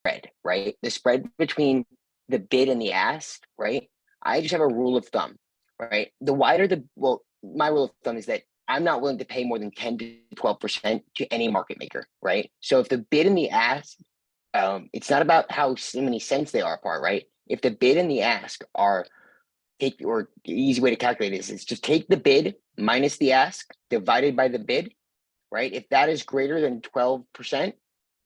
spread, right? The spread between the bid and the ask, right? I just have a rule of thumb, right? The wider the, well, my rule of thumb is that I'm not willing to pay more than 10 to 12% to any market maker, right? So if the bid and the ask, it's not about how many cents they are apart, right? If the bid and the ask are or the easy way to calculate this is just take the bid minus the ask divided by the bid, right? If that is greater than 12%,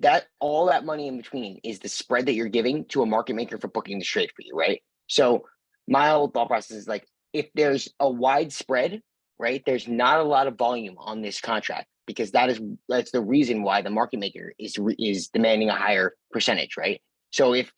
that all that money in between is the spread that you're giving to a market maker for booking the trade for you, right? So my whole thought process is like, if there's a wide spread, right, there's not a lot of volume on this contract because that's the reason why the market maker is demanding a higher percentage, right? So if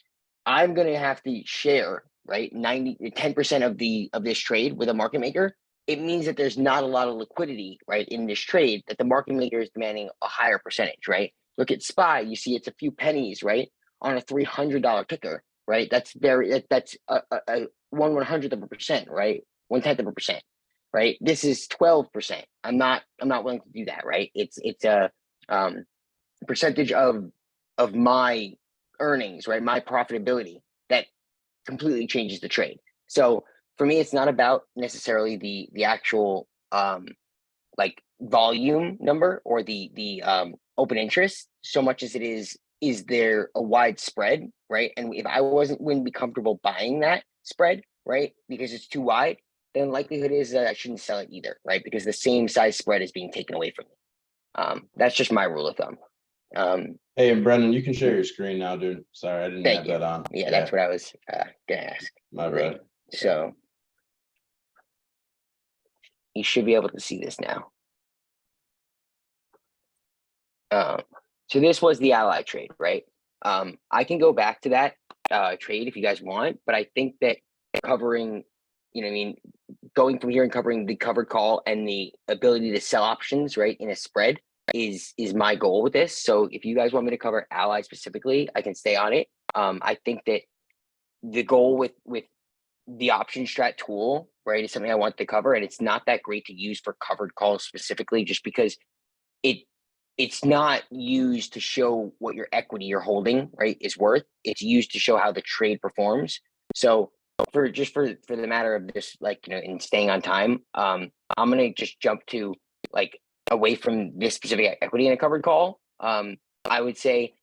I'm going to have to share, right, 10% of this trade with a market maker, it means that there's not a lot of liquidity, right, in this trade that the market maker is demanding a higher percentage, right? Look at SPY, you see it's a few pennies, right, on a $300 ticker, right? That's a 1/100th of a percent, right? 1/10 of a percent, right? This is 12%. I'm not willing to do that, right? It's a percentage of my earnings, right? My profitability that completely changes the trade. So for me, it's not about necessarily the actual like volume number or the open interest so much as it is there a wide spread, right? And if I wouldn't be comfortable buying that spread, right, because it's too wide, then likelihood is that I shouldn't sell it either, right? Because the same size spread is being taken away from me. That's just my rule of thumb. Hey, and Brendan, you can share your screen now, dude. Sorry, I didn't have that on. Yeah, that's what I was gonna ask. My Great. bad. So you should be able to see this now. So this was the ally trade, right? I can go back to that trade if you guys want, but I think that covering, you know what I mean, going from here and covering the covered call and the ability to sell options, right, in a spread is my goal with this. So if you guys want me to cover ally specifically, I can stay on it. I think that the goal with the option strat tool, right, is something I want to cover, and it's not that great to use for covered calls specifically, just because it's not used to show what your equity you're holding, right, is worth. It's used to show how the trade performs. So for the matter of this, like, you know, in staying on time, I'm gonna just jump to like away from this specific equity in a covered call. I would say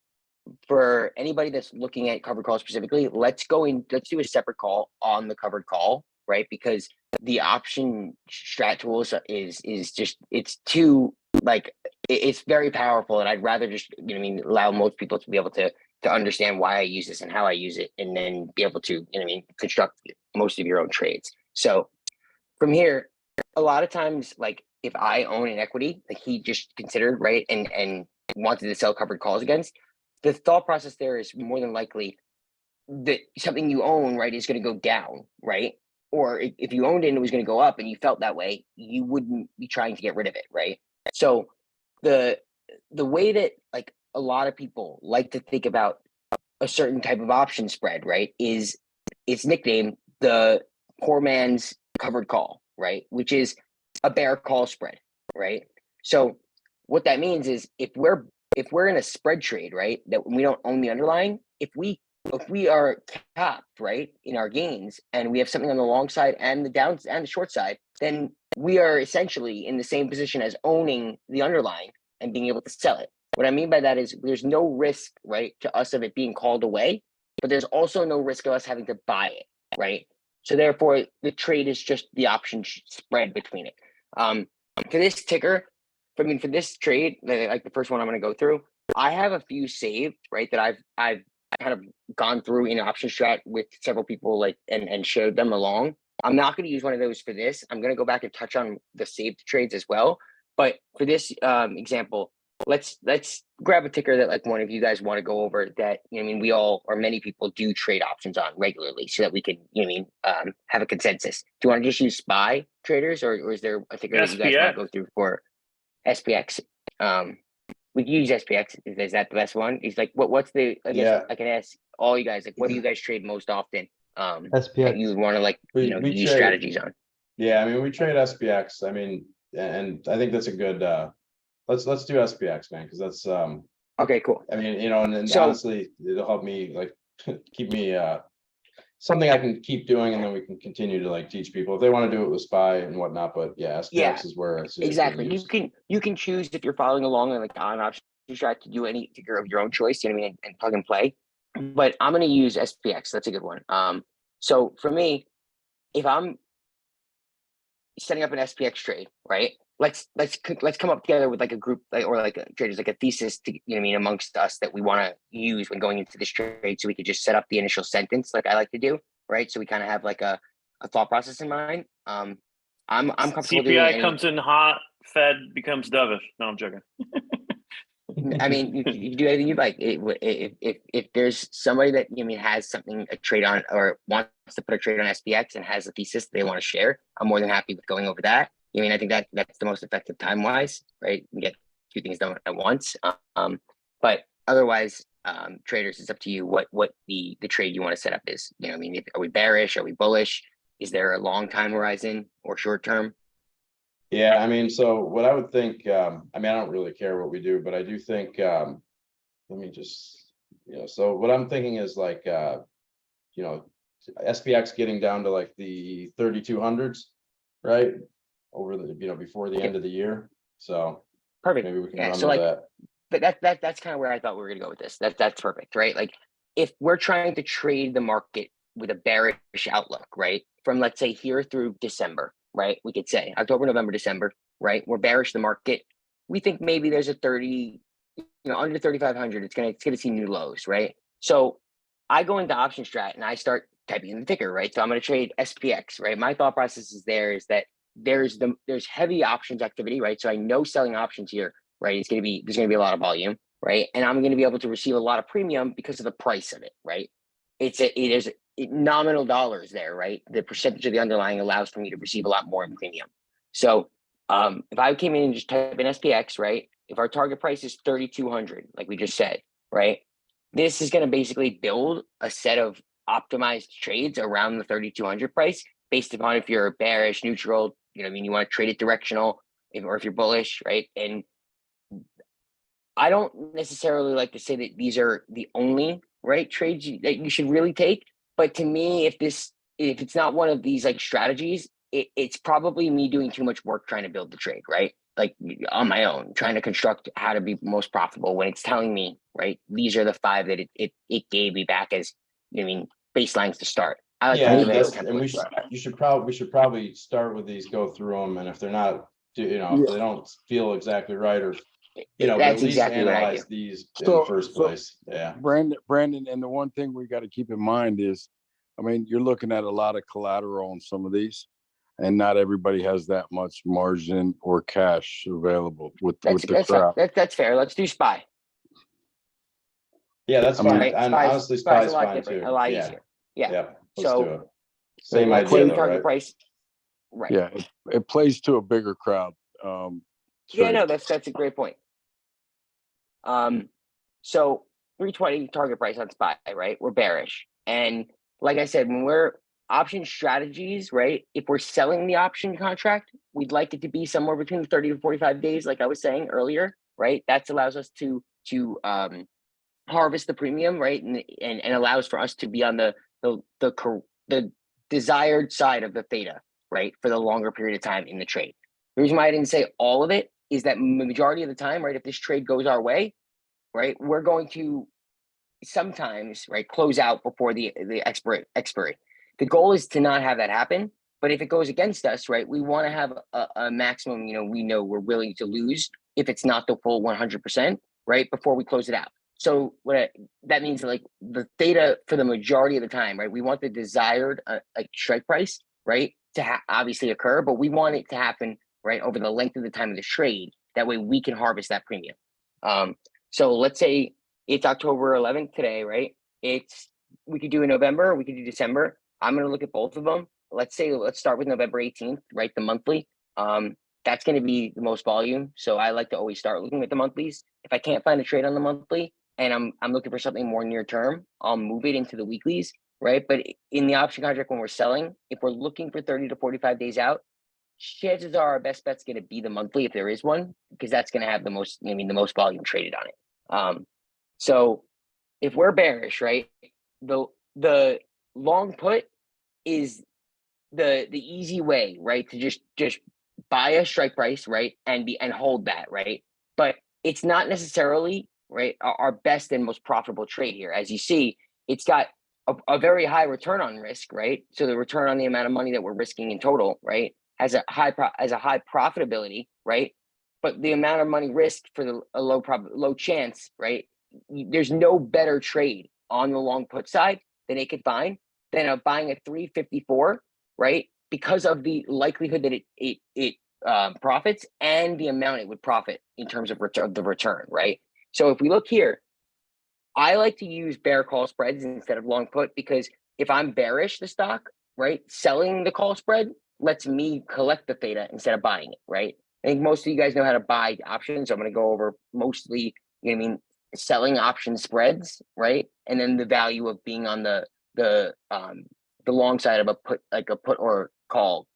for anybody that's looking at covered call specifically, let's do a separate call on the covered call, right? Because the option strat tools is just, it's too, like, it's very powerful, and I'd rather just, you know what I mean, allow most people to be able to understand why I use this and how I use it, and then be able to, you know what I mean, construct most of your own trades. So from here, a lot of times, like if I own an equity that he just considered, right, and wanted to sell covered calls against, the thought process there is more than likely that something you own, right, is going to go down, right? Or if you owned it and it was going to go up and you felt that way, you wouldn't be trying to get rid of it, right? So the way that like a lot of people like to think about a certain type of option spread, right, is it's nicknamed the poor man's covered call, right? Which is a bear call spread, right? So what that means is if we're in a spread trade, right, that we don't own the underlying, if we are capped, right, in our gains, and we have something on the long side and the down and the short side, then we are essentially in the same position as owning the underlying and being able to sell it. What I mean by that is there's no risk, right, to us of it being called away, but there's also no risk of us having to buy it, right? So therefore, the trade is just the option spread between it. For this ticker, for this trade, like the first one I'm going to go through, I have a few saved, right, that I've kind of gone through in option strat with several people, like, and showed them along. I'm not going to use one of those for this. I'm going to go back and touch on the saved trades as well. But for this example, let's grab a ticker that like one of you guys want to go over that, you know what I mean, we all or many people do trade options on regularly so that we can, you know what I mean, have a consensus. Do you want to just use SPY traders, or is there a ticker that you guys want to go through for SPX? We use SPX. Is that the best one? He's like, what's the, I guess I can ask all you guys, like, what do you guys trade most often? SPX. That you want to, like, you know, use strategies on. Yeah, I mean, we trade SPX. I mean, and I think that's a good let's do SPX, man, because that's Okay, cool. I mean, you know, and then So- honestly, it'll help me like keep me something I can keep doing, and then we can continue to like teach people if they want to do it with SPY and whatnot. But yeah, Yeah, SPX is where I see it being exactly. used. You can choose if you're following along on like on option strat to do any figure of your own choice, you know what I mean, and plug and play. But I'm gonna use SPX. That's a good one. So for me, if I'm setting up an SPX trade, right? Let's come up together with like a group or like traders, like a thesis to, you know what I mean, amongst us that we want to use when going into this trade, so we could just set up the initial sentence like I like to do, right? So we kind of have like a thought process in mind. I'm comfortable doing CPI any. comes in hot, Fed becomes dovish. No, I'm joking. I mean, you can do anything you like. If there's somebody that you mean has something a trade on or wants to put a trade on SPX and has a thesis they want to share, I'm more than happy with going over that. I mean, I think that's the most effective time wise, right? You can get two things done at once. But otherwise, traders, it's up to you what the trade you want to set up is. You know, I mean, are we bearish? Are we bullish? Is there a long time horizon or short term? Yeah, I mean, so what I would think, I mean, I don't really care what we do, but I do think, let me just, you know, so what I'm thinking is like, you know, SPX getting down to like the 3200s, right? Over the, you know, before the end of the year. So Perfect. maybe we can Yeah, run so with like, that. but that's kind of where I thought we were gonna go with this. That's perfect, right? Like if we're trying to trade the market with a bearish outlook, right? From let's say here through December, right? We could say October, November, December, right? We're bearish the market. We think maybe there's a 30, you know, under 3,500, it's gonna see new lows, right? So I go into option strat and I start typing in the ticker, right? So I'm gonna trade SPX, right? My thought process is that there's heavy options activity, right? So I know selling options here, right? There's gonna be a lot of volume, right? And I'm gonna be able to receive a lot of premium because of the price of it, right? It is nominal dollars there, right? The percentage of the underlying allows for me to receive a lot more in premium. So if I came in and just type in SPX, right? If our target price is 3,200, like we just said, right? This is going to basically build a set of optimized trades around the 3,200 price based upon if you're bearish, neutral, you know what I mean, you want to trade it directional, or if you're bullish, right? And I don't necessarily like to say that these are the only right trades that you should really take, but to me, if it's not one of these like strategies, it's probably me doing too much work trying to build the trade, right? Like on my own, trying to construct how to be most profitable when it's telling me, right, these are the five that it gave me back as, you know what I mean, baselines to start. I like to Yeah, think of it as that's, and templates. we should probably start with these, go through them, and if they're not, you know, if they don't feel exactly right, or you know, but That's at least exactly what I do. analyze these in the first place. Yeah. Brandon, and the one thing we got to keep in mind is, I mean, you're looking at a lot of collateral on some of these, and not everybody has that much margin or cash available with the crowd. That's fair. Let's do SPY. Yeah, that's I mean, fine. Right? And SPY's honestly, SPY's a SPY's lot fine different, too. a lot Yeah. easier. Yeah. Yeah. Let's So do it. Same let's say idea the though, target right? price. Right. Yeah, it plays to a bigger crowd. Yeah, no, trade. that's a great point. So 320 target price on SPY, right? We're bearish. And like I said, when we're option strategies, right? If we're selling the option contract, we'd like it to be somewhere between 30 to 45 days, like I was saying earlier, right? That allows us to harvest the premium, right? And allows for us to be on the desired side of the theta, right? For the longer period of time in the trade. The reason why I didn't say all of it is that majority of the time, right? If this trade goes our way, right, we're going to sometimes, right, close out before the expiry. The goal is to not have that happen. But if it goes against us, right, we want to have a maximum, you know, we know we're willing to lose if it's not the full 100%, right, before we close it out. So that means like the theta for the majority of the time, right, we want the desired like strike price, right, to obviously occur, but we want it to happen, right, over the length of the time of the trade. That way we can harvest that premium. So let's say it's October 11th today, right? We could do in November, we could do December. I'm going to look at both of them. Let's start with November 18th, right? The monthly. That's going to be the most volume. So I like to always start looking at the monthlies. If I can't find a trade on the monthly and I'm looking for something more near term, I'll move it into the weeklies, right? But in the option contract, when we're selling, if we're looking for 30 to 45 days out, chances are our best bet's going to be the monthly if there is one, because that's going to have the most, I mean, the most volume traded on it. So if we're bearish, right, the long put is the easy way, right, to just buy a strike price, right, and hold that, right. But it's not necessarily right our best and most profitable trade here. As you see, it's got a very high return on risk, right? So the return on the amount of money that we're risking in total, right, has a high profitability, right? But the amount of money risked for a low chance, right? There's no better trade on the long put side than it could find than buying a 354, right? Because of the likelihood that it profits and the amount it would profit in terms of the return, right? So if we look here, I like to use bear call spreads instead of long put because if I'm bearish the stock, right, selling the call spread lets me collect the theta instead of buying it, right? I think most of you guys know how to buy options. So I'm going to go over mostly, you know what I mean, selling option spreads, right? And then the value of being on the long side of a put, like a put or call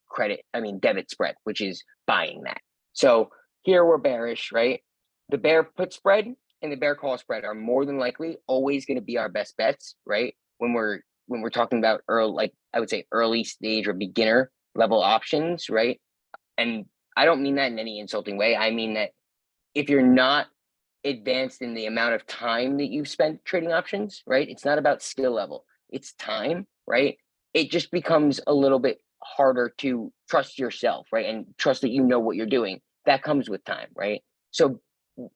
debit spread, which is buying that. So here we're bearish, right? The bear put spread and the bear call spread are more than likely always going to be our best bets, right? When we're talking about early, like I would say early stage or beginner level options, right? And I don't mean that in any insulting way. I mean that if you're not advanced in the amount of time that you've spent trading options, right? It's not about skill level, it's time, right? It just becomes a little bit harder to trust yourself, right? And trust that you know what you're doing. That comes with time, right? So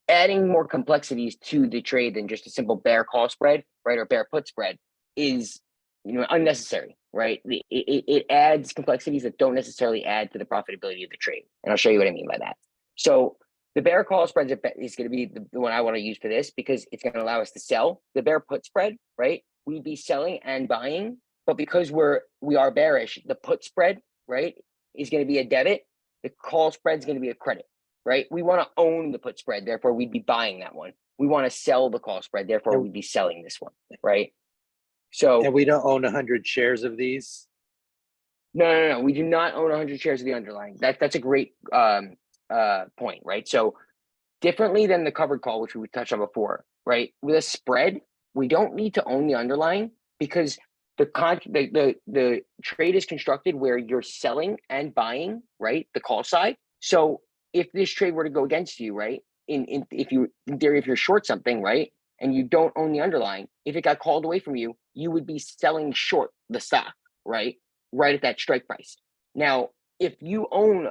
adding more complexities to the trade than just a simple bear call spread, right, or bear put spread is, you know, unnecessary, right? It adds complexities that don't necessarily add to the profitability of the trade, and I'll show you what I mean by that. So the bear call spread is going to be the one I want to use for this because it's going to allow us to sell. The bear put spread, right? We'd be selling and buying, but because we are bearish, the put spread, right, is going to be a debit. The call spread is going to be a credit. Right? We want to own the put spread, therefore we'd be buying that one. We want to sell the call spread, therefore we'd be selling this one, right? So And we don't own 100 shares of these. no. We do not own 100 shares of the underlying. That's a great point, right? So differently than the covered call, which we touched on before, right? With a spread, we don't need to own the underlying because the trade is constructed where you're selling and buying, right? The call side. So if this trade were to go against you, right? In theory, if you're short something, right, and you don't own the underlying, if it got called away from you, you would be selling short the stock, right? Right at that strike price. Now, if you own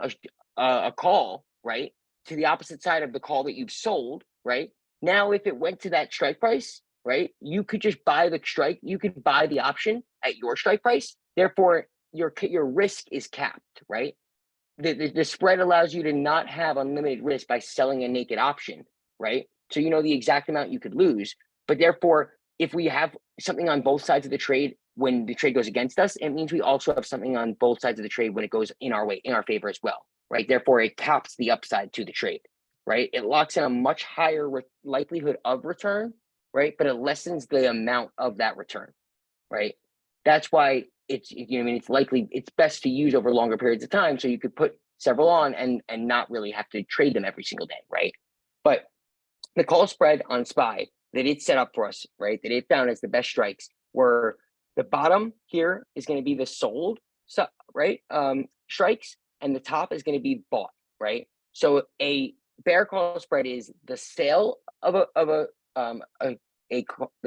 a call, right, to the opposite side of the call that you've sold, right? Now, if it went to that strike price, right, you could just buy the strike. You could buy the option at your strike price. Therefore, your risk is capped, right? The spread allows you to not have unlimited risk by selling a naked option, right? So you know the exact amount you could lose, but therefore, if we have something on both sides of the trade when the trade goes against us, it means we also have something on both sides of the trade when it goes in our favor as well, right? Therefore, it caps the upside to the trade, right? It locks in a much higher likelihood of return, right? But it lessens the amount of that return, right? That's why it's, you know what I mean, it's best to use over longer periods of time so you could put several on and not really have to trade them every single day, right? But the call spread on SPY that it set up for us, right, that it found as the best strikes were the bottom here is going to be the sold, right, strikes, and the top is going to be bought, right? So a bear call spread is the sale of the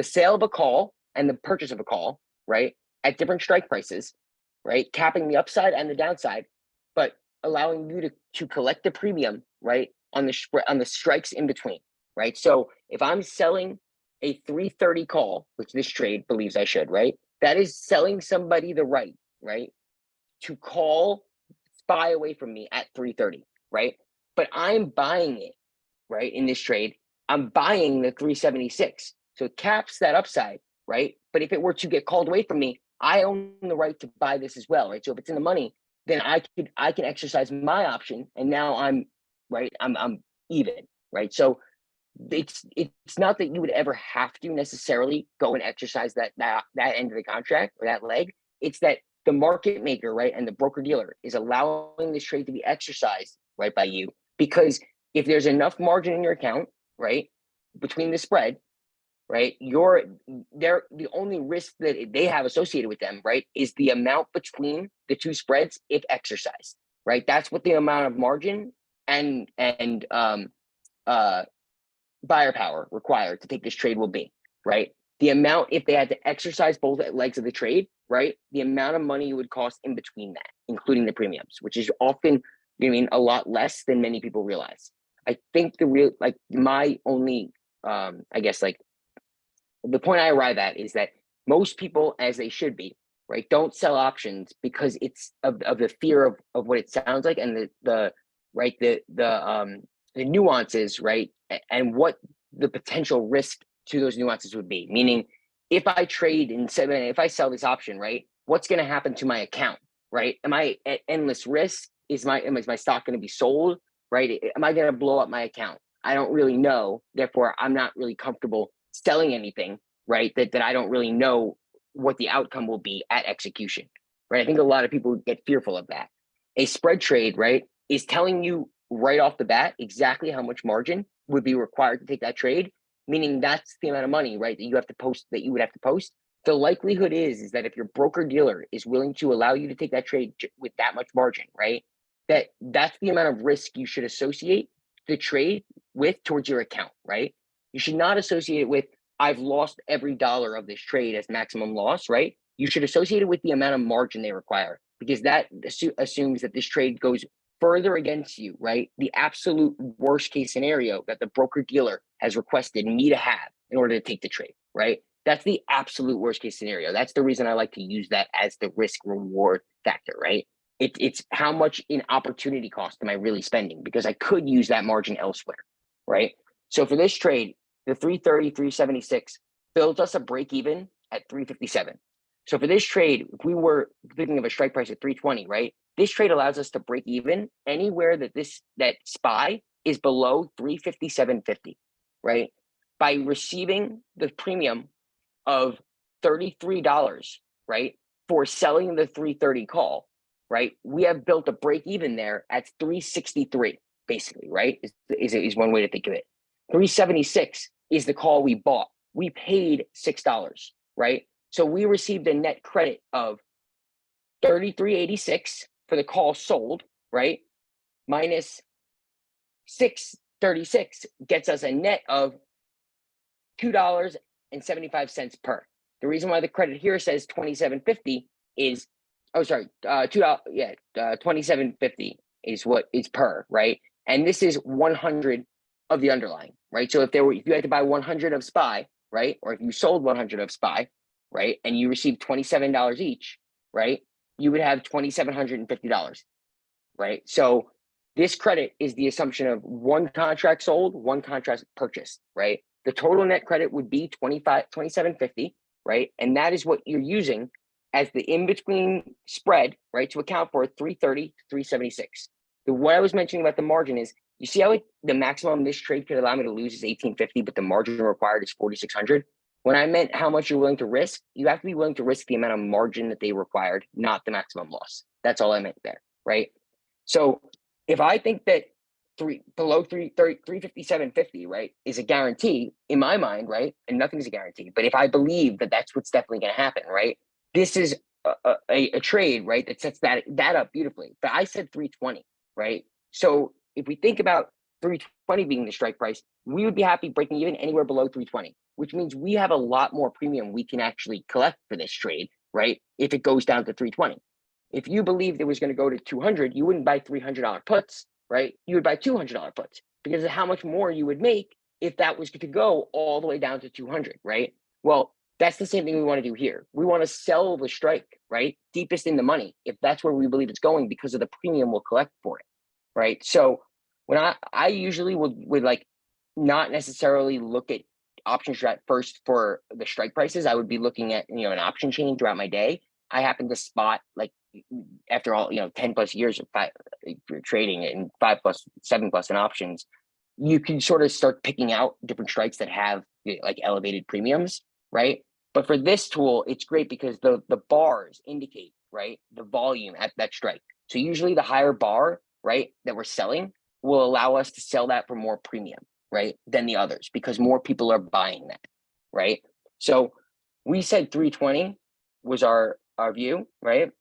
sale of a call and the purchase of a call, right, at different strike prices, right, capping the upside and the downside, but allowing you to collect the premium, right, on the strikes in between, right? So if I'm selling a 330 call, which this trade believes I should, right, that is selling somebody the right, to call SPY away from me at 330, right? But I'm buying it, right, in this trade. I'm buying the 376. So it caps that upside, right? But if it were to get called away from me, I own the right to buy this as well, right? So if it's in the money, then I can exercise my option, and now I'm even, right? So it's not that you would ever have to necessarily go and exercise that end of the contract or that leg. It's that the market maker, right, and the broker dealer is allowing this trade to be exercised, right, by you, because if there's enough margin in your account, right, between the spread, right? They're the only risk that they have associated with them, right, is the amount between the two spreads if exercised, right? That's what the amount of margin and buyer power required to take this trade will be, right? The amount, if they had to exercise both legs of the trade, right? The amount of money it would cost in between that, including the premiums, which is often, you know what I mean, a lot less than many people realize. I think my only, I guess, like, the point I arrive at is that most people, as they should be, right, don't sell options because it's of the fear of what it sounds like and the nuances, right, and what the potential risk to those nuances would be. Meaning, if I trade if I sell this option, right, what's going to happen to my account, right? Am I at endless risk? Is my stock going to be sold, right? Am I going to blow up my account? I don't really know. Therefore, I'm not really comfortable selling anything, right? That I don't really know what the outcome will be at execution, right? I think a lot of people get fearful of that. A spread trade, right, is telling you right off the bat exactly how much margin would be required to take that trade, meaning that's the amount of money, right, that you have to post, that you would have to post. The likelihood is that if your broker dealer is willing to allow you to take that trade with that much margin, right, that's the amount of risk you should associate the trade with towards your account, right? You should not associate it with, I've lost every dollar of this trade as maximum loss, right? You should associate it with the amount of margin they require, because that assumes that this trade goes further against you, right? The absolute worst case scenario that the broker dealer has requested me to have in order to take the trade, right? That's the absolute worst case scenario. That's the reason I like to use that as the risk reward factor, right? It's how much in opportunity cost am I really spending, because I could use that margin elsewhere, right? So for this trade, the 330, 376 builds us a break even at 357. So for this trade, if we were thinking of a strike price at 320, right? This trade allows us to break even anywhere that that SPY is below 357.50, right? By receiving the premium of $33, right, for selling the 330 call, right? We have built a break even there at 363, basically, right? Is one way to think of it. 376 is the call we bought. We paid $6, right? So we received a net credit of 33.86 for the call sold, right? Minus 636 gets us a net of $2.75 per. The reason why the credit here says 27.50 is, $27.50 is what is per, right? And this is 100 of the underlying, right? So if you had to buy 100 of SPY, right, or if you sold 100 of SPY, right, and you received $27 each, right, you would have $2,750, right? So this credit is the assumption of one contract sold, one contract purchased, right? The total net credit would be $27.50, right? And that is what you're using as the in-between spread, right, to account for 330 to 376. What I was mentioning about the margin is, you see how the maximum this trade could allow me to lose is 1850, but the margin required is 4600. When I meant how much you're willing to risk, you have to be willing to risk the amount of margin that they required, not the maximum loss. That's all I meant there, right? So if I think that below 357.50, right, is a guarantee in my mind, right, and nothing's a guarantee, but if I believe that that's what's definitely going to happen, right, this is a trade, right, that sets that up beautifully. But I said 320, right? So if we think about 320 being the strike price, we would be happy breaking even anywhere below 320, which means we have a lot more premium we can actually collect for this trade, right, if it goes down to 320. If you believed it was going to go to 200, you wouldn't buy $300 puts, right? You would buy $200 puts because of how much more you would make if that was to go all the way down to 200, right? Well, that's the same thing we want to do here. We want to sell the strike, right, deepest in the money, if that's where we believe it's going, because of the premium we'll collect for it, right? So when I usually would like not necessarily look at option strat first for the strike prices. I would be looking at, an option chain throughout my day. I happen to spot, like, after all, 10 plus years of trading and 5 plus 7 plus in options, you can sort of start picking out different strikes that have like elevated premiums, right? But for this tool, it's great because the bars indicate, right, the volume at that strike. So usually the higher bar, right, that we're selling will allow us to sell that for more premium, right, than the others because more people are buying that, right? So we said 320 was our view, right?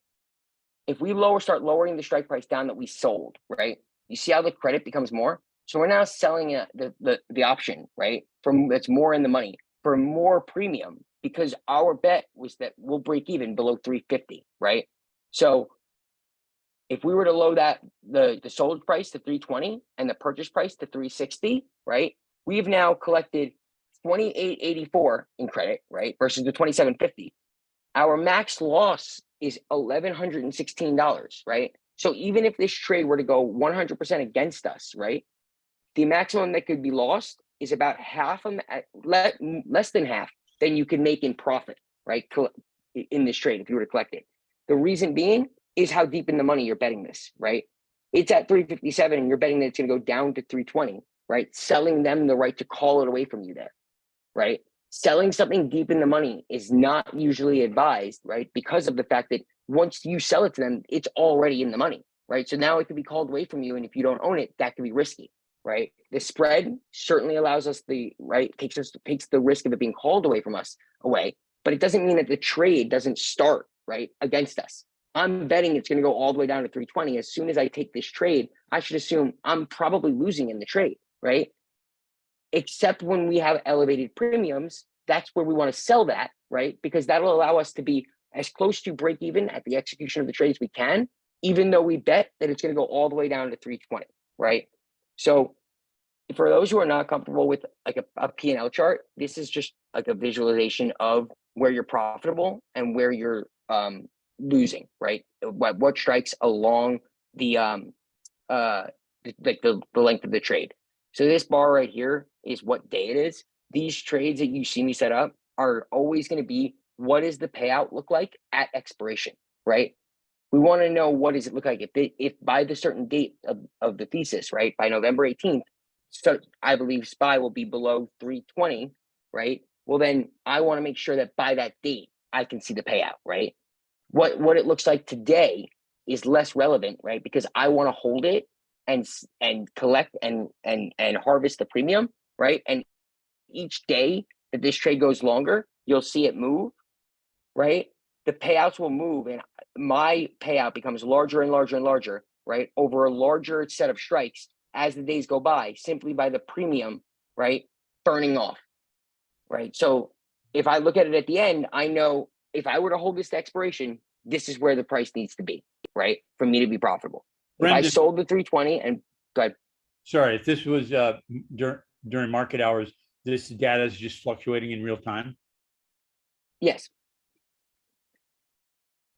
If we start lowering the strike price down that we sold, right? You see how the credit becomes more? So we're now selling the option, right? From that's more in the money for more premium because our bet was that we'll break even below 350, right? So if we were to lower that the sold price to 320 and the purchase price to 360, right? We've now collected 2884 in credit, right? Versus the 2750. Our max loss is $1,116, right? So even if this trade were to go 100% against us, right? The maximum that could be lost is about less than half than you can make in profit, right? In this trade, if you were to collect it. The reason being is how deep in the money you're betting this, right? It's at 357 and you're betting that it's going to go down to 320, right? Selling them the right to call it away from you there, right? Selling something deep in the money is not usually advised, right? Because of the fact that once you sell it to them, it's already in the money, right? So now it could be called away from you. And if you don't own it, that could be risky, right? The spread certainly allows us takes the risk of it being called away from us away, but it doesn't mean that the trade doesn't start, right, against us. I'm betting it's going to go all the way down to 320. As soon as I take this trade, I should assume I'm probably losing in the trade, right? Except when we have elevated premiums, that's where we want to sell that, right? Because that'll allow us to be as close to break even at the execution of the trades we can, even though we bet that it's going to go all the way down to 320, right? So for those who are not comfortable with like a P&L chart, this is just like a visualization of where you're profitable and where you're losing, right? What strikes along the the length of the trade. So this bar right here is what day it is. These trades that you see me set up are always going to be what does the payout look like at expiration, right? We want to know what does it look like if by the certain date of the thesis, right, by November 18th, so I believe SPY will be below 320, right? Well, then I want to make sure that by that date I can see the payout, right? What it looks like today is less relevant, right? Because I want to hold it and collect and harvest the premium, right? And each day that this trade goes longer, you'll see it move, right? The payouts will move and my payout becomes larger and larger and larger, right? Over a larger set of strikes as the days go by, simply by the premium, right? Burning off, right? So if I look at it at the end, I know if I were to hold this to expiration, this is where the price needs to be, right? For me to be profitable. If I Brendan, sold the 320 and go ahead. sorry, if this was during market hours, this data is just fluctuating in real time. Yes.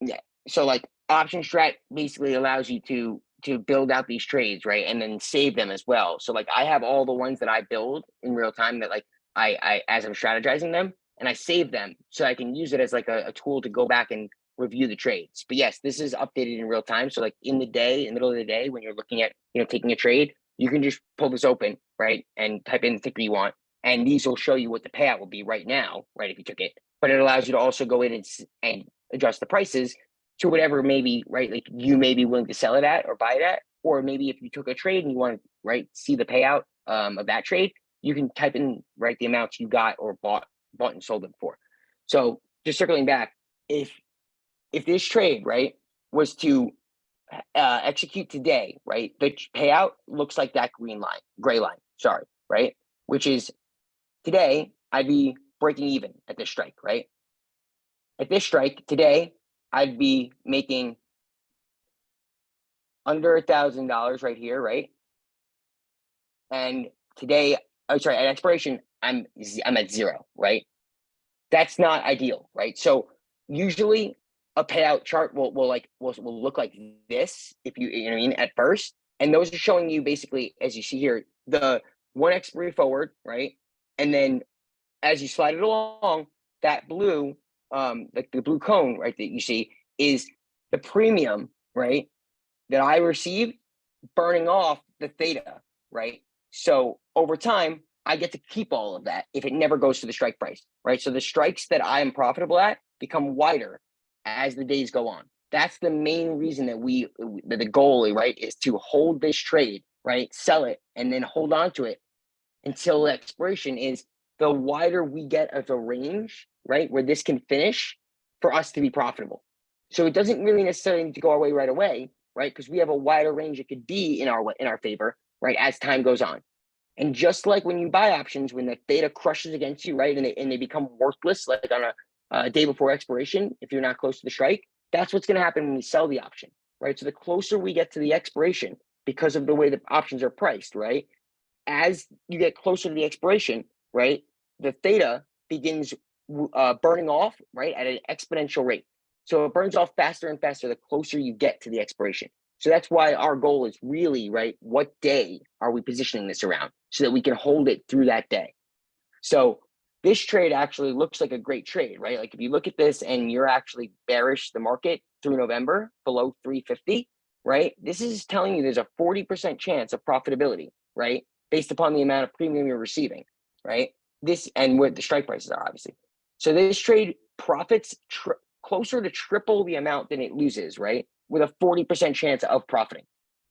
Yeah. So like option strat basically allows you to build out these trades, right? And then save them as well. So like I have all the ones that I build in real time that like I as I'm strategizing them and I save them so I can use it as like a tool to go back and review the trades. But yes, this is updated in real time. So like in the middle of the day, when you're looking at, taking a trade, you can just pull this open, right? And type in the ticker you want. And these will show you what the payout will be right now, right? If you took it, but it allows you to also go in and adjust the prices to whatever maybe, right? Like you may be willing to sell it at or buy it at, or maybe if you took a trade and you want to, right, see the payout of that trade, you can type in, right, the amounts you got or bought and sold them for. So just circling back, if this trade, right, was to execute today, right, the payout looks like that gray line, sorry, right, which is today I'd be breaking even at this strike, right? At this strike today, I'd be making under $1,000 right here, right? And today, at expiration, I'm at zero, right? That's not ideal, right? So usually a payout chart will look like this if you know what I mean at first, and those are showing you basically, as you see here, the one expiry forward, right? And then as you slide it along, that blue, like the blue cone, right, that you see is the premium, right, that I received burning off the theta, right? So over time, I get to keep all of that if it never goes to the strike price, right? So the strikes that I am profitable at become wider as the days go on. That's the main reason that the goal, right, is to hold this trade, right, sell it, and then hold on to it until expiration is the wider we get of a range, right, where this can finish for us to be profitable. So it doesn't really necessarily need to go our way right away, right? Because we have a wider range it could be in our favor, right, as time goes on. And just like when you buy options, when the theta crushes against you, right, and they become worthless, like on a day before expiration, if you're not close to the strike, that's what's going to happen when we sell the option, right? So the closer we get to the expiration, because of the way the options are priced, right, as you get closer to the expiration, right, the theta begins burning off, right, at an exponential rate. So it burns off faster and faster the closer you get to the expiration. So that's why our goal is really, right, what day are we positioning this around so that we can hold it through that day. So this trade actually looks like a great trade, right? Like if you look at this and you're actually bearish the market through November below 350, right? This is telling you there's a 40% chance of profitability, right? Based upon the amount of premium you're receiving, right? This and what the strike prices are, obviously. So this trade profits closer to triple the amount than it loses, right? With a 40% chance of profiting.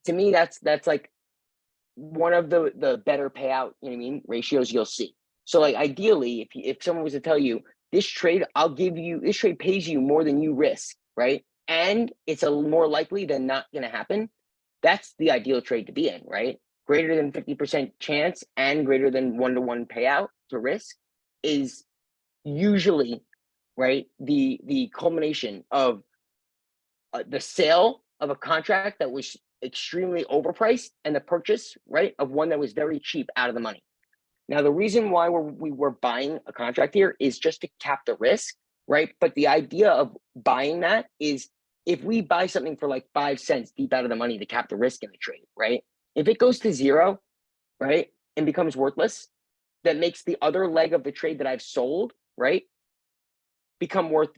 To me, that's like one of the better payout, you know what I mean, ratios you'll see. So like ideally, if someone was to tell you this trade, this trade pays you more than you risk, right? And it's a more likely than not going to happen. That's the ideal trade to be in, right? Greater than 50% chance and greater than 1-to-1 payout to risk is usually, right, the culmination of the sale of a contract that was extremely overpriced and the purchase, right, of one that was very cheap out of the money. Now, the reason why we were buying a contract here is just to cap the risk, right? But the idea of buying that is if we buy something for like 5 cents deep out of the money to cap the risk in the trade, right? If it goes to zero, right, and becomes worthless, that makes the other leg of the trade that I've sold, right, become worth,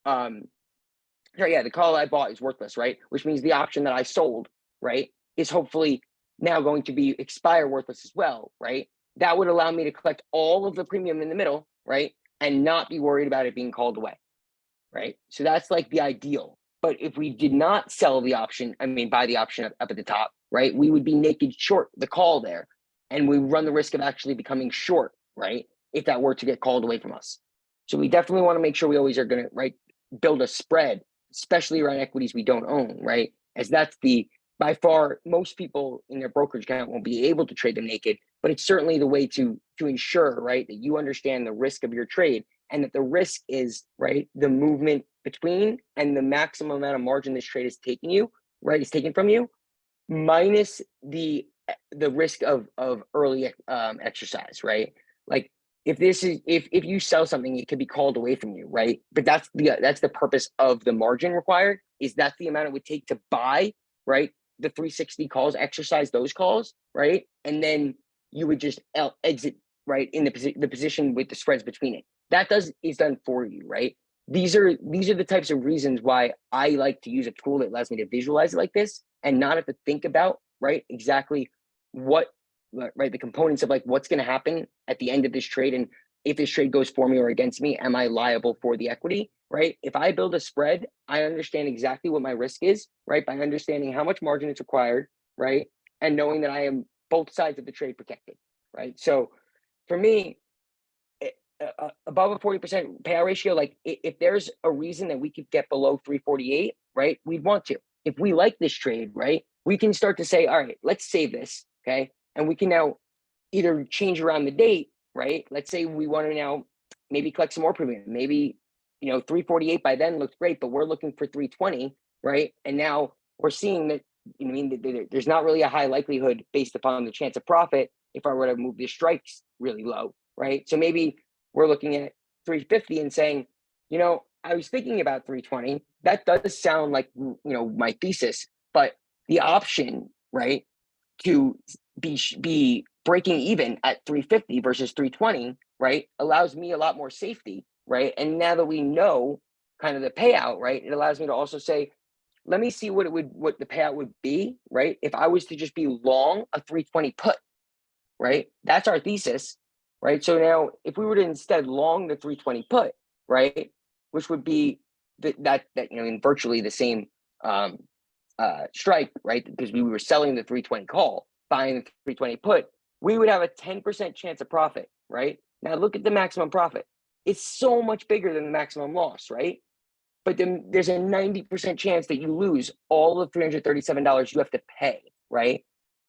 the call I bought is worthless, right? Which means the option that I sold, right, is hopefully now going to be expire worthless as well, right? That would allow me to collect all of the premium in the middle, right? And not be worried about it being called away, right? So that's like the ideal. But if we did not sell the option, buy the option up at the top, right? We would be naked short the call there. And we run the risk of actually becoming short, right? If that were to get called away from us. So we definitely want to make sure we always are going to, right, build a spread, especially around equities we don't own, right? As that's by far, most people in their brokerage account won't be able to trade them naked, but it's certainly the way to ensure, right, that you understand the risk of your trade and that the risk is, right, the movement between and the maximum amount of margin this trade is taking you, right, is taken from you, minus the risk of early exercise, right? Like if you sell something, it could be called away from you, right? But that's the purpose of the margin required, is that's the amount it would take to buy, right, the 360 calls, exercise those calls, right? And then you would just exit, right, in the position with the spreads between it. That is done for you, right? These are the types of reasons why I like to use a tool that allows me to visualize it like this and not have to think about, right, exactly what, right, the components of like what's going to happen at the end of this trade, and if this trade goes for me or against me, am I liable for the equity, right? If I build a spread, I understand exactly what my risk is, right, by understanding how much margin is required, right, and knowing that I am both sides of the trade protected, right? So for me, above a 40% payout ratio, like if there's a reason that we could get below 348, right, we'd want to. If we like this trade, right, we can start to say, all right, let's save this, okay? And we can now either change around the date, right? Let's say we want to now maybe collect some more premium. Maybe, 348 by then looks great, but we're looking for 320, right? And now we're seeing that, there's not really a high likelihood based upon the chance of profit if I were to move the strikes really low, right? So maybe we're looking at 350 and saying, I was thinking about 320. That does sound like, my thesis, but the option, right, to be breaking even at 350 versus 320, right, allows me a lot more safety, right? And now that we know kind of the payout, right, it allows me to also say, let me see what the payout would be, right, if I was to just be long a 320 put, right? That's our thesis, right? So now if we were to instead long the 320 put, right, which would be that in virtually the same strike, right, because we were selling the 320 call, buying the 320 put, we would have a 10% chance of profit, right? Now look at the maximum profit. It's so much bigger than the maximum loss, right? But then there's a 90% chance that you lose all of $337 you have to pay, right?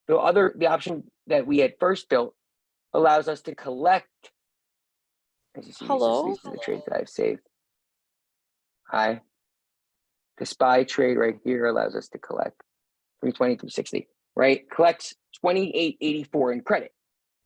The option that we had first built allows us to collect. Hello? These are the trades that I've saved. Hi. The SPY trade right here allows us to collect 320, 360, right? Collects 28.84 in credit,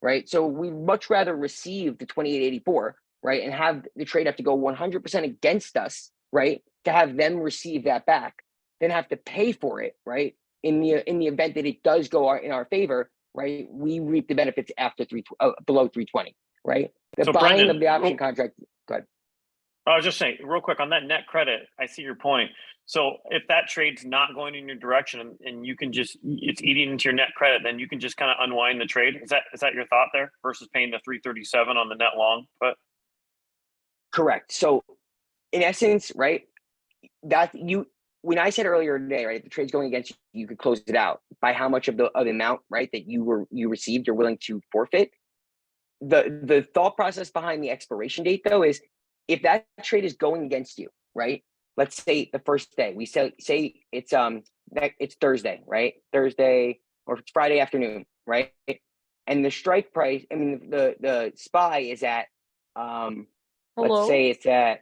right? So we'd much rather receive the 28.84, right? And have the trade have to go 100% against us, right? To have them receive that back, then have to pay for it, right? In the event that it does go in our favor, right? We reap the benefits after below 320, right? The So, buying Brendan, of the option contract. Go ahead. I was just saying, real quick on that net credit, I see your point. So if that trade's not going in your direction and you can just, it's eating into your net credit, then you can just kind of unwind the trade. Is that your thought there versus paying the 337 on the net long? But Correct. So in essence, right, that when I said earlier today, right, if the trade's going against you, you could close it out by how much of the amount, right, that you received, you're willing to forfeit. The thought process behind the expiration date though is if that trade is going against you, right? Let's say the first day, we say it's Thursday, right? Thursday or it's Friday afternoon, right? And the strike price, I mean the SPY is at Hello? let's say it's at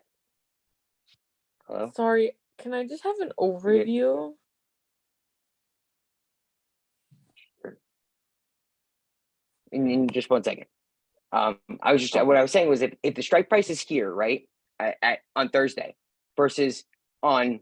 hello. Sorry, can I just have an overview? In just 1 second. I was just what I was saying was if the strike price is here, right, on Thursday versus on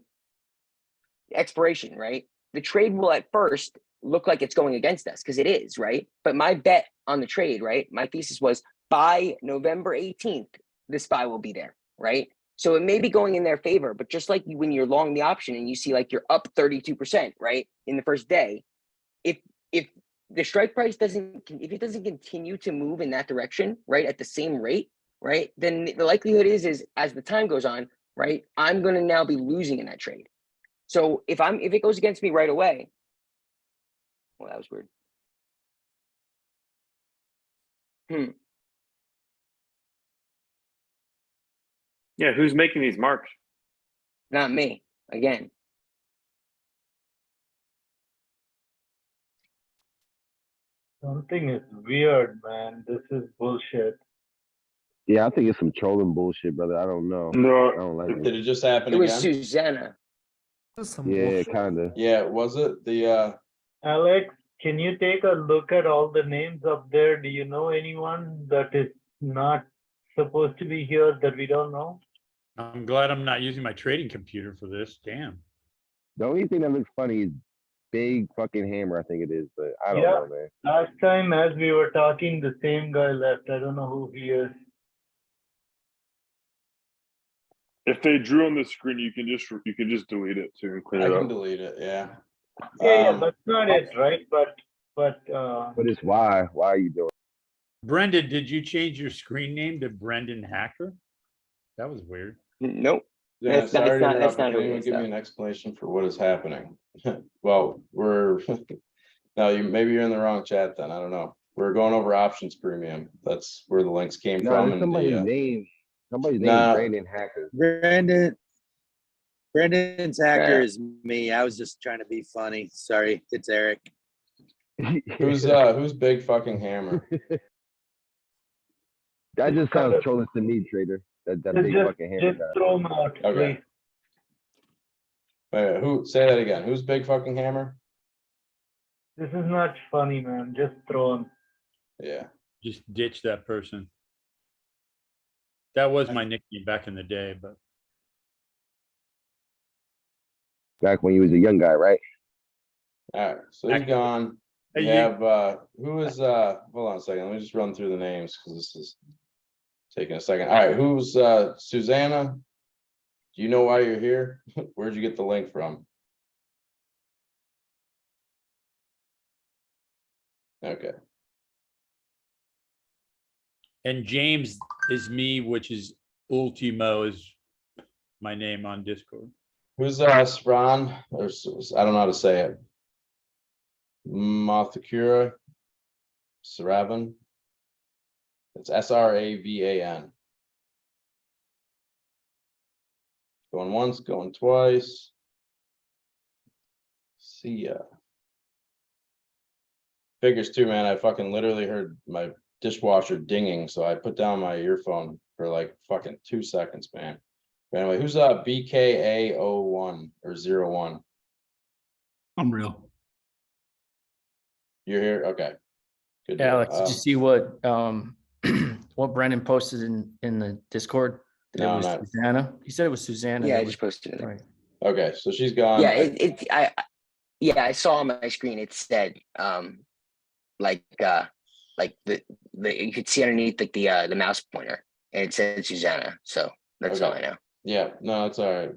expiration, right, the trade will at first look like it's going against us because it is, right? But my bet on the trade, right, my thesis was by November 18th, the SPY will be there, right? So it may be going in their favor, but just like when you're long the option and you see like you're up 32%, right, in the first day, if the strike price doesn't continue to move in that direction, right, at the same rate, right, then the likelihood is as the time goes on, right, I'm going to now be losing in that trade. So if it goes against me right away, well, that was weird. yeah, who's making these marks? Not me again. Something is weird, man. This is bullshit. Yeah, I think it's some trolling bullshit, brother. I don't know. No. I don't like Did it. it just happen It was again? Susanna. Yeah, kinda. Yeah, was it the, Alex, can you take a look at all the names up there? Do you know anyone that is not supposed to be here that we don't know? I'm glad I'm not using my trading computer for this. Damn. The only thing that looks funny is big fucking hammer, I think it is, but I don't Yeah. know, man. Last time as we were talking, the same guy left. I don't know who he is. If they drew on the screen, you can just delete it too and clean I it can up. delete it, yeah. Yeah, that's not it, right? But But it's why? Why are you doing it? Brendan, did you change your screen name to Brendan Hacker? That was weird. Nope. Yeah, That's sorry to not interrupt, but who can it anyone is, give me though. an explanation for what is happening? Well, no, maybe you're in the wrong chat then, I don't know. We're going over options premium. That's where the links came No, from. there's And somebody's the, name. Somebody's name Nah. is Brandon Hacker. Brandon's hacker is me. I was just trying to be funny. Sorry, it's Eric. who's big fucking hammer? That just sounds trolling to me, trader. That big fucking hammer Just guy. throw him out, Okay. please. Wait, say that again. Who's big fucking hammer? This is not funny, man. Just throw him. Yeah. Just ditch that person. That was my nickname back in the day, but Back when he was a young guy, right? All right, so he's gone. Hey, We you- have, who is, hold on a second, let me just run through the names, because this is taking a second. All right, who's, Susanna? Do you know why you're here? Where'd you get the link from? Okay, and James is me, which is Ultimo is my name on Discord. who's, Spron, or, I don't know how to say it. Mathakura, Sravan. It's Sravan. Going once, going twice. See ya. Figures too, man. I fucking literally heard my dishwasher dinging, so I put down my earphone for like fucking 2 seconds, man. But anyway, who's BKA01 or 01? I'm real. You're here? Okay. Good deal. Alex, did you see what what Brendan posted in the Discord? That No, it was not- Susanna. He said it was Susanna. Yeah, that I was- just posted it. right. Okay, so she's gone. Yeah, I saw on my screen it said like the you could see underneath like the mouse pointer and it said Susanna. So that's all I know. Yeah, no, it's all right.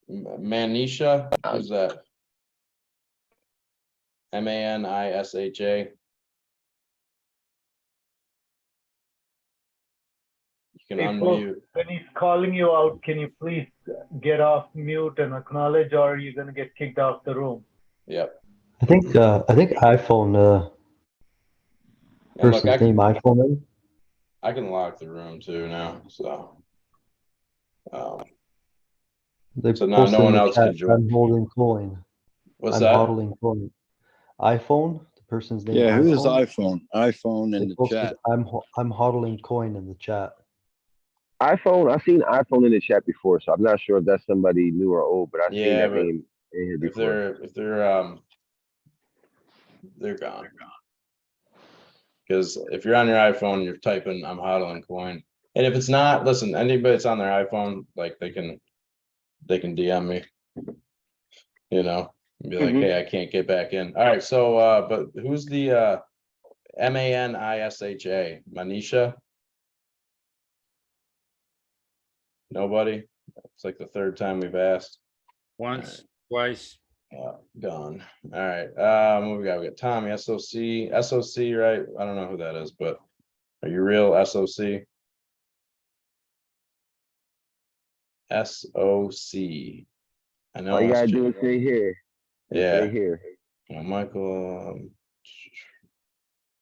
Manisha, who's that? Manisha. You can Hey, folks, unmute. when he's calling you out, can you please get off mute and acknowledge, or you're gonna get kicked out the room? Yep. I think iPhone And look, person's name iPhone. I can lock the room too now, so. They So now posted no in one the else chat, can join. I'm holding coin. What's I'm that? hodling coin. iPhone, the person's name. Yeah, who is iPhone? iPhone in They the posted, chat. I'm hodling coin in the chat. iPhone, I've seen iPhone in the chat before, so I'm not sure if that's somebody new or old, but I've seen Yeah, that but name in here If before. they're gone. Because if you're on your iPhone, you're typing I'm hodling coin. And if it's not, listen, anybody that's on their iPhone, like they can DM me. You know, and be like, Mhm. hey, I can't get back in. All right, so but who's the Manisha? Manisha? Nobody? It's like the third time we've asked. Once, twice. Gone. All right. What we got? We got Tommy, SOC, right? I don't know who that is, but are you real SOC? SOC. I know. All you it's gotta J- do is say here. Yeah. Say here. Michael,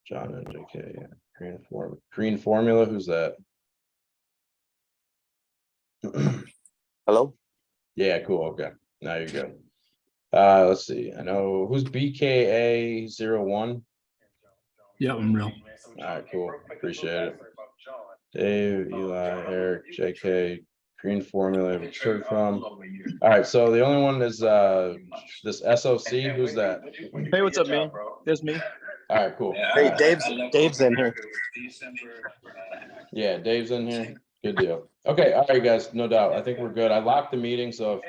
John and JK. Yeah. Green Formula. Who's that? Hello? Yeah. Cool. Okay. Now you're good. Let's see. I know who's BKA01. Yeah, I'm real. All right, cool. Appreciate it. Dave, Eli, Eric, JK, Green Formula, we've heard from. All right, so the only one is this SOC. Who's that? Hey, what's up, man? There's me. All right, cool. Hey, Dave's in here. Yeah, Dave's in here. Good deal. Okay, all right, guys, no doubt. I think we're good. I locked the meeting, so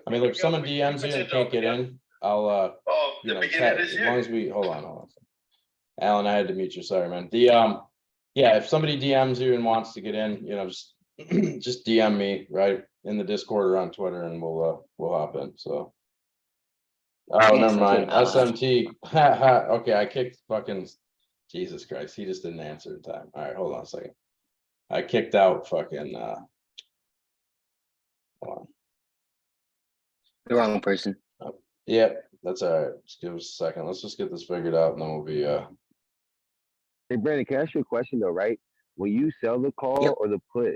look, if someone DMs you and can't get in, I'll as long as we hold on. Alan, I had to mute you. Sorry, man. Yeah, if somebody DMs you and wants to get in, just just DM me right in the Discord or on Twitter, and we'll hop in. So, oh, never mind. SMT. Okay, I kicked fucking Jesus Christ. He just didn't answer in time. All right, hold on a second. I kicked out fucking. Hold on. The wrong person. Yep, that's all right. Just give us a second. Let's just get this figured out, and then we'll be Hey, Brandon, can I ask you a question though, right? When you sell the call Yep. or the put,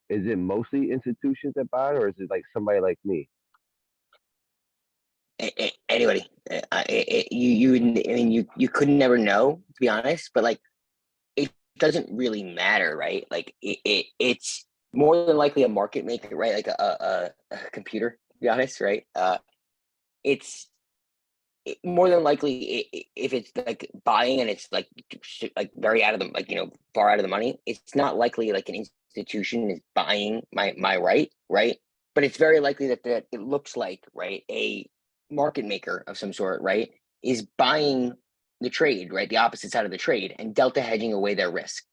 is it mostly institutions that buy it, or is it like somebody like me? Anybody. You could never know, to be honest, but like it doesn't really matter, right? Like it's more than likely a market maker, right? Like a computer, to be honest, right? It's more than likely if it's like buying and it's like very out of the far out of the money, it's not likely like an institution is buying my right? But it's very likely that it looks like, right, a market maker of some sort, right, is buying the trade, right, the opposite side of the trade, and delta hedging away their risk,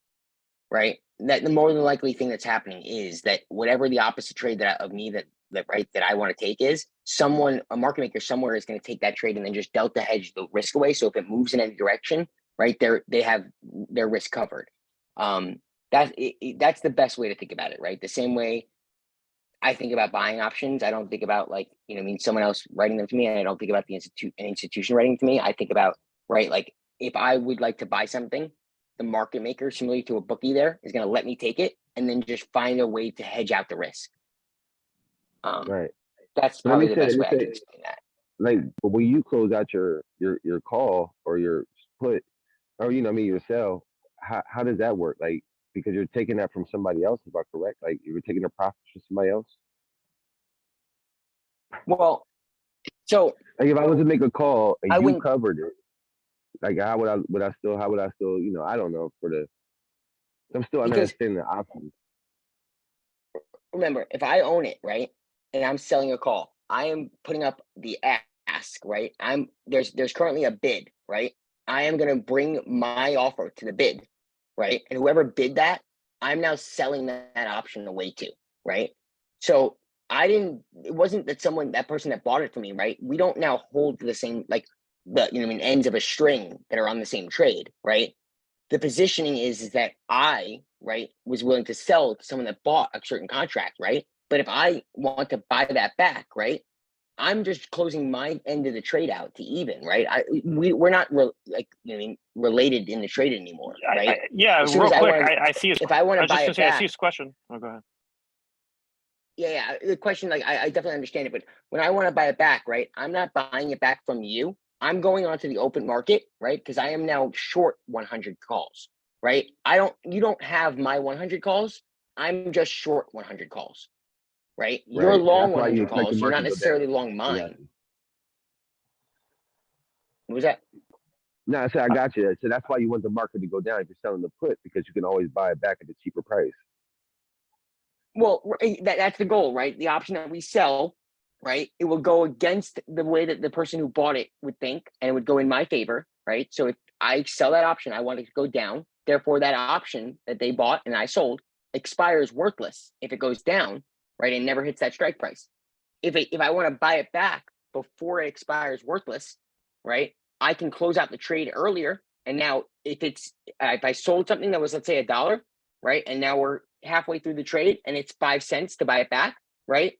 right? That the more than likely thing that's happening is that whatever the opposite trade that I want to take is, a market maker somewhere is going to take that trade and then just delta hedge the risk away. So if it moves in any direction, right, they have their risk covered. That's the best way to think about it, right? The same way I think about buying options. I don't think about someone else writing them to me, and I don't think about an institution writing to me. I think about, right, like if I would like to buy something, the market maker, similarly to a bookie there, is going to let me take it and then just find a way to hedge out the risk. Right. That's Let me probably the say- best let me way I say- can explain that. Like, but when you close out your call or your put, or your sell, how does that work? Like, because you're taking that from somebody else, if I'm correct? Like, you're taking a profit from somebody else. Well, so Like, if I was to make a call and I you wouldn't- covered it, like, how would I still, I don't know, I'm still Because- understanding the options. remember, if I own it, right, and I'm selling a call, I am putting up the ask, right? There's currently a bid, right? I am gonna bring my offer to the bid, right? And whoever bid that, I'm now selling that option away to, right? So it wasn't that person that bought it for me, right? We don't now hold to the same, like ends of a string that are on the same trade, right? The positioning is that I, right, was willing to sell to someone that bought a certain contract, right? But if I want to buy that back, right, I'm just closing my end of the trade out to even, right? We're not related in the trade anymore, right? Yeah, As soon real as I quick, wanna- I see his. if I want I to was buy just it gonna say, I back, see his question. Oh, go ahead. yeah, the question, like, I definitely understand it, but when I want to buy it back, right, I'm not buying it back from you. I'm going onto the open market, right? Because I am now short 100 calls, right? You don't have my 100 calls. I'm just short 100 calls, right? You're Right. long That's why you 100 expect the calls. You're market not to go necessarily down. long I got mine. you. What was that? No, I said I got you. So that's why you want the market to go down if you're selling the put, because you can always buy it back at a cheaper price. Well, that's the goal, right? The option that we sell, right? It will go against the way that the person who bought it would think, and it would go in my favor, right? So if I sell that option, I want it to go down. Therefore, that option that they bought and I sold expires worthless if it goes down, right? And never hits that strike price. If I want to buy it back before it expires worthless, right? I can close out the trade earlier. And now if I sold something that was, let's say, $1, right? And now we're halfway through the trade and it's 5 cents to buy it back, right?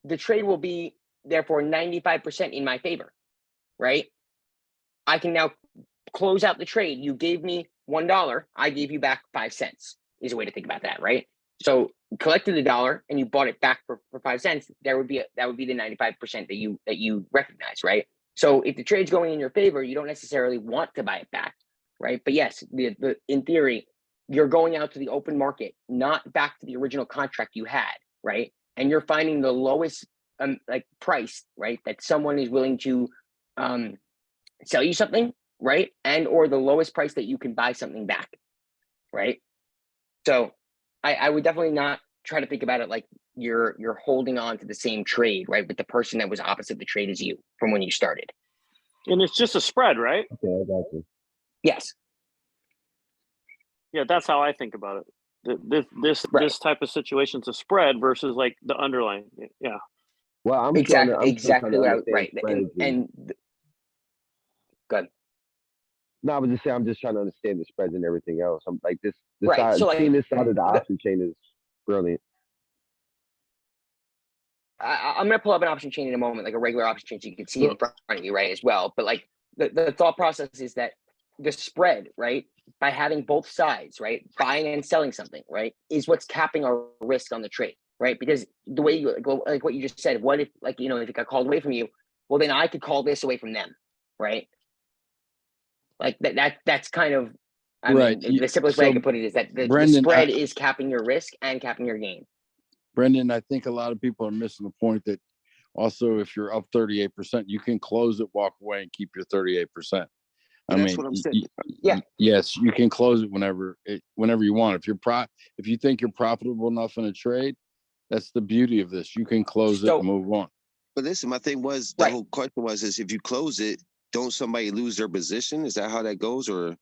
The trade will be therefore 95% in my favor, right? I can now close out the trade. You gave me $1, I gave you back 5 cents is a way to think about that, right? So collected $1 and you bought it back for 5 cents, that would be the 95% that you recognize, right? So if the trade's going in your favor, you don't necessarily want to buy it back, right? But yes, in theory, you're going out to the open market, not back to the original contract you had, right? And you're finding the lowest price, right? That someone is willing to sell you something, right? And or the lowest price that you can buy something back, right? So I would definitely not try to think about it like you're holding on to the same trade, right? With the person that was opposite the trade as you from when you started. And it's just a spread, right? Okay, I got you. Yes. Yeah, that's how I think about it. This type of situation is a spread versus like the underlying. Yeah. Well, I'm Exactly. I'm still trying to What understand right. spreads Good. No, I was just saying I'm just trying to understand the spreads and everything else. I'm like this Right, side, so, like, seeing this side of the option chain is brilliant. I'm gonna pull up an option chain in a moment, like a regular option chain, so you can see it in front of you, right, as well. But like the thought process is that the spread, right, by having both sides, right, buying and selling something, right, is what's capping our risk on the trade, right? Because the way you like what you just said, what if if it got called away from you, well then I could call this away from them, right? Like that's kind of Right. the simplest way I could put it is that the Brendan, spread is capping your risk and capping your gain. Brendan, I think a lot of people are missing the point that also if you're up 38%, you can close it, walk away, and keep your 38%. I That's mean, what I'm saying. Yeah. yes, you can close it whenever you want. If you think you're profitable enough in a trade, that's the beauty of this. You can close it and move on. But listen, my thing was the whole question was is if you close it, don't somebody lose their position? Is that how that goes? Or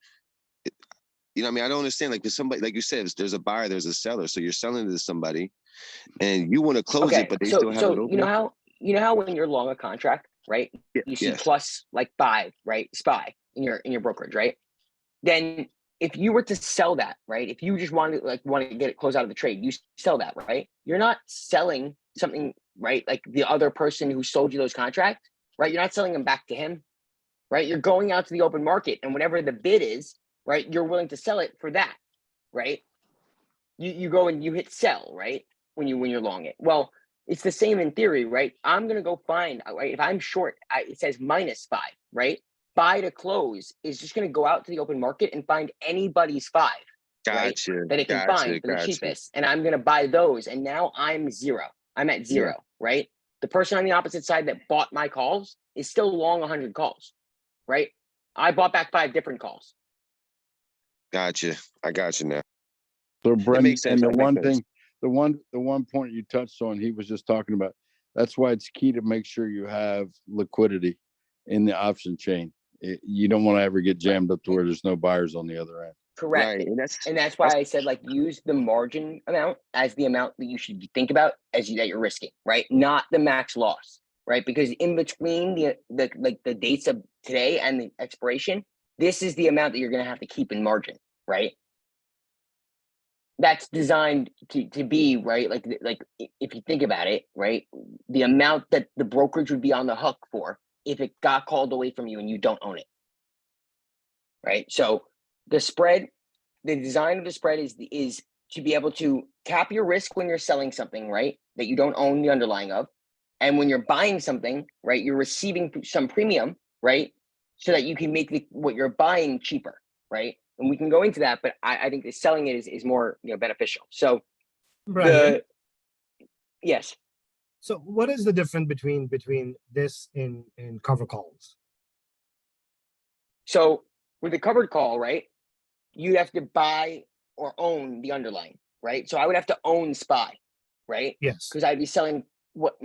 you know what I mean? I don't understand. Like, there's somebody, like you said, there's a buyer, there's a seller. So you're selling it to somebody and you want to close it, but they still have it open. You know how when you're long a contract, right? You see plus like 5, right? SPY in your brokerage, right? Then if you were to sell that, right? If you just want to get it closed out of the trade, you sell that, right? You're not selling something, right? Like the other person who sold you those contracts, right? You're not selling them back to him. right? You're going out to the open market, and whatever the bid is, right, you're willing to sell it for that, right? You go and you hit sell, right? When you're long it. Well, it's the same in theory, right? I'm gonna go find, right? If I'm short, it says -5, right? Buy to close is just gonna go out to the open market and find anybody's 5, right? Gotcha. That it can Gotcha. find for the Gotcha. cheapest, and I'm gonna buy those, and now I'm 0. I'm at 0, right? The person on the opposite side that bought my calls is still long 100 calls, right? I bought back 5 different calls. Gotcha. I got you now. So Brendan, makes sense, and the that makes one sense. thing, the one point you touched on, he was just talking about, that's why it's key to make sure you have liquidity in the option chain. You don't want to ever get jammed up to where there's no buyers on the other end. Correct. Right. And that's why I said, like, use the margin amount as the amount that you should think about that you're risking, right? Not the max loss, right? Because in between the dates of today and the expiration, this is the amount that you're going to have to keep in margin, right? That's designed to be, right? Like if you think about it, right? The amount that the brokerage would be on the hook for if it got called away from you and you don't own it, right? So the spread, the design of the spread is to be able to cap your risk when you're selling something, right? That you don't own the underlying of. And when you're buying something, right, you're receiving some premium, right? So that you can make what you're buying cheaper, right? And we can go into that, but I think that selling it is more, beneficial. So yes. So what is the difference between this and cover calls? So with a covered call, right, you have to buy or own the underlying, right? So I would have to own SPY, right? Yes. Because I'd be selling what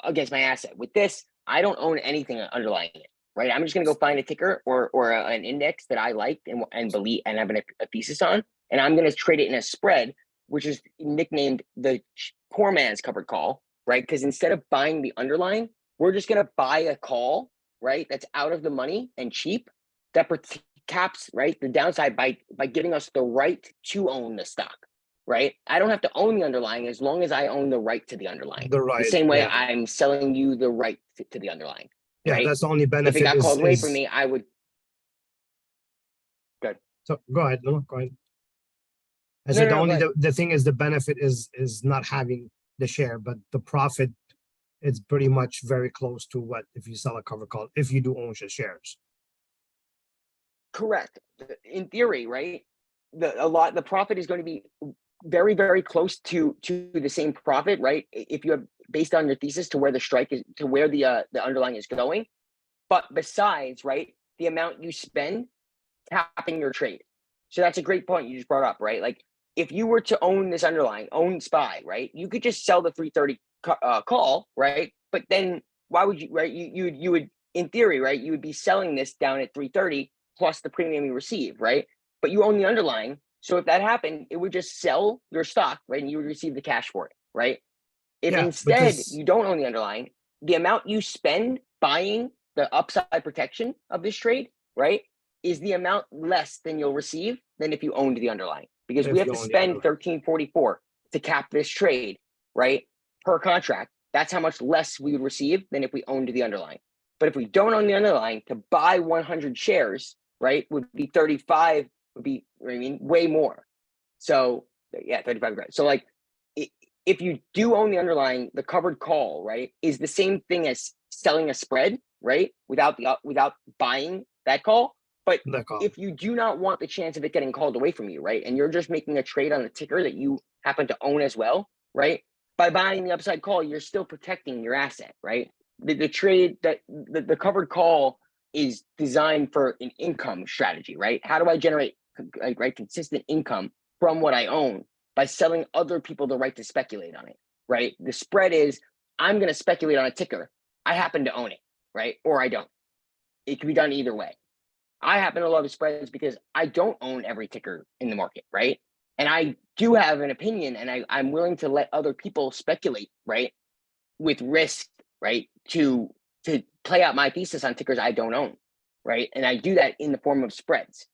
against my asset. With this, I don't own anything underlying it, right? I'm just gonna go find a ticker or an index that I like and believe and have a thesis on, and I'm gonna trade it in a spread, which is nicknamed the poor man's covered call, right? Because instead of buying the underlying, we're just gonna buy a call, right? That's out of the money and cheap, that caps, right, the downside by giving us the right to own the stock, right? I don't have to own the underlying as long as I own the right to the underlying. The right, the same way yeah. I'm selling you the right to the underlying. Yeah, right? that's the only If benefit. it got called away is- from me, I would. Good. So go ahead, no, go ahead. I No, said no, the only go the thing is the benefit is not having the share, but the profit it's pretty much very close to what if you sell a cover call if you do own your shares. Correct. In theory, right? The profit is going to be very, very close to the same profit, right? If you have based on your thesis to where the strike is, to where the underlying is going. But besides, right, the amount you spend capping your trade. So that's a great point you just brought up, right? Like if you were to own this underlying, own SPY, right? You could just sell the 330 call, right? But then why would you, right? You would, in theory, right? You would be selling this down at 330 plus the premium you receive, right? But you own the underlying. So if that happened, it would just sell your stock, right? And you would receive the cash for it, right? If Yeah, instead because- you don't own the underlying, the amount you spend buying the upside protection of this trade, right, is the amount less than you'll receive than if you owned the underlying. Because If we have you to own the spend underlying. 1344 to cap this trade, right, per contract. That's how much less we would receive than if we owned the underlying. But if we don't own the underlying, to buy 100 shares, right, would be 35, would be, I mean, way more. So yeah, 35 grand. So like, if you do own the underlying, the covered call, right, is the same thing as selling a spread, right, without buying that call. But That call. if you do not want the chance of it getting called away from you, right, and you're just making a trade on the ticker that you happen to own as well, right, by buying the upside call, you're still protecting your asset, right? The trade that the covered call is designed for an income strategy, right? How do I generate consistent income from what I own by selling other people the right to speculate on it, right? The spread is I'm going to speculate on a ticker. I happen to own it, right? Or I don't. It can be done either way. I happen to love spreads because I don't own every ticker in the market, right? And I do have an opinion and I'm willing to let other people speculate, right? With risk, right? To play out my thesis on tickers I don't own, right? And I do that in the form of spreads,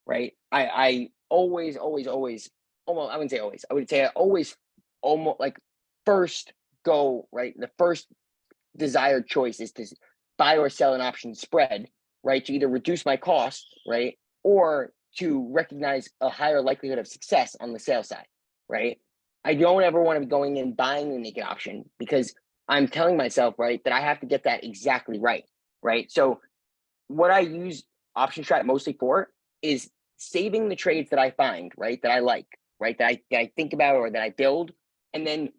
right? I always, almost, I wouldn't say always, I would say I always almost like first go, right? The first desired choice is to buy or sell an option spread, right, to either reduce my cost, right, or to recognize a higher likelihood of success on the sales side, right? I don't ever want to be going and buying the naked option because I'm telling myself, right, that I have to get that exactly right, right? So what I use option strat mostly for is saving the trades that I find, right, that I like, right, that I think about or that I build, and then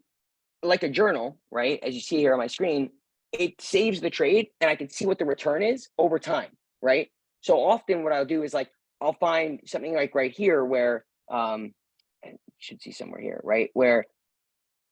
like a journal, right, as you see here on my screen, it saves the trade and I can see what the return is over time, right? So often what I'll do is like I'll find something like right here where you should see somewhere here, right, where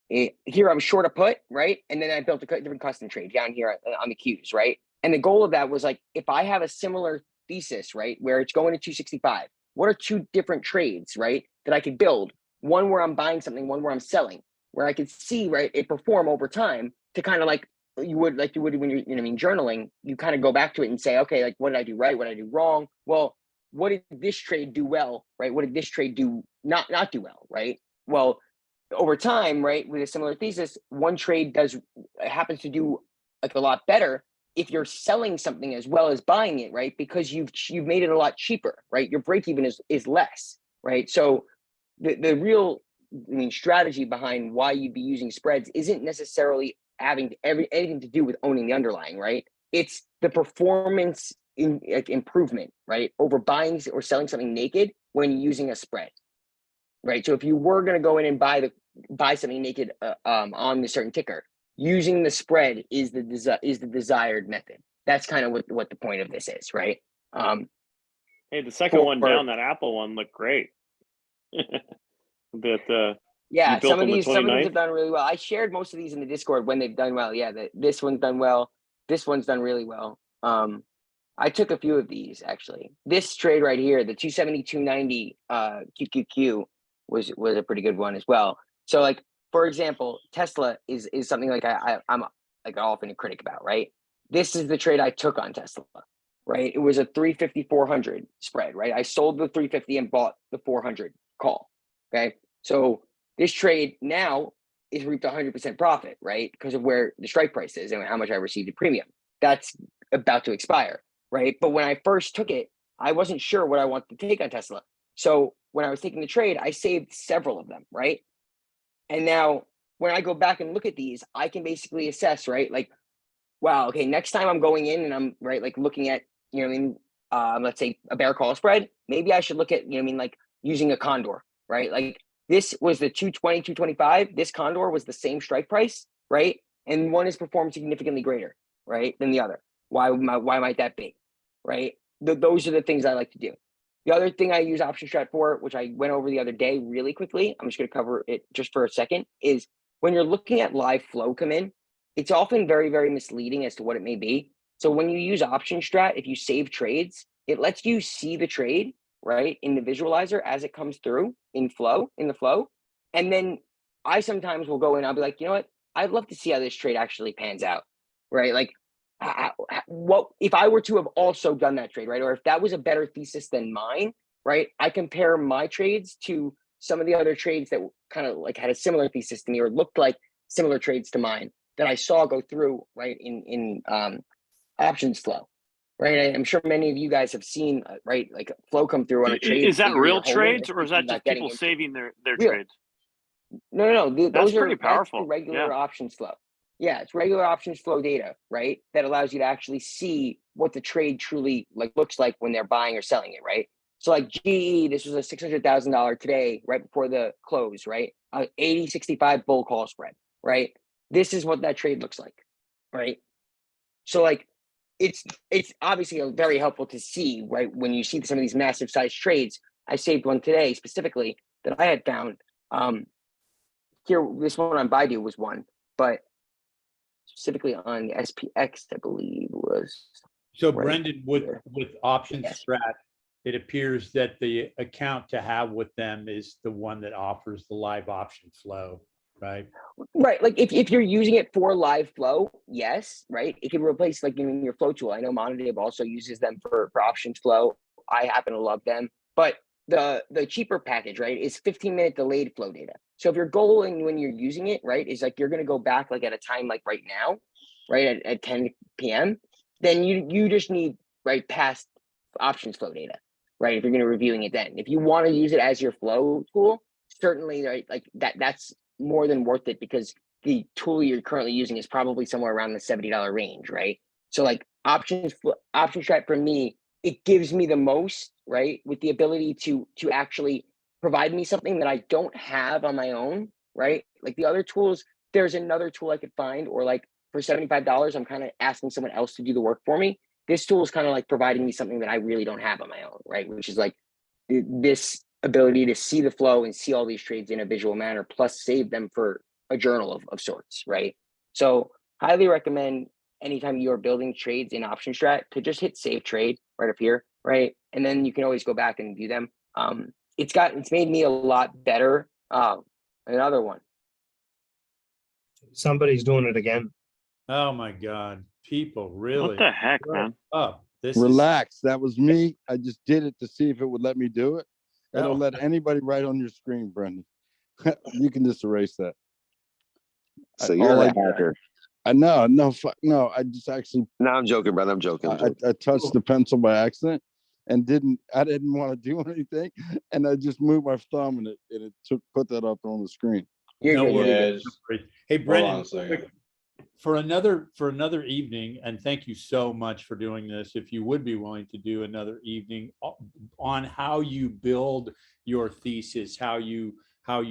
here I'm short a put, right, and then I built a different custom trade down here on the Qs, right? And the goal of that was like if I have a similar thesis, right, where it's going to 265, what are two different trades, right, that I could build? One where I'm buying something, one where I'm selling, where I could see, right, it perform over time to kind of like you would when you're, you know what I mean, journaling, you kind of go back to it and say, okay, like what did I do right? What did I do wrong? Well, what did this trade do well, right? What did this trade do not do well, right? Well, over time, right, with a similar thesis, one trade happens to do like a lot better if you're selling something as well as buying it, right? Because you've made it a lot cheaper, right? Your break even is less, right? So the real, I mean, strategy behind why you'd be using spreads isn't necessarily having anything to do with owning the underlying, right? It's the performance improvement, right, over buying or selling something naked when using a spread, right? So if you were going to go in and buy something naked on a certain ticker, using the spread is the desired method. That's kind of what the point of this is, right? Hey, the second one down, that Apple one looked great. Yeah, you built some of on the these 29th? have done really well. I shared most of these in the Discord when they've done well. Yeah, this one's done well. This one's done really well. I took a few of these actually. This trade right here, the 270-290 QQQ was a pretty good one as well. So like, for example, Tesla is something like I'm like often a critic about, right? This is the trade I took on Tesla, right? It was a 350-400 spread, right? I sold the 350 and bought the 400 call, okay? So this trade now is reaped 100% profit, right? Because of where the strike price is and how much I received in premium. That's about to expire, right? But when I first took it, I wasn't sure what I wanted to take on Tesla. So when I was taking the trade, I saved several of them, right? And now when I go back and look at these, I can basically assess, right? Like, wow, okay, next time I'm going in and I'm right, like looking at, you know what I mean, let's say a bear call spread, maybe I should look at, you know what I mean, like using a condor, right? Like this was the 220, 225. This condor was the same strike price, right? And one has performed significantly greater, right, than the other. Why might that be, right? Those are the things I like to do. The other thing I use option strat for, which I went over the other day really quickly, I'm just going to cover it just for a second, is when you're looking at live flow come in, it's often very, very misleading as to what it may be. So when you use option strat, if you save trades, it lets you see the trade, right, in the visualizer as it comes through in the flow. And then I sometimes will go in, I'll be like, you know what, I'd love to see how this trade actually pans out, right? Like what if I were to have also done that trade, right? Or if that was a better thesis than mine, right? I compare my trades to some of the other trades that kind of like had a similar thesis to me or looked like similar trades to mine that I saw go through, right, in options flow, right? I'm sure many of you guys have seen, right, like flow come through on a trade. Is that you're real holding trades and or is that not just getting people into. saving their Real. trades? No. That's Those are pretty powerful. That's the regular Yeah. options flow. Yeah, it's regular options flow data, right? That allows you to actually see what the trade truly like looks like when they're buying or selling it, right? So like GE, this was a $600,000 today, right before the close, right? 80-65 bull call spread, right? This is what that trade looks like, right? So like, it's obviously very helpful to see, right? When you see some of these massive size trades, I saved one today specifically that I had found. Here, this one on Baidu was one, but specifically on the SPX, I believe was. So right Brendan, with here. option Yes. strat, it appears that the account to have with them is the one that offers the live option flow, right? Right, like if you're using it for live flow, yes, right. It can replace like in your flow tool. I know Monodib also uses them for options flow. I happen to love them, but the cheaper package, right, is 15-minute delayed flow data. So if your goal and when you're using it, right, is like you're going to go back like at a time like right now, right, at 10 p.m., then you just need right, past options flow data, right? If you're gonna reviewing it then. If you want to use it as your flow tool, certainly, right, like that's more than worth it because the tool you're currently using is probably somewhere around the $70 range, right? So like option strat for me, it gives me the most, right, with the ability to actually provide me something that I don't have on my own, right? Like the other tools, there's another tool I could find, or like for $75, I'm kind of asking someone else to do the work for me. This tool is kind of like providing me something that I really don't have on my own, right? Which is like this ability to see the flow and see all these trades in a visual manner, plus save them for a journal of sorts, right? So highly recommend anytime you're building trades in option strat to just hit save trade right up here, right? And then you can always go back and view them. It's made me a lot better. Another one. Somebody's doing it again. Oh my God, people really. What the heck, man? Oh, this is, Relax. That was me. I just did it to see if it would let me do it. It'll Oh. let anybody write on your screen, Brendan. You can just erase that. So I- you're all the I- hacker. No, I just actually No, I'm joking, brother. I'm joking. I'm joking. I touched the pencil by accident and I didn't want to do anything. And I just moved my thumb and it put that up on the screen. You're No good. worries. You're Yeah, good. just Hey, hold on Brendan, a second. for another evening, and thank you so much for doing this. If you would be willing to do another evening on how you build your thesis, how you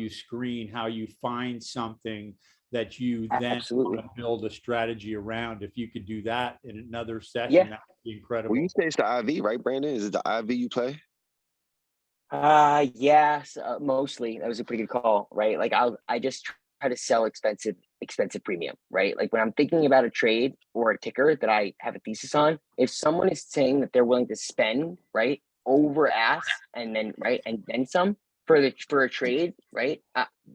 screen, how you find something that you then Absolutely. want to build a strategy around. If you could do that in another session, Yeah. that would be incredible. Well, you say it's the IV, right, Brandon? Is it the IV you play? Yes, mostly. That was a pretty good call, right? Like I just try to sell expensive premium, right? Like when I'm thinking about a trade or a ticker that I have a thesis on, if someone is saying that they're willing to spend, right, over ask and then right and then some for a trade, right?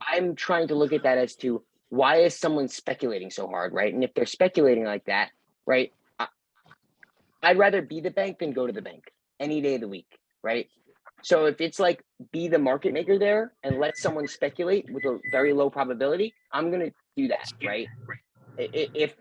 I'm trying to look at that as to why is someone speculating so hard, right? And if they're speculating like that, right, I'd rather be the bank than go to the bank any day of the week, right? So if it's like be the market maker there and let someone speculate with a very low probability, I'm gonna do that, right? If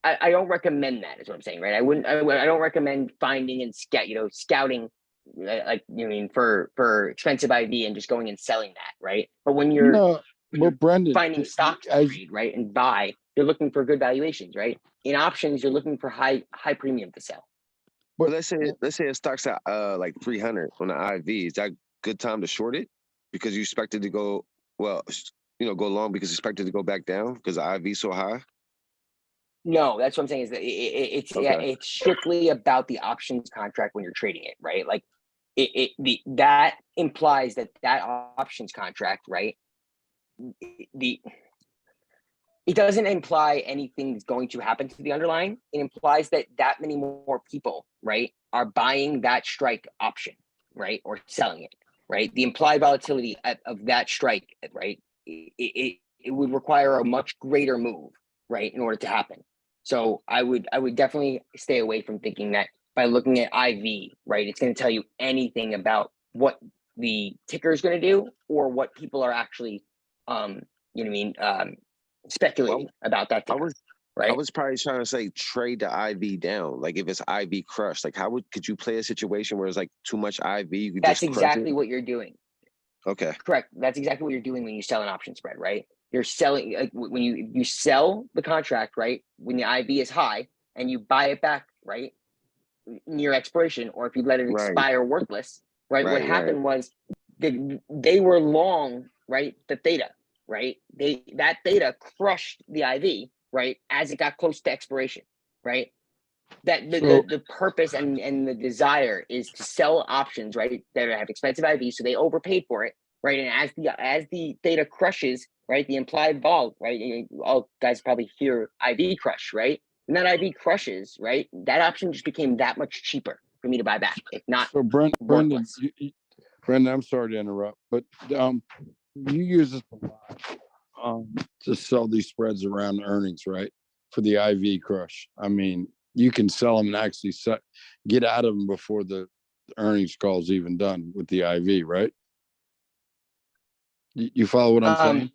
I don't recommend that, is what I'm saying, right? I don't recommend finding and scouting, like you mean for expensive IV and just going and selling that, right? But when you're No, well, Brendan, finding stocks to as trade, right, and buy, you're looking for good valuations, right? In options, you're looking for high premium to sell. But let's say it starts at like 300 on the IV. Is that good time to short it because you expect it to go go long because you expect it to go back down because the IV is so high? No, that's what I'm saying is that it's strictly about the options contract when you're trading it, right? Like that implies that options contract, right? It doesn't imply anything's going to happen to the underlying. It implies that many more people, right, are buying that strike option, right, or selling it, right? The implied volatility of that strike, right, it would require a much greater move, right, in order to happen. So I would definitely stay away from thinking that by looking at IV, right, it's going to tell you anything about what the ticker is going to do or what people are actually, speculating about that ticker, right? I was probably trying to say trade the IV down. Like if it's IV crushed, like could you play a situation where it's like too much IV? You could That's just crush exactly it? what you're doing. Okay. Correct. That's exactly what you're doing when you sell an option spread, right? You're selling like when you sell the contract, right? When the IV is high and you buy it back, right? Near expiration, or if you let it expire worthless, right? What happened was they were long, right? The theta, right? That theta crushed the IV, right? As it got close to expiration, right? That the purpose and the desire is to sell options, right? That have expensive IV, so they overpaid for it, right? And as the theta crushes, right? The implied vol, right? All guys probably hear IV crush, right? And that IV crushes, right? That option just became that much cheaper for me to buy back. If not, so Brendan, worthless. Brendan, I'm sorry to interrupt, but you use this a lot to sell these spreads around earnings, right? For the IV crush. I mean, you can sell them and actually get out of them before the earnings call is even done with the IV, right? You follow what I'm saying?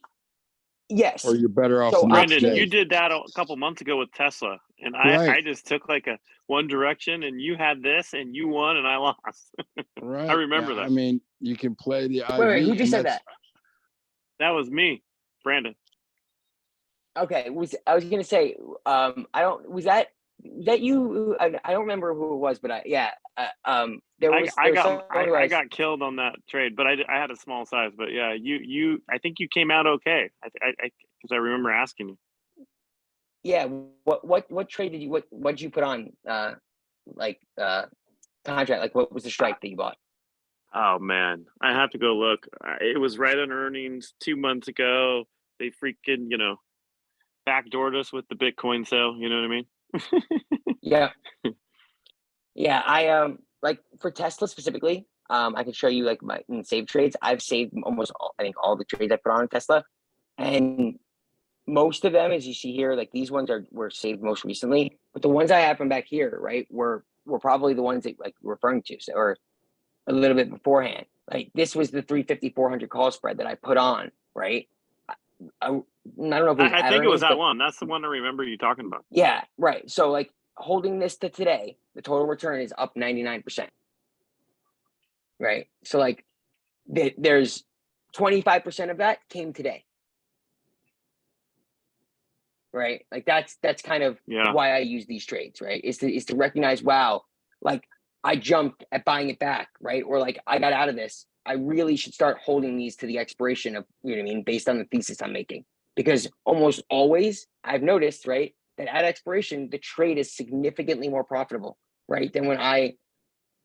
Yes. or you're better off. So the next Brandon, day. you did that a couple months ago with Tesla, and Right. I just took like a one direction, and you had this, and you won, and I lost. Right. I remember Yeah, that. I mean, you can play the IV. Wait, who just and said that's- that? That was me, Brandon. Okay, I was gonna say, I don't, was that you? I don't remember who it was, but there was someone who I got killed on that trade, but I had a small size. But yeah, I think you came out okay. Because I remember asking you. Yeah, what trade did you what did you put on contract? Like what was the strike that you bought? Oh man, I have to go look. It was right on earnings 2 months ago. They freaking backdoored us with the Bitcoin sale. You know what I mean? Yeah. Yeah, I like for Tesla specifically, I can show you like my saved trades. I've saved almost all the trades I put on Tesla. And most of them, as you see here, like these ones were saved most recently. But the ones I have from back here, right, were probably the ones that like you're referring to, so, or a little bit beforehand. Like this was the 350-400 call spread that I put on, right? I don't know if it was I at think it was earnings, that but one. That's the one I remember you talking about. yeah, right. So like holding this to today, the total return is up 99%. Right. So like there's 25% of that came today. Right. Like that's kind of why I use these trades, right? Is to recognize, wow, like I jumped at buying it back, right? Or like I got out of this. I really should start holding these to the expiration of, you know what I mean, based on the thesis I'm making. Because almost always I've noticed, right, that at expiration, the trade is significantly more profitable, right, than when I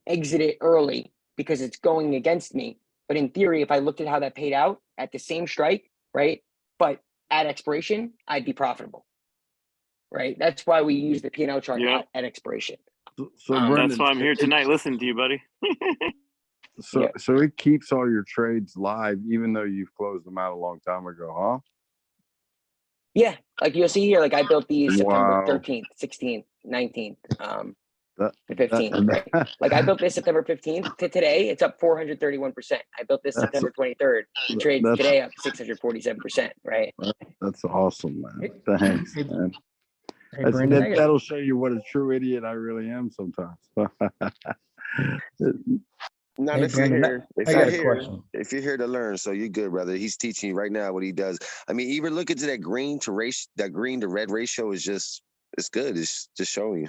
exit it early because it's going against me. But in theory, if I looked at how that paid out at the same strike, right, but at expiration, I'd be profitable, right? That's why we use the P&L chart at expiration. So That's Brendan, why I'm here tonight listening to you, buddy. so it keeps all your trades live, even though you've closed them out a long time ago, huh? Yeah, like you'll see here, like I built these September Wow. 13th, 16th, 19th, the That- 15th, right? Like I built this September 15th to today, it's up 431%. I built this That's- September 23rd, the trade that's- today up 647%, right? That's awesome, man. Thanks, man. Hey, Brandon, I got- That'll show you what a true idiot I really am sometimes. Not Hey, if you're Brandon, here. I got a question. If you're here to learn, so you're good, brother. He's teaching you right now what he does. I mean, even look into that green to red ratio is just it's good. It's just showing you.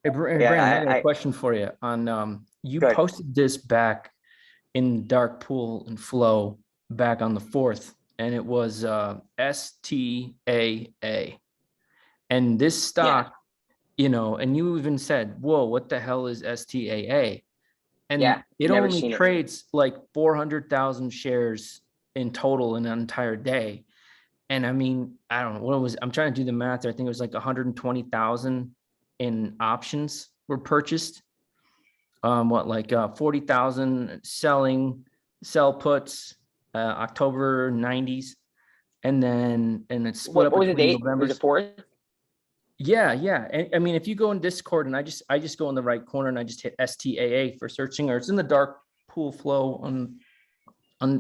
Hey, Brandon, I got a question for you. On you posted this back in Dark Pool and Flow back on the 4th, and it was STAA. And this stock, and you even said, "Whoa, what the hell is STAA?" And it never only seen it. trades like 400,000 shares in total in an entire day. And I mean, I don't know what it was. I'm trying to do the math there. I think it was like 120,000 in options were purchased. 40,000 sell puts, October 90s. And it's split up What was the between date? November. Was it 4th? Yeah. And I mean, if you go in Discord and I just go in the right corner and I just hit STAA for searching, or it's in the Dark Pool Flow on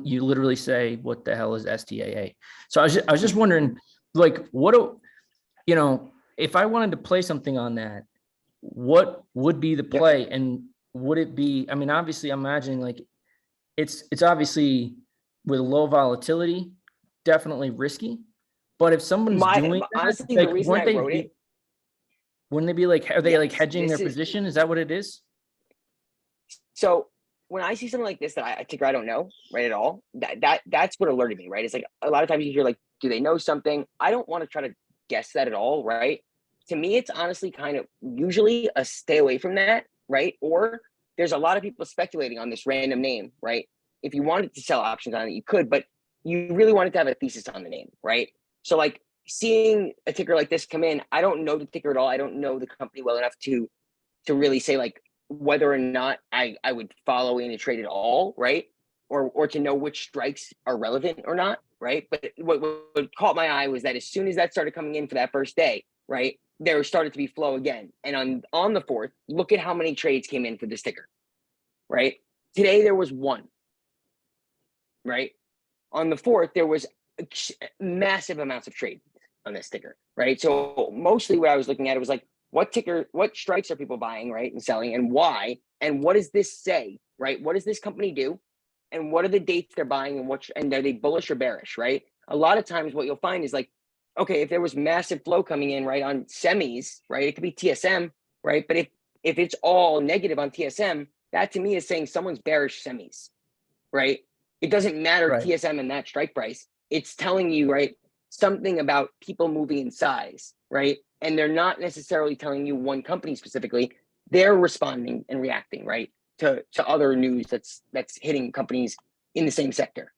you literally say, what the hell is STAA? So I was just wondering, like, if I wanted to play something on that, what would be the play? And would it be, I mean, obviously I'm imagining like it's obviously with low volatility, definitely risky. But if someone's doing that, honestly, like, the reason I wrote it, wouldn't they be like, are they like Yes, hedging their this is- position? Is that what it is? So when I see something like this that I think I don't know, right, at all, that's what alerted me, right? It's like a lot of times you hear like, do they know something? I don't want to try to guess that at all, right? To me, it's honestly kind of usually a stay away from that, right? Or there's a lot of people speculating on this random name, right? If you wanted to sell options on it, you could, but you really wanted to have a thesis on the name, right? So like seeing a ticker like this come in, I don't know the ticker at all. I don't know the company well enough to really say like whether or not I would follow in a trade at all, right? Or to know which strikes are relevant or not, right? But what caught my eye was that as soon as that started coming in for that first day, right, there started to be flow again. And on the 4th, look at how many trades came in for this ticker, right? Today there was one, right? On the 4th, there was massive amounts of trade on this ticker, right? So mostly what I was looking at, it was like, what strikes are people buying, right, and selling, and why, and what does this say, right? What does this company do, and what are the dates they're buying, and are they bullish or bearish, right? A lot of times, what you'll find is like, okay, if there was massive flow coming in, right, on semis, right, it could be TSM, right, but if it's all negative on TSM, that to me is saying someone's bearish semis, right? It doesn't matter Right. TSM and that strike price. It's telling you, right, something about people moving in size, right? And they're not necessarily telling you one company specifically. They're responding and reacting, right, to other news that's hitting companies in the same sector.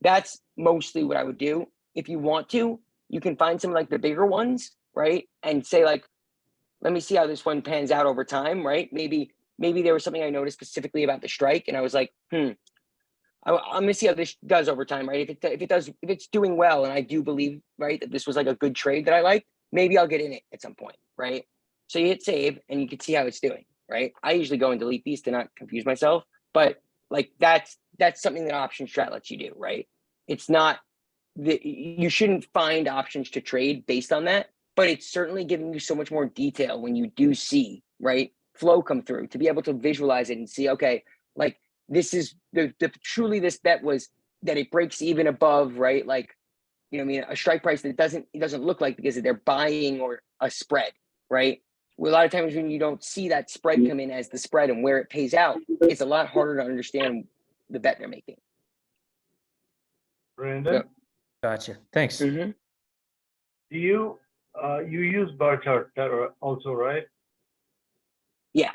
That's mostly what I would do. If you want to, you can find some like the bigger ones, right, and say like, let me see how this one pans out over time, right? Maybe there was something I noticed specifically about the strike, and I was like, I'm gonna see how this does over time, right? If it's doing well, and I do believe, right, that this was like a good trade that I like, maybe I'll get in it at some point, right? So you hit save, and you can see how it's doing, right? I usually go and delete these to not confuse myself, but like that's something that option strat lets you do, right? It's not you shouldn't find options to trade based on that, but it's certainly giving you so much more detail when you do see, right, flow come through, to be able to visualize it and see, okay, like this is truly this bet was that it breaks even above, right, like, you know what I mean, a strike price that it doesn't look like, because they're buying or a spread, right? Well, a lot of times when you don't see that spread come in as the spread and where it pays out, it's a lot harder to understand the bet they're making. Brandon, Yep. Gotcha. Thanks. Mm-hmm. do you use bar chart also, right? Yeah.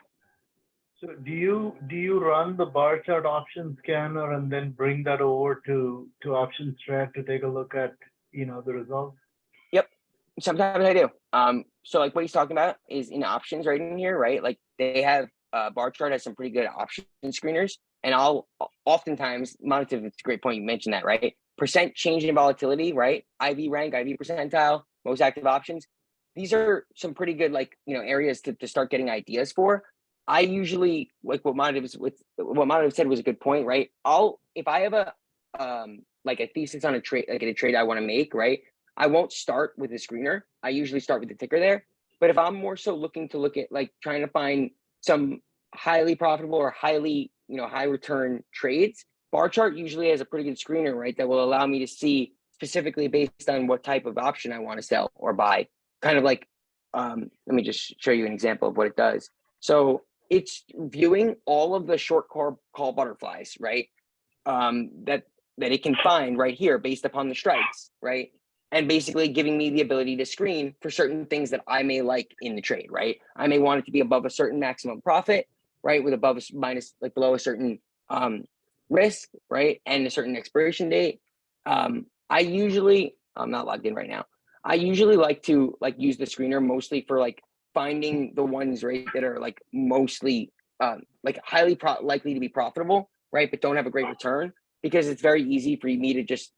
So do you run the bar chart option scanner and then bring that over to option strat to take a look at, the results? Yep. Sometimes I do. So like what he's talking about is in options right in here, right? Like they have bar chart has some pretty good option screeners, and I'll oftentimes monitor. It's a great point you mentioned that, right? Percent change in volatility, right? IV rank, IV percentile, most active options. These are some pretty good areas to start getting ideas for. I usually like what Madhav said was a good point, right? If I have a thesis on a trade, like a trade I want to make, right? I won't start with the screener. I usually start with the ticker there. But if I'm more so looking to look at trying to find some highly profitable or highly, high return trades, bar chart usually has a pretty good screener, right? That will allow me to see specifically based on what type of option I want to sell or buy. Kind of like, let me just show you an example of what it does. So it's viewing all of the short call butterflies, right? That it can find right here based upon the strikes, right? And basically giving me the ability to screen for certain things that I may like in the trade, right? I may want it to be above a certain maximum profit, right? With above minus, below a certain risk, right? And a certain expiration date. I'm not logged in right now. I usually like to use the screener mostly for finding the ones, right, that are mostly highly likely to be profitable, right, but don't have a great return, because it's very easy for me to just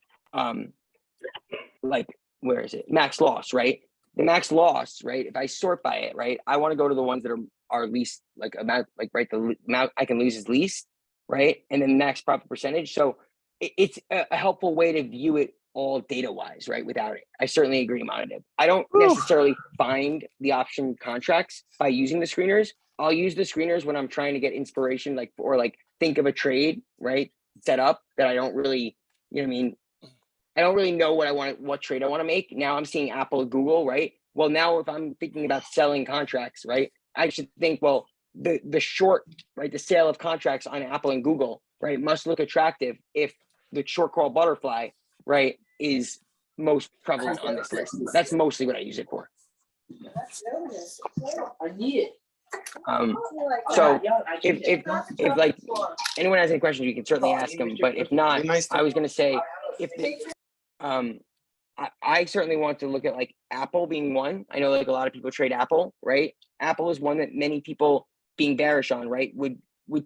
where is it, max loss, right? The max loss, right, if I sort by it, right, I want to go to the ones that are least amount, right, the amount I can lose is least, right, and then max profit percentage. So it's a helpful way to view it all data wise, right? Without it, I certainly agree, Madhav. I don't necessarily find the option contracts by using the screeners. I'll use the screeners when I'm trying to get inspiration, or think of a trade, right, set up that I don't really, you know what I mean? I don't really know what trade I want to make. Now I'm seeing Apple, Google, right? Well, now if I'm thinking about selling contracts, right, I should think, well, the short, right, the sale of contracts on Apple and Google, right, must look attractive if the short call butterfly, right, is most prevalent on this list. That's mostly what I use it for. I need it. So if anyone has any questions, you can certainly ask them. But if not, I was going to say I certainly want to look at Apple being one. I know a lot of people trade Apple, right? Apple is one that many people being bearish on, right, would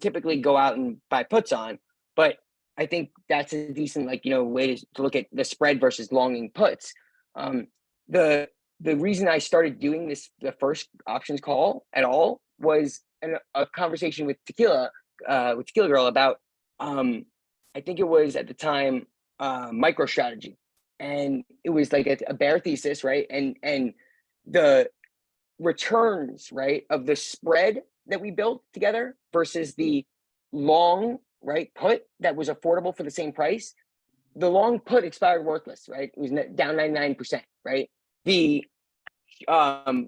typically go out and buy puts on. But I think that's a decent way to look at the spread versus longing puts. The reason I started doing the first options call at all was a conversation with Tequila Girl about I think it was at the time MicroStrategy, and it was like a bear thesis, right? And the returns, right, of the spread that we built together versus the long, right, put that was affordable for the same price. The long put expired worthless, right? It was down 99%, right? The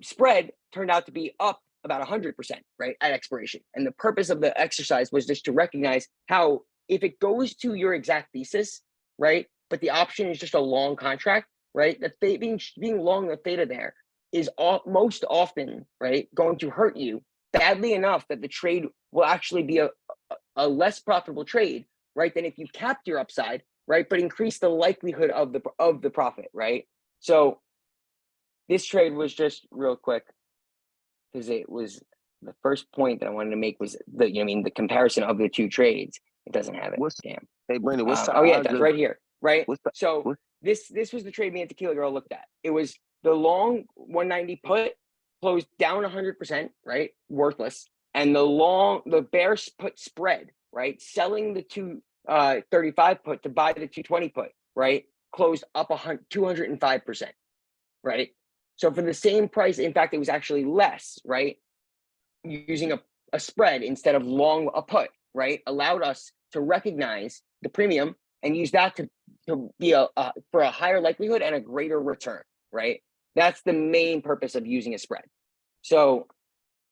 spread turned out to be up about 100%, right, at expiration. And the purpose of the exercise was just to recognize how if it goes to your exact thesis, right, but the option is just a long contract, right, that being long the theta there is most often, right, going to hurt you badly enough that the trade will actually be a less profitable trade, right, than if you capped your upside, right, but increase the likelihood of the profit, right? So this trade was just real quick because it was the first point that I wanted to make was the comparison of the two trades. It doesn't have it. Damn. Hey, Brandon, what's the Oh yeah, it odds does of- right here, right? What's This was the trade me and Tequila Girl looked at. It was the long 190 put closed down 100%, right? Worthless. And the bear put spread, right? Selling the 235 put to buy the 220 put, right? Closed up 205%, right? So for the same price, in fact, it was actually less, right? Using a spread instead of long a put, right? Allowed us to recognize the premium and use that to be for a higher likelihood and a greater return, right? That's the main purpose of using a spread. So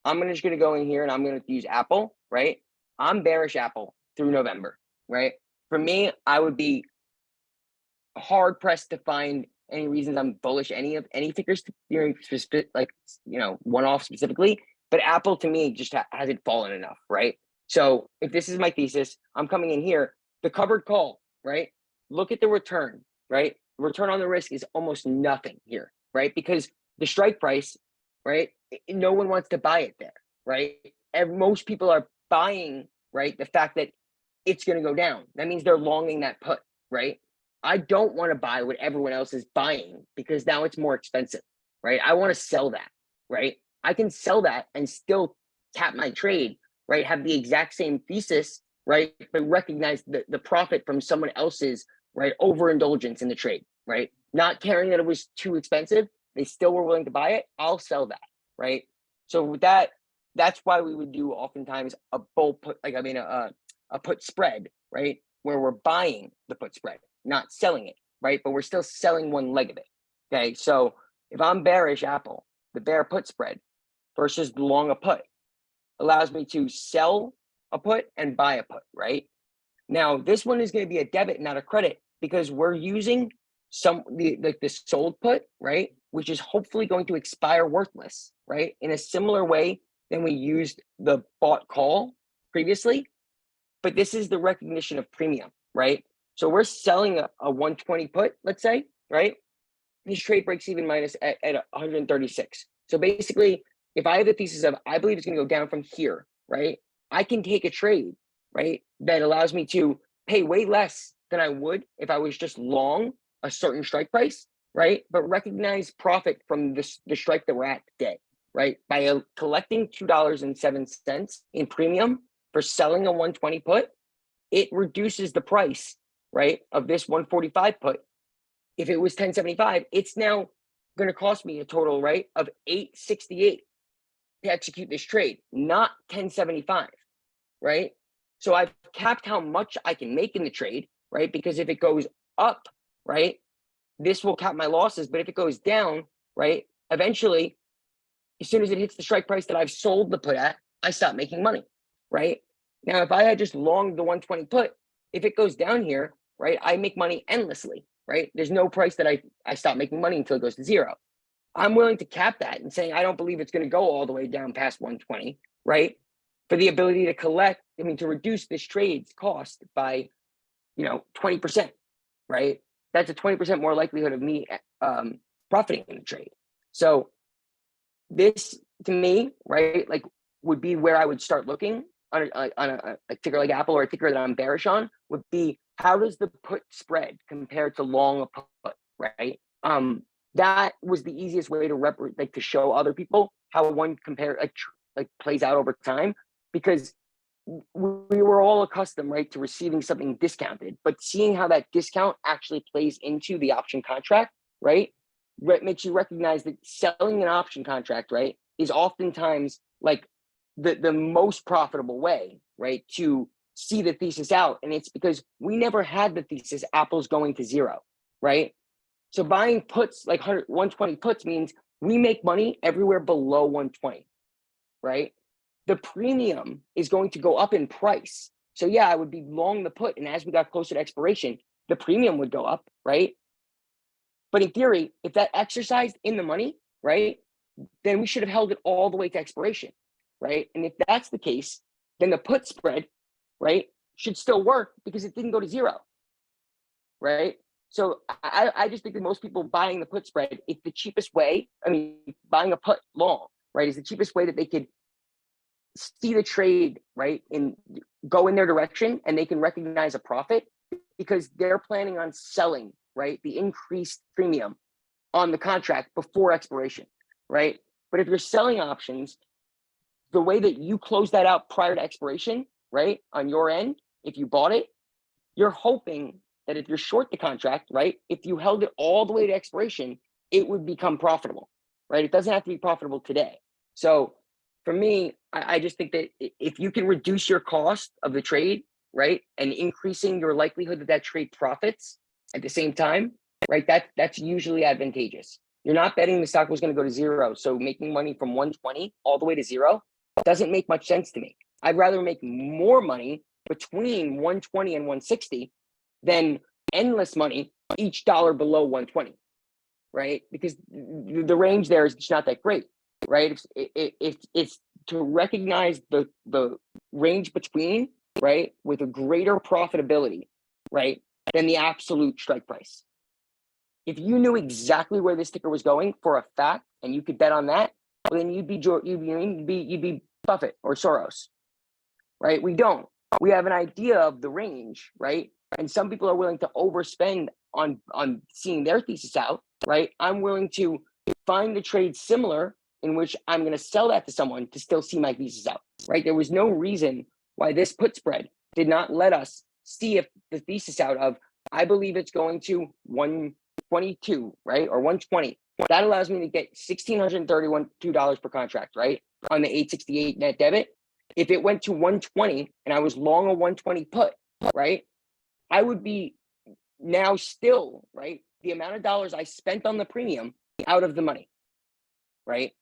I'm just going to go in here and I'm going to use Apple, right? I'm bearish Apple through November, right? For me, I would be hard pressed to find any reasons I'm bullish any figures, one-off specifically. But Apple to me just hasn't fallen enough, right? So if this is my thesis, I'm coming in here, the covered call, right? Look at the return, right? Return on the risk is almost nothing here, right? Because the strike price, right? No one wants to buy it there, right? Most people are buying, right? The fact that it's going to go down. That means they're longing that put, right? I don't want to buy what everyone else is buying because now it's more expensive, right? I want to sell that, right? I can sell that and still tap my trade, right? Have the exact same thesis, right? But recognize the profit from someone else's, right, overindulgence in the trade, right? Not caring that it was too expensive. They still were willing to buy it. I'll sell that, right? So with that, that's why we would do oftentimes a bull put, a put spread, right? Where we're buying the put spread, not selling it, right? But we're still selling one leg of it, okay? So if I'm bearish Apple, the bear put spread versus the long a put allows me to sell a put and buy a put, right? Now, this one is going to be a debit, not a credit, because we're using the sold put, right? Which is hopefully going to expire worthless, right? In a similar way than we used the bought call previously. But this is the recognition of premium, right? So we're selling a 120 put, let's say, right? This trade breaks even minus at 136. So basically, if I have the thesis of I believe it's going to go down from here, right? I can take a trade, right? That allows me to pay way less than I would if I was just long a certain strike price, right? But recognize profit from the strike that we're at today, right? By collecting $2.07 in premium for selling a 120 put, it reduces the price, right, of this 145 put. If it was 1075, it's now going to cost me a total, right, of $868 to execute this trade, not 1075, right? So I've capped how much I can make in the trade, right? Because if it goes up, right, this will cap my losses. But if it goes down, right, eventually, as soon as it hits the strike price that I've sold the put at, I stop making money, right? Now, if I had just longed the 120 put, if it goes down here, right, I make money endlessly, right? There's no price that I stop making money until it goes to zero. I'm willing to cap that and saying I don't believe it's going to go all the way down past 120, right? For the ability to to reduce this trade's cost by, 20%, right? That's a 20% more likelihood of me profiting in the trade. So this, to me, right, like would be where I would start looking on a ticker like Apple or a ticker that I'm bearish on would be how does the put spread compare to long a put, right? That was the easiest way to to show other people how one plays out over time, because we were all accustomed, right, to receiving something discounted, but seeing how that discount actually plays into the option contract, right, makes you recognize that selling an option contract, right, is oftentimes like the most profitable way, right, to see the thesis out. And it's because we never had the thesis Apple's going to zero, right? So buying puts like 120 puts means we make money everywhere below 120, right? The premium is going to go up in price. So yeah, I would be long the put. And as we got closer to expiration, the premium would go up, right? But in theory, if that exercised in the money, right, then we should have held it all the way to expiration, right? And if that's the case, then the put spread, right, should still work because it didn't go to zero, right? So I just think that most people buying the put spread, it's the cheapest way. I mean, buying a put long, right, is the cheapest way that they could see the trade, right, and go in their direction, and they can recognize a profit because they're planning on selling, right, the increased premium on the contract before expiration, right? But if you're selling options, the way that you close that out prior to expiration, right, on your end, if you bought it, you're hoping that if you're short the contract, right, if you held it all the way to expiration, it would become profitable, right? It doesn't have to be profitable today. So for me, I just think that if you can reduce your cost of the trade, right, and increasing your likelihood that that trade profits at the same time, right, that's usually advantageous. You're not betting the stock was going to go to zero. So making money from 120 all the way to zero doesn't make much sense to me. I'd rather make more money between 120 and 160 than endless money each dollar below 120, right? Because the range there is just not that great, right? It's to recognize the range between, right, with a greater profitability, right, than the absolute strike price. If you knew exactly where this ticker was going for a fact and you could bet on that, well, then you'd be Buffett or Soros, right? We don't. We have an idea of the range, right? And some people are willing to overspend on seeing their thesis out, right? I'm willing to find the trade similar in which I'm going to sell that to someone to still see my thesis out, right? There was no reason why this put spread did not let us see if the thesis out of, I believe it's going to 122, right? Or 120. That allows me to get $1,632 per contract, right? On the 868 net debit. If it went to 120 and I was long a 120 put, right, I would be now still, right, the amount of dollars I spent on the premium out of the money, right?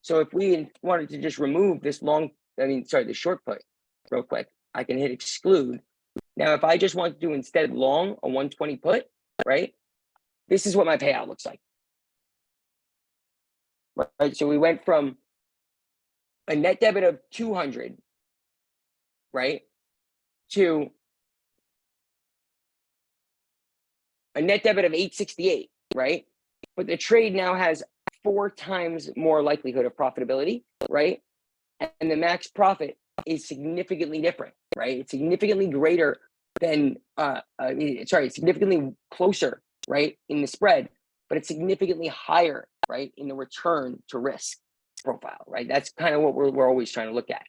So if we wanted to just remove this the short put real quick, I can hit exclude. Now, if I just want to do instead long a 120 put, right, this is what my payout looks like. Right, so we went from a net debit of 200, right, to a net debit of 868, right? But the trade now has 4 times more likelihood of profitability, right? And the max profit is significantly different, right? It's significantly greater than, significantly closer, right, in the spread, but it's significantly higher, right, in the return to risk profile, right? That's kind of what we're always trying to look at.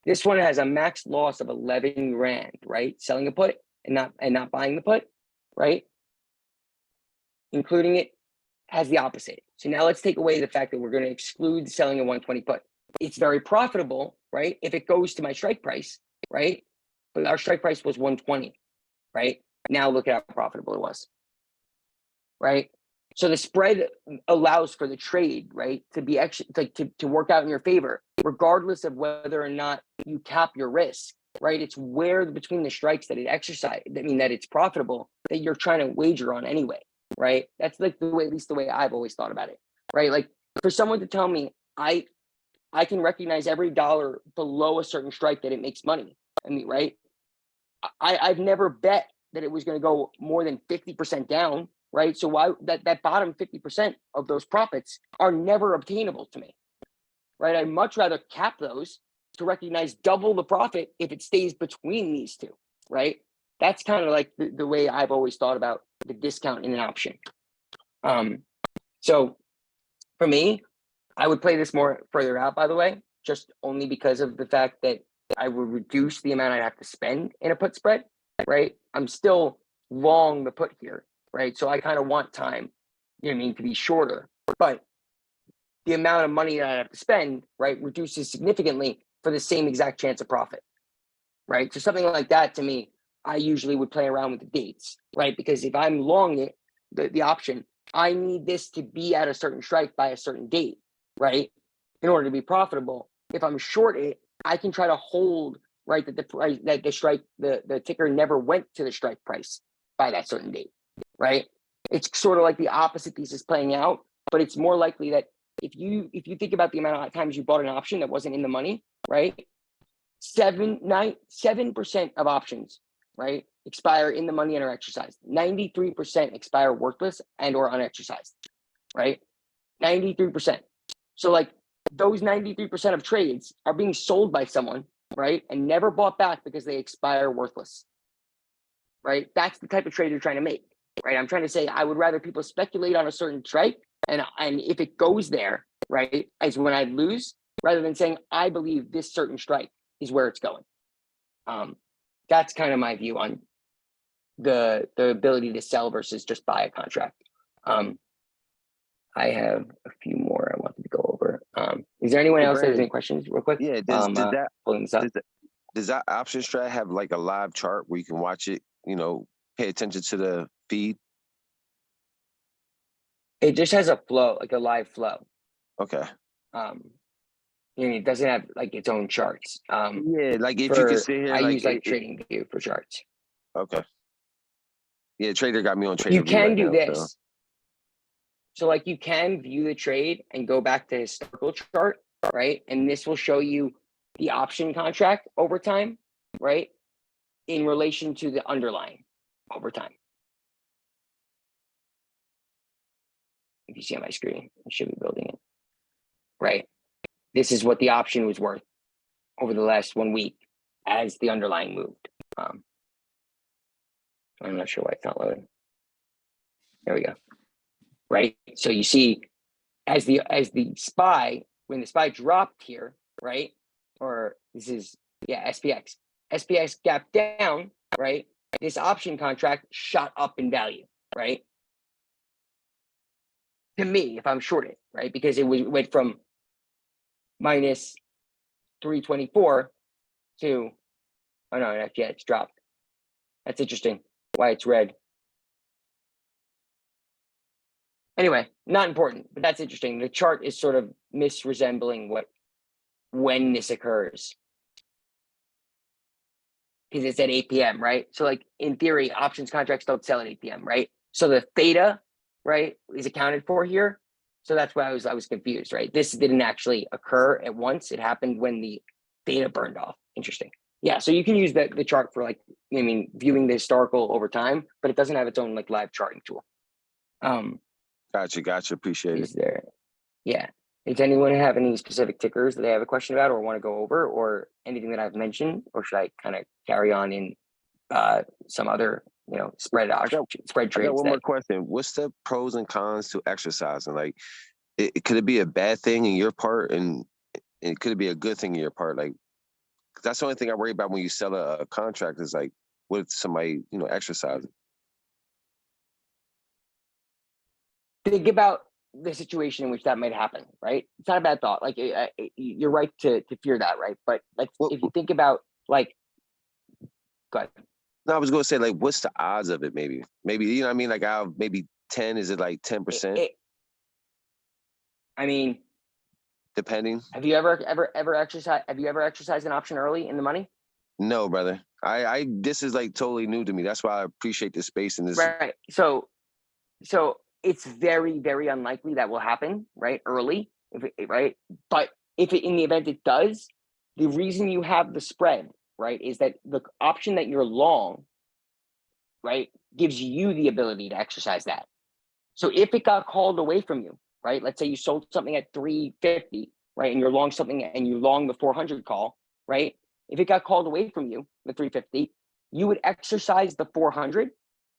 This one has a max loss of 11 grand, right? Selling a put and not buying the put, right? Including it has the opposite. So now let's take away the fact that we're going to exclude selling a 120 put. It's very profitable, right, if it goes to my strike price, right? But our strike price was 120, right? Now look at how profitable it was, right? So the spread allows for the trade, right, to be actually to work out in your favor, regardless of whether or not you cap your risk, right? It's where between the strikes that that it's profitable that you're trying to wager on anyway, right? That's like the way, at least the way I've always thought about it, right? Like for someone to tell me I can recognize every dollar below a certain strike that it makes money. I mean, right? I've never bet that it was going to go more than 50% down, right? So why that bottom 50% of those profits are never obtainable to me, right? I'd much rather cap those to recognize double the profit if it stays between these two, right? That's kind of like the way I've always thought about the discount in an option. So for me, I would play this more further out, by the way, just only because of the fact that I would reduce the amount I'd have to spend in a put spread, right? I'm still long the put here, right? So I kind of want time, you know what I mean, to be shorter, but the amount of money that I have to spend, right, reduces significantly for the same exact chance of profit, right? So something like that to me, I usually would play around with the dates, right? Because if I'm long it, the option, I need this to be at a certain strike by a certain date, right? In order to be profitable. If I'm short it, I can try to hold, right, that the price, that the strike, the ticker never went to the strike price by that certain date, right? It's sort of like the opposite thesis playing out, but it's more likely that if you think about the amount of times you bought an option that wasn't in the money, right? 7% of options, right, expire in the money and are exercised. 93% expire worthless and or unexercised, right? 93%. So like those 93% of trades are being sold by someone, right, and never bought back because they expire worthless, right? That's the type of trade you're trying to make, right? I'm trying to say I would rather people speculate on a certain strike, and if it goes there, right, as when I lose, rather than saying I believe this certain strike is where it's going. That's kind of my view on the ability to sell versus just buy a contract. I have a few more I wanted to go over. Is there anyone Hey, else that has Brandon. any questions real quick? Yeah, Pulling this up. does that option strat have like a live chart where you can watch it, you know, pay attention to the feed? It just has a flow, like a live flow. Okay. It doesn't have like its own charts. Yeah, like if you could sit here, I like use like TradingView for charts. okay. Yeah, Trader got me on You TradingView can right do now, this. so. So like you can view the trade and go back to historical chart, right? And this will show you the option contract over time, right? In relation to the underlying over time. If you see on my screen, I should be building it. Right. This is what the option was worth over the last 1 week as the underlying moved. I'm not sure why it's not loading. There we go. Right. So you see as the SPY, when the SPY dropped here, right? Or this is, yeah, SPX. SPX gapped down, right? This option contract shot up in value, right? To me, if I'm short it, right? Because it went from minus 324 to, oh no, yeah, it's dropped. That's interesting. Why it's red. Anyway, not important, but that's interesting. The chart is sort of misresembling when this occurs. Because it's at 8 p.m., right? So like in theory, options contracts don't sell at 8 p.m., right? So the theta, right, is accounted for here. So that's why I was confused, right? This didn't actually occur at once. It happened when the theta burned off. Interesting. Yeah, so you can use the chart for like, I mean, viewing the historical over time, but it doesn't have its own like live charting tool. Gotcha. Appreciate Is it. there? Yeah. Does anyone have any specific tickers that they have a question about or want to go over, or anything that I've mentioned, or should I kind of carry on in some other, spread trades? I got one more question. What's the pros and cons to exercising? Like, could it be a bad thing in your part, and could it be a good thing in your part? Like, that's the only thing I worry about when you sell a contract is like, what if somebody, exercising? Think about the situation in which that might happen, right? It's not a bad thought. Like you're right to fear that, right? But like if you think about like, go ahead. No, I was going to say like, what's the odds of it? Maybe, you know what I mean? Like, out of maybe 10, is it like 10%? I mean, depending. Have you ever exercised? Have you ever exercised an option early in the money? No, brother. I this is like totally new to me. That's why I appreciate the space in this. Right. So it's very, very unlikely that will happen, right? Early, right? But if in the event it does, the reason you have the spread, right, is that the option that you're long, right, gives you the ability to exercise that. So if it got called away from you, right, let's say you sold something at 350, right, and you're long something and you long the 400 call, right? If it got called away from you, the 350, you would exercise the 400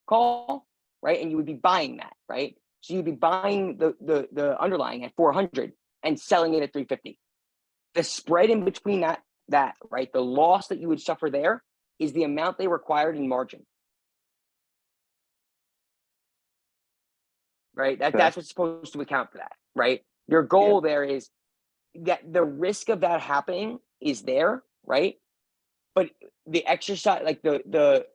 call, right? And you would be buying that, right? So you'd be buying the underlying at 400 and selling it at 350. The spread in between that that, right, the loss that you would suffer there is the amount they required in margin. Right? That's what's supposed to account for that, right? Your goal there is that the risk of that happening is there, right? But the exercise, like the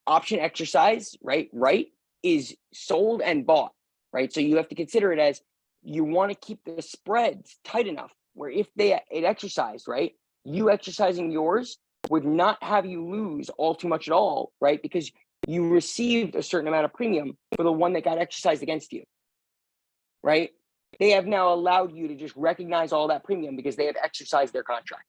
option exercise, right, is sold and bought, right? So you have to consider it as you want to keep the spreads tight enough where if it exercised, right, you exercising yours would not have you lose all too much at all, right? Because you received a certain amount of premium for the one that got exercised against you, right? They have now allowed you to just recognize all that premium because they have exercised their contract.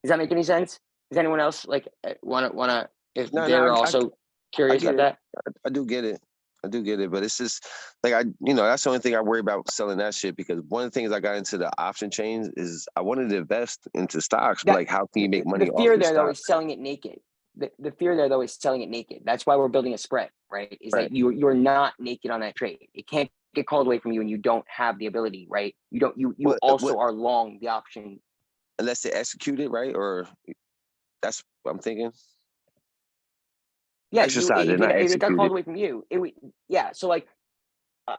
Does that make any sense? Does anyone else like wanna if they're also curious about that? I do get it. I do get it, but it's just like that's the only thing I worry about selling that shit, because one of the things I got into the option chains is I wanted to invest into stocks, but like how can you make money The off fear these there though stocks? is selling it naked. The fear there though is selling it naked. That's why we're building a spread, right? Is that you're not naked on that trade. It can't get called away from you and you don't have the ability, right? You also are long the option. Unless they execute it, right? Or that's what I'm thinking. Yeah, Exercise it, if not it got execute called it. away from you, it would, yeah. So like,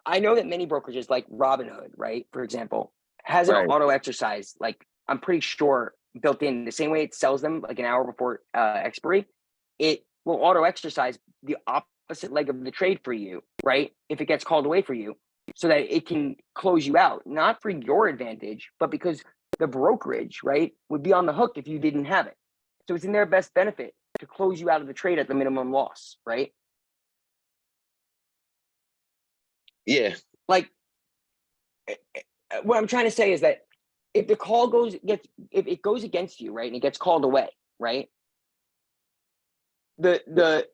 I know that many brokerages like Robinhood, right, for example, has an Right. auto exercise, like I'm pretty sure built in the same way it sells them like an hour before expiry, it will auto exercise the opposite leg of the trade for you, right? If it gets called away for you, so that it can close you out, not for your advantage, but because the brokerage, right, would be on the hook if you didn't have it. So it's in their best benefit to close you out of the trade at the minimum loss, right? Yeah. Like, what I'm trying to say is that if the call if it goes against you, right, and it gets called away, right, the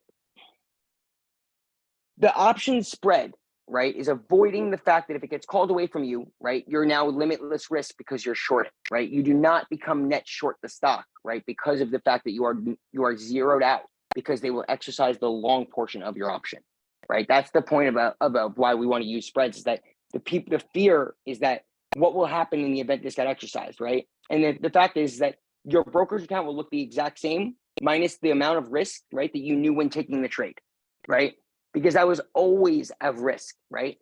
option spread, right, is avoiding the fact that if it gets called away from you, right, you're now limitless risk because you're short it, right? You do not become net short the stock, right, because of the fact that you are zeroed out because they will exercise the long portion of your option, right? That's the point about why we want to use spreads, is that the fear is that what will happen in the event this got exercised, right? And the fact is that your brokerage account will look the exact same minus the amount of risk, right, that you knew when taking the trade, right? Because that was always at risk, right?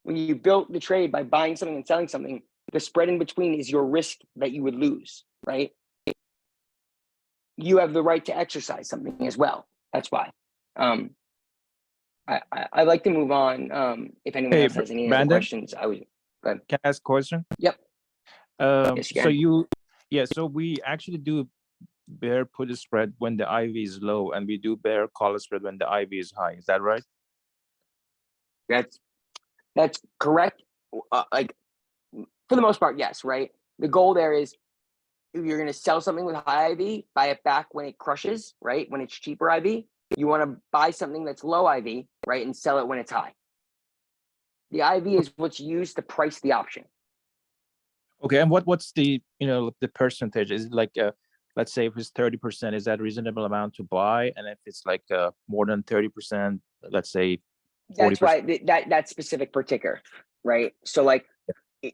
When you built the trade by buying something and selling something, the spread in between is your risk that you would lose, right? You have the right to exercise something as well. That's why. I'd like to move on. If anyone else has any other Brandon? questions, I would. Can I ask a question? Yep. Yes, you can. So we actually do bear put spread when the IV is low, and we do bear call spread when the IV is high. Is that right? That's correct. Like for the most part, yes, right? The goal there is if you're going to sell something with high IV, buy it back when it crushes, right? When it's cheaper IV, you want to buy something that's low IV, right? And sell it when it's high. The IV is what's used to price the option. Okay, and what's the the percentage? Is it like let's say if it's 30%, is that a reasonable amount to buy? And if it's like more than 30%, let's say 40%. That's why that specific per ticker, right? So like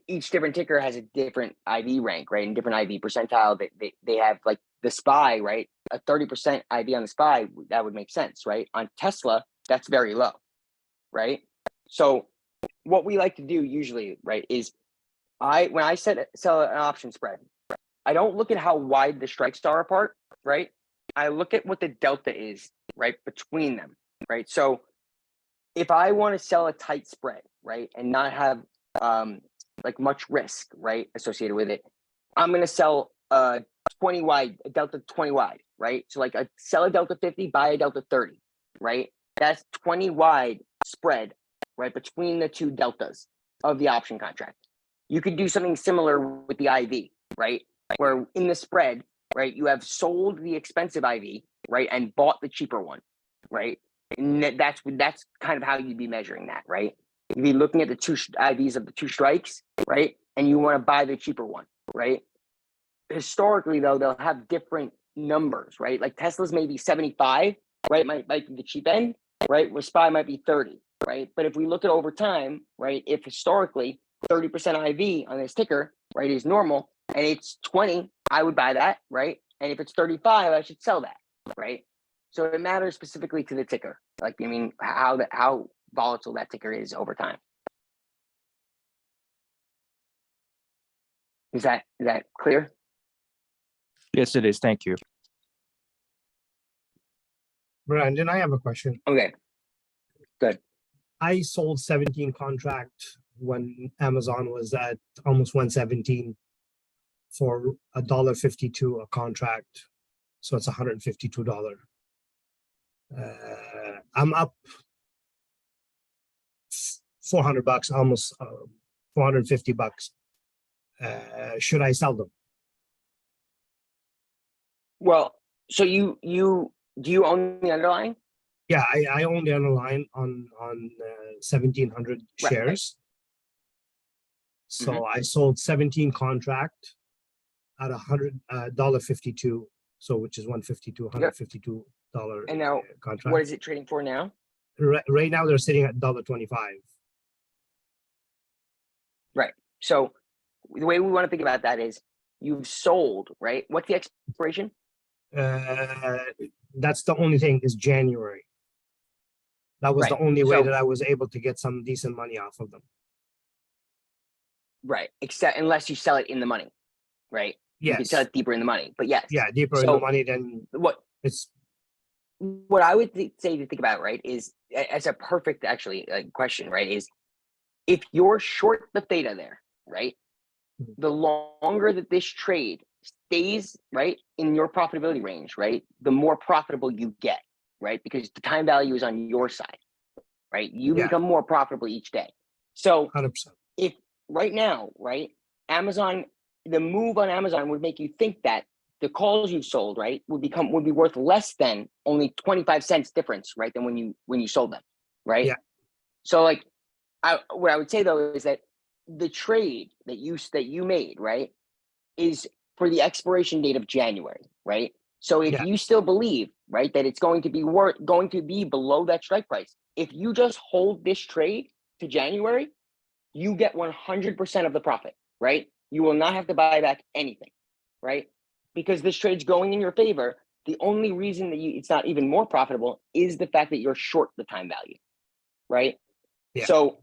each different ticker has a different IV rank, right? And different IV percentile. They have like the SPY, right? A 30% IV on the SPY, that would make sense, right? On Tesla, that's very low, right? So what we like to do usually, right, is when I sell an option spread, I don't look at how wide the strikes are apart, right? I look at what the delta is, right, between them, right? So if I want to sell a tight spread, right, and not have like much risk, right, associated with it, I'm going to sell a 20 wide, a delta 20 wide, right? So like sell a delta 50, buy a delta 30, right? That's 20 wide spread, right, between the two deltas of the option contract. You could do something similar with the IV, right? Where in the spread, right, you have sold the expensive IV, right, and bought the cheaper one, right? And that's kind of how you'd be measuring that, right? You'd be looking at the two IVs of the two strikes, right? And you want to buy the cheaper one, right? Historically, though, they'll have different numbers, right? Like Tesla's maybe 75, right? Might be the cheap end, right? Where SPY might be 30, right? But if we look at over time, right, if historically 30% IV on this ticker, right, is normal, and it's 20, I would buy that, right? And if it's 35, I should sell that, right? So it matters specifically to the ticker. Like, I mean, how volatile that ticker is over time. Is that clear? Yes, it is. Thank you. Brandon, I have a question. Okay. Good. I sold 17 contract when Amazon was at almost 117 for $1.52 a contract. So it's $152. I'm up $400, almost $450. Should I sell them? Well, so do you own the underlying? Yeah, I own the underlying on 1,700 Right. shares. So I sold 17 contract at $100.52. So which is $152 And now, contract. what is it trading for now? Right now they're sitting at $1.25. Right. So the way we want to think about that is you've sold, right? What's the expiration? That's the only thing is January. That was the Right. only way So- that I was able to get some decent money off of them. Right. Except unless you sell it in the money, right? You can Yes. sell it deeper in the money, but yes. Yeah, deeper in the So money than what it's what I would say to think about, right, is as a perfect actually question, right, is if you're short the theta there, right, the longer that this trade stays, right, in your profitability range, right, the more profitable you get, right, because the time value is on your side, right? You Yeah. become more profitable each day. So 100%. if right now, right, Amazon, the move on Amazon would make you think that the calls you sold, right, would be worth less than only 25 cents difference, right, than when you sold them, right? Yeah. So like, what I would say though is that the trade that you made, right, is for the expiration date of January, right? So if Yeah. you still believe, right, that it's going to be below that strike price, if you just hold this trade to January, you get 100% of the profit, right? You will not have to buy back anything, right? Because this trade's going in your favor. The only reason that it's not even more profitable is the fact that you're short the time value, right? Yeah. So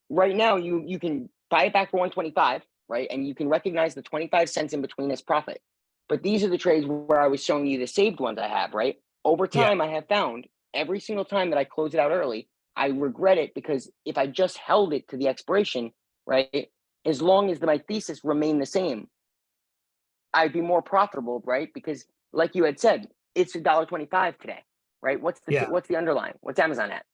right now you can buy it back for 125, right? And you can recognize the 25 cents in between as profit. But these are the trades where I was showing you the saved ones I have, right? Over Yeah. time, I have found every single time that I close it out early, I regret it because if I just held it to the expiration, right? As long as my thesis remained the same, I'd be more profitable, right? Because like you had said, it's $1.25 today, right? What's the underlying? What's Amazon at?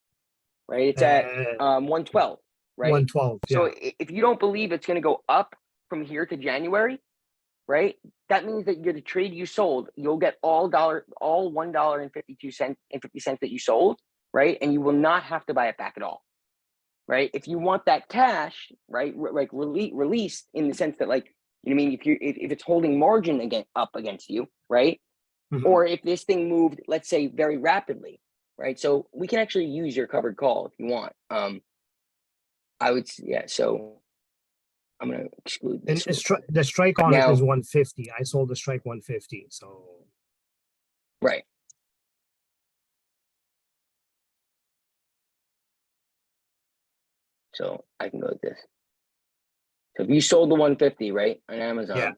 Right? It's at 112, right? 112. So Yeah. if you don't believe it's going to go up from here to January, right? That means that the trade you sold, you'll get all $1.52 that you sold, right? And you will not have to buy it back at all, right? If you want that cash, right, like released in the sense that, like, you know what I mean, if it's holding margin up against you, right? Mhm. Or if this thing moved, let's say, very rapidly, right? So we can actually use your covered call if you want. So I'm gonna exclude And this. the strike on Now- it is 150. I sold the strike 150. So Right. So I can go like this. So if you sold the 150, right, on Amazon, yeah,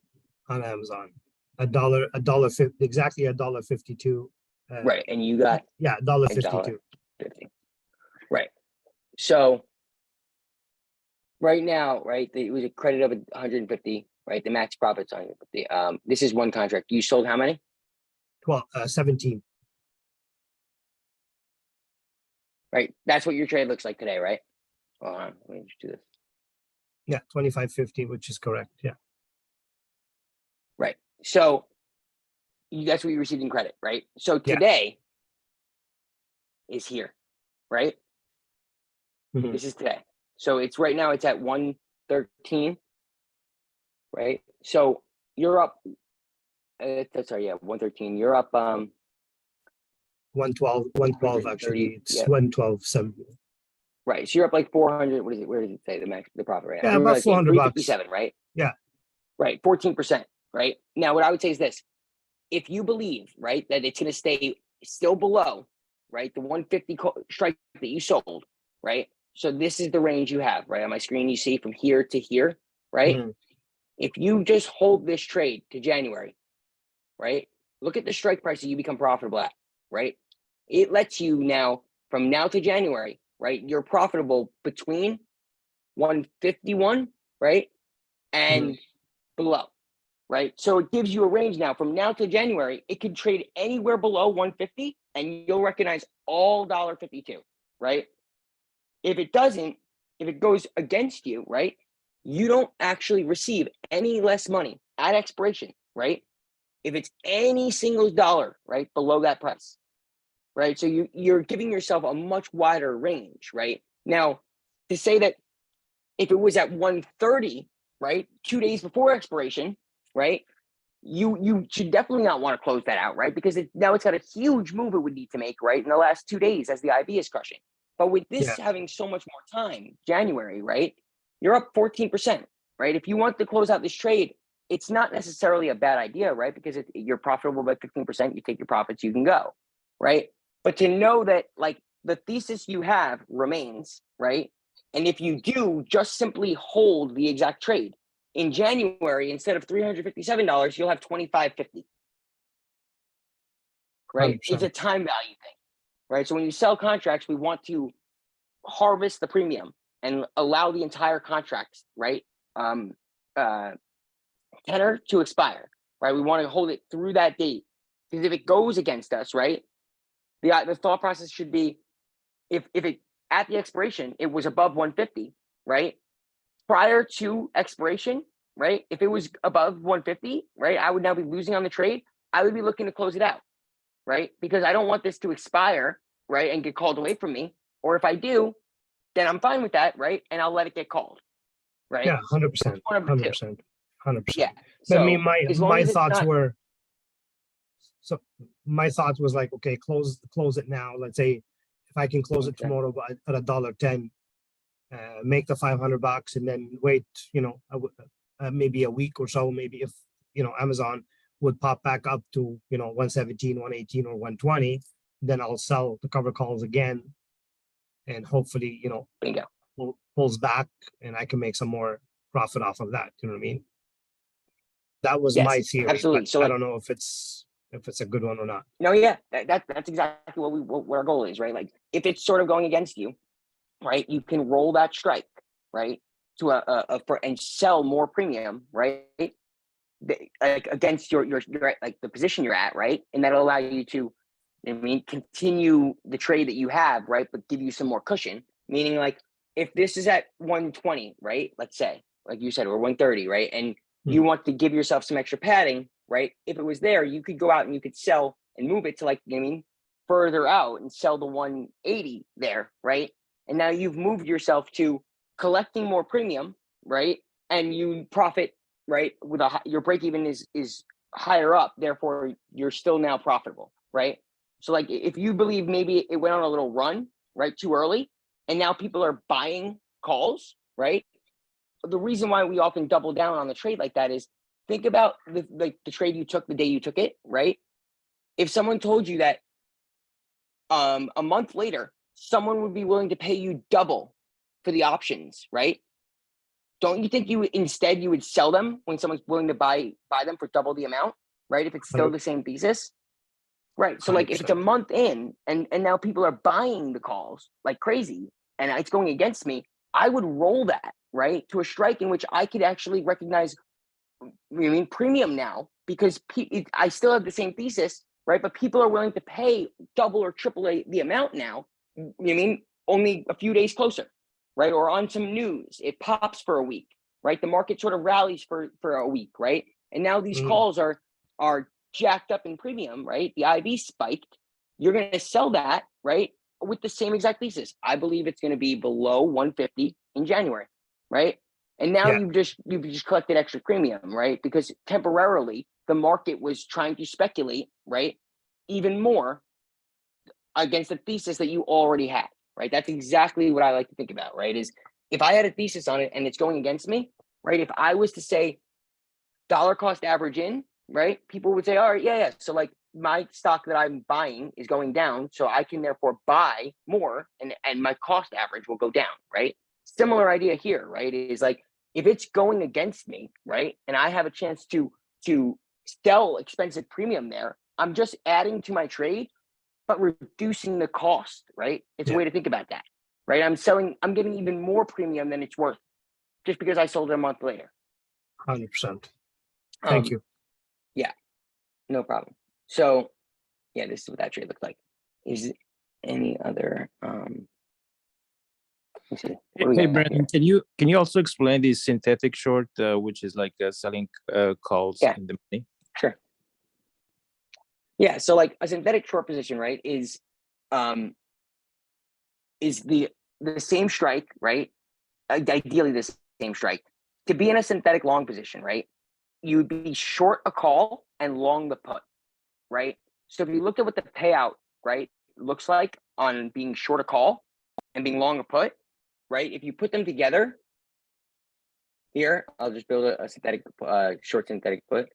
on Amazon, $1.50, exactly $1.52. right, and you got Yeah, $1.52. $1.50. Right. So right now, right, it was a credit of 150, right? The max profit's on 150. This is one contract. You sold how many? 17. Right. That's what your trade looks like today, right? Hold on, let me just do this. Yeah, 25.50, which is correct. Yeah. Right. So that's what you received in credit, right? So Yeah. today is here, right? Mhm. This is today. So it's right now it's at 113, right? So you're up. Sorry, yeah, 113. You're up 112 actually. It's yeah. 112.70. Right. So you're up like 400. What is it? Where does it say the max, the profit right now? Yeah, So we're about like 400 bucks. 357, right? Yeah. Right. 14%. Right. Now, what I would say is this: if you believe, right, that it's going to stay still below, right, the 150 strike that you sold, right? So this is the range you have, right? On my screen, you see from here to here, right? Mhm. If you just hold this trade to January, right? Look at the strike price that you become profitable at, right? It lets you now, from now to January, right? You're profitable between 151, right? And below, right? So it gives you a range now from now to January. It could trade anywhere below 150 and you'll recognize all $1.52, right? If it doesn't, if it goes against you, right? You don't actually receive any less money at expiration, right? If it's any single dollar, right, below that price, right? So you're giving yourself a much wider range, right? Now, to say that if it was at 130, right, 2 days before expiration, right, you should definitely not want to close that out, right? Because now it's got a huge move it would need to make, right, in the last 2 days as the IB is crushing. But with this having so much more time, January, right, you're up 14%, right? If you want to close out this trade, it's not necessarily a bad idea, right? Because you're profitable by 15%, you take your profits, you can go, right? But to know that like the thesis you have remains, right? And if you do just simply hold the exact trade in January, instead of $357, you'll have $25.50, right? 100%. It's a time value thing, right? So when you sell contracts, we want to harvest the premium and allow the entire contract, right? Tenor to expire, right? We want to hold it through that date because if it goes against us, right? The thought process should be if it at the expiration it was above 150, right? Prior to expiration, right? If it was above 150, right? I would now be losing on the trade. I would be looking to close it out, right? Because I don't want this to expire, right? And get called away from me. Or if I do, then I'm fine with that, right? And I'll let it get called, right? Yeah, 100%, One of the two. 100%, 100%. Yeah. But So I mean, as long my as it's thoughts not- were, so my thoughts was like, okay, close it now. Let's say if I can close it Okay. tomorrow at $1.10, make the $500 and then wait, maybe a week or so, maybe if, Amazon would pop back up to, 117, 118 or 120, then I'll sell the cover calls again. And hopefully, Bingo. pulls back and I can make some more profit off of that. You know what I mean? That was Yes, my theory. absolutely. But So, I like- don't know if it's a good one or not. No, yeah, that's exactly what our goal is, right? Like if it's sort of going against you, right? You can roll that strike, right? To and sell more premium, right? Like against your like the position you're at, right? And that'll allow you to, continue the trade that you have, right? But give you some more cushion. Meaning, like if this is at 120, right? Let's say, like you said, or 130, right? And you want to give yourself some extra padding, right? If it was there, you could go out and you could sell and move it to like, further out and sell the 180 there, right? And now you've moved yourself to collecting more premium, right? And you profit, right? With your break even is higher up, therefore you're still now profitable, right? So like if you believe maybe it went on a little run, right, too early, and now people are buying calls, right? The reason why we often double down on the trade like that is think about the trade you took the day you took it, right? If someone told you that a month later, someone would be willing to pay you double for the options, right? Don't you think you would sell them when someone's willing to buy them for double the amount, right? If it's still the same thesis, right? So like if it's a month in and now people are buying the calls like crazy and it's going against me, I would roll that, right, to a strike in which I could actually recognize, premium now because I still have the same thesis, right? But people are willing to pay double or triple the amount now. Only a few days closer, right? Or on some news, it pops for a week, right? The market sort of rallies for a week, right? And now these calls are jacked up in premium, right? The IB spiked. You're going to sell that, right? With the same exact thesis. I believe it's going to be below 150 in January, right? And now you've just collected extra premium, right? Because temporarily the market was trying to speculate, right, even more against the thesis that you already had, right? That's exactly what I like to think about, right? Is if I had a thesis on it and it's going against me, right? If I was to say dollar cost average in, right? People would say, all right, yeah. So like my stock that I'm buying is going down, so I can therefore buy more and my cost average will go down, right? Similar idea here, right? Is like if it's going against me, right? And I have a chance to sell expensive premium there, I'm just adding to my trade, but reducing the cost, right? It's a way to think about that, right? I'm getting even more premium than it's worth just because I sold it a month later. 100%. Thank you. Yeah, no problem. So yeah, this is what that trade looks like. Is any other let me see. What do we Hey, got Brandon, here? can you also explain the synthetic short, which is like selling calls Yeah. in the money? Sure. Yeah, so like a synthetic short position, right, is the same strike, right? Ideally the same strike. To be in a synthetic long position, right, you would be short a call and long the put, right? So if you look at what the payout, right, looks like on being short a call and being long a put, right? If you put them together here, I'll just build a synthetic short synthetic put.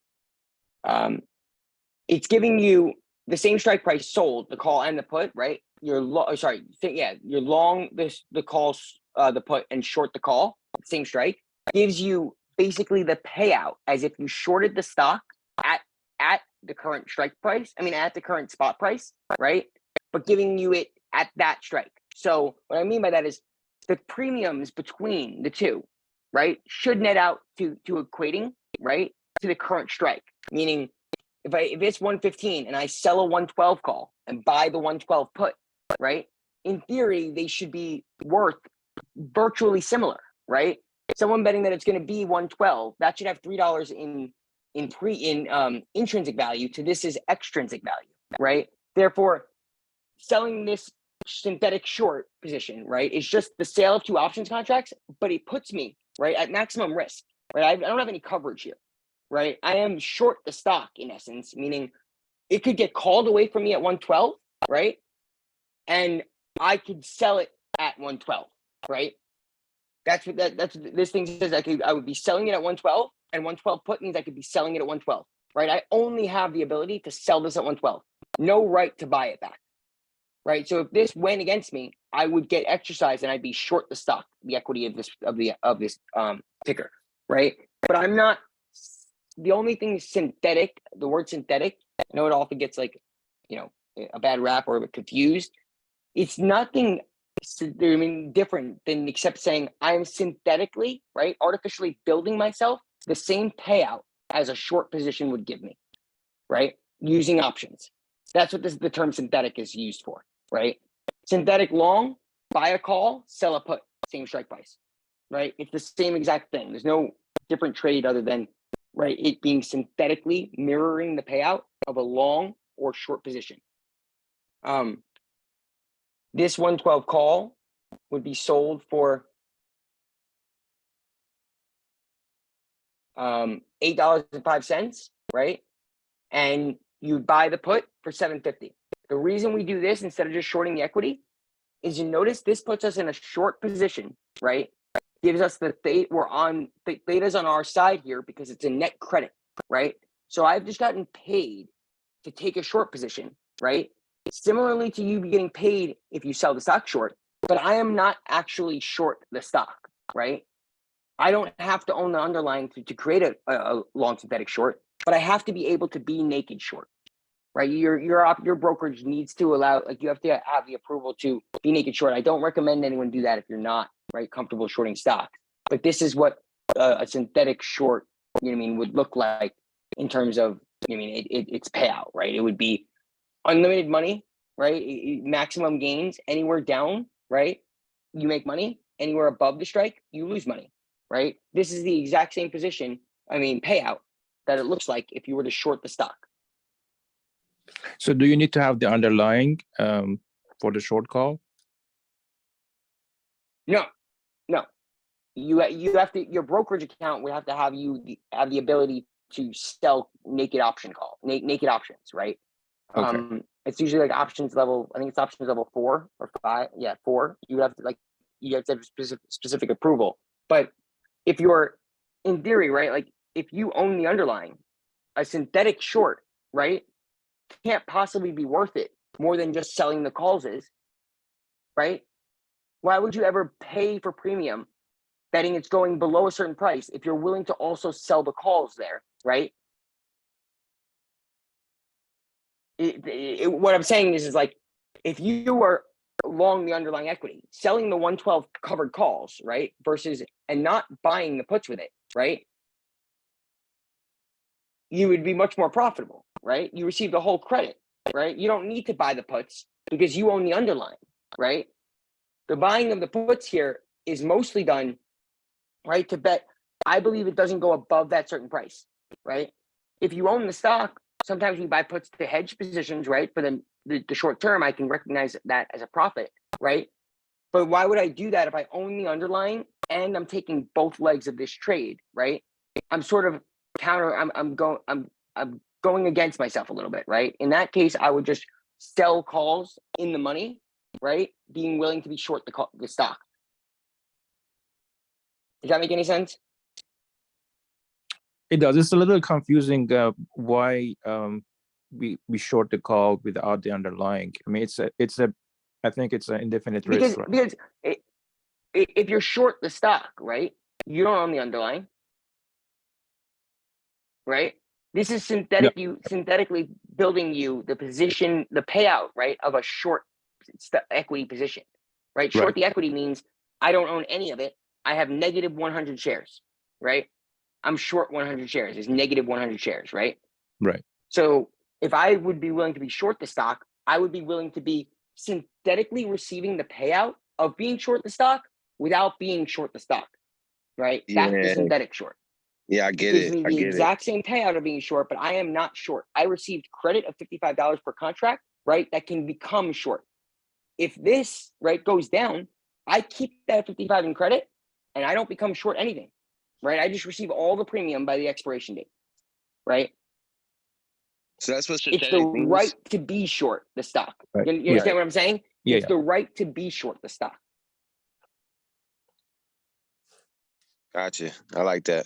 It's giving you the same strike price sold, the call and the put, right? You're you're long the calls, the put and short the call, same strike, gives you basically the payout as if you shorted the stock at the current strike price. I mean, at the current spot price, right? But giving you it at that strike. So what I mean by that is the premiums between the two, right, should net out to equating, right, to the current strike. Meaning, if it's 115 and I sell a 112 call and buy the 112 put, right? In theory, they should be worth virtually similar, right? Someone betting that it's going to be 112, that should have $3 in intrinsic value to this is extrinsic value, right? Therefore, selling this synthetic short position, right, is just the sale of two options contracts, but it puts me right at maximum risk, right? I don't have any coverage here, right? I am short the stock in essence, meaning it could get called away from me at 112, right? And I could sell it at 112, right? That's what this thing says. I would be selling it at 112, and 112 put means I could be selling it at 112, right? I only have the ability to sell this at 112, no right to buy it back, right? So if this went against me, I would get exercised and I'd be short the stock, the equity of this ticker, right? But I'm not. The only thing is synthetic. The word synthetic, I know it often gets like, a bad rap or confused. It's nothing different than except saying I'm synthetically, right, artificially building myself the same payout as a short position would give me, right, using options. That's what the term synthetic is used for, right? Synthetic long, buy a call, sell a put, same strike price, right? It's the same exact thing. There's no different trade other than, right, it being synthetically mirroring the payout of a long or short position. This 112 call would be sold for $8.05, right? And you buy the put for $7.50. The reason we do this instead of just shorting the equity is you notice this puts us in a short position, right? Gives us the theta's on our side here because it's a net credit, right? So I've just gotten paid to take a short position, right? Similarly to you getting paid if you sell the stock short, but I am not actually short the stock, right? I don't have to own the underlying to create a long synthetic short, but I have to be able to be naked short, right? Your brokerage needs to allow, like, you have to have the approval to be naked short. I don't recommend anyone do that if you're not comfortable shorting stock. But this is what a synthetic short, would look like in terms of, its payout, right? It would be unlimited money, right? Maximum gains anywhere down, right? You make money. Anywhere above the strike, you lose money, right? This is the exact same position, payout that it looks like if you were to short the stock. So do you need to have the underlying for the short call? No. You have to, your brokerage account would have to have the ability to sell naked option call, naked options, right? Okay. It's usually like options level, I think it's options level 4 or 5. Yeah, 4. You would have to you have to have specific approval. But if you're in theory, right, like if you own the underlying, a synthetic short, right, can't possibly be worth it more than just selling the calls is, right? Why would you ever pay for premium betting it's going below a certain price if you're willing to also sell the calls there, right? What I'm saying is like, if you are long the underlying equity, selling the 112 covered calls, right, versus and not buying the puts with it, right, you would be much more profitable, right? You receive the whole credit, right? You don't need to buy the puts because you own the underlying, right? The buying of the puts here is mostly done, right, to bet. I believe it doesn't go above that certain price, right? If you own the stock, sometimes we buy puts to hedge positions, right? For the short term, I can recognize that as a profit, right? But why would I do that if I own the underlying and I'm taking both legs of this trade, right? I'm sort of I'm going against myself a little bit, right? In that case, I would just sell calls in the money, right? Being willing to be short the stock. Does that make any sense? It does. It's a little confusing why we short the call without the underlying. I mean, I think it's an indefinite risk. Right? Because if you're short the stock, right, you don't own the underlying, right? This is synthetically building you the position, the payout, right, of a short equity position, right? Short the equity means I don't own any of it. I have negative 100 shares, right? I'm short 100 shares. It's negative 100 shares, right? Right. So if I would be willing to be short the stock, I would be willing to be synthetically receiving the payout of being short the stock without being short the stock, right? That's the synthetic short. Yeah, I get Gives it. me I the get exact same payout of being short, but I am not short. I received credit of $55 per contract, right? That can become short. If this, right, goes down, I keep that 55 in credit and I don't become short anything, right? I just receive all the premium by the expiration date, right? So that's what It's synthetic the means? right to be short the stock. Right. You understand what I'm saying? Yeah, It's the right to be short the stock. Gotcha. I like that.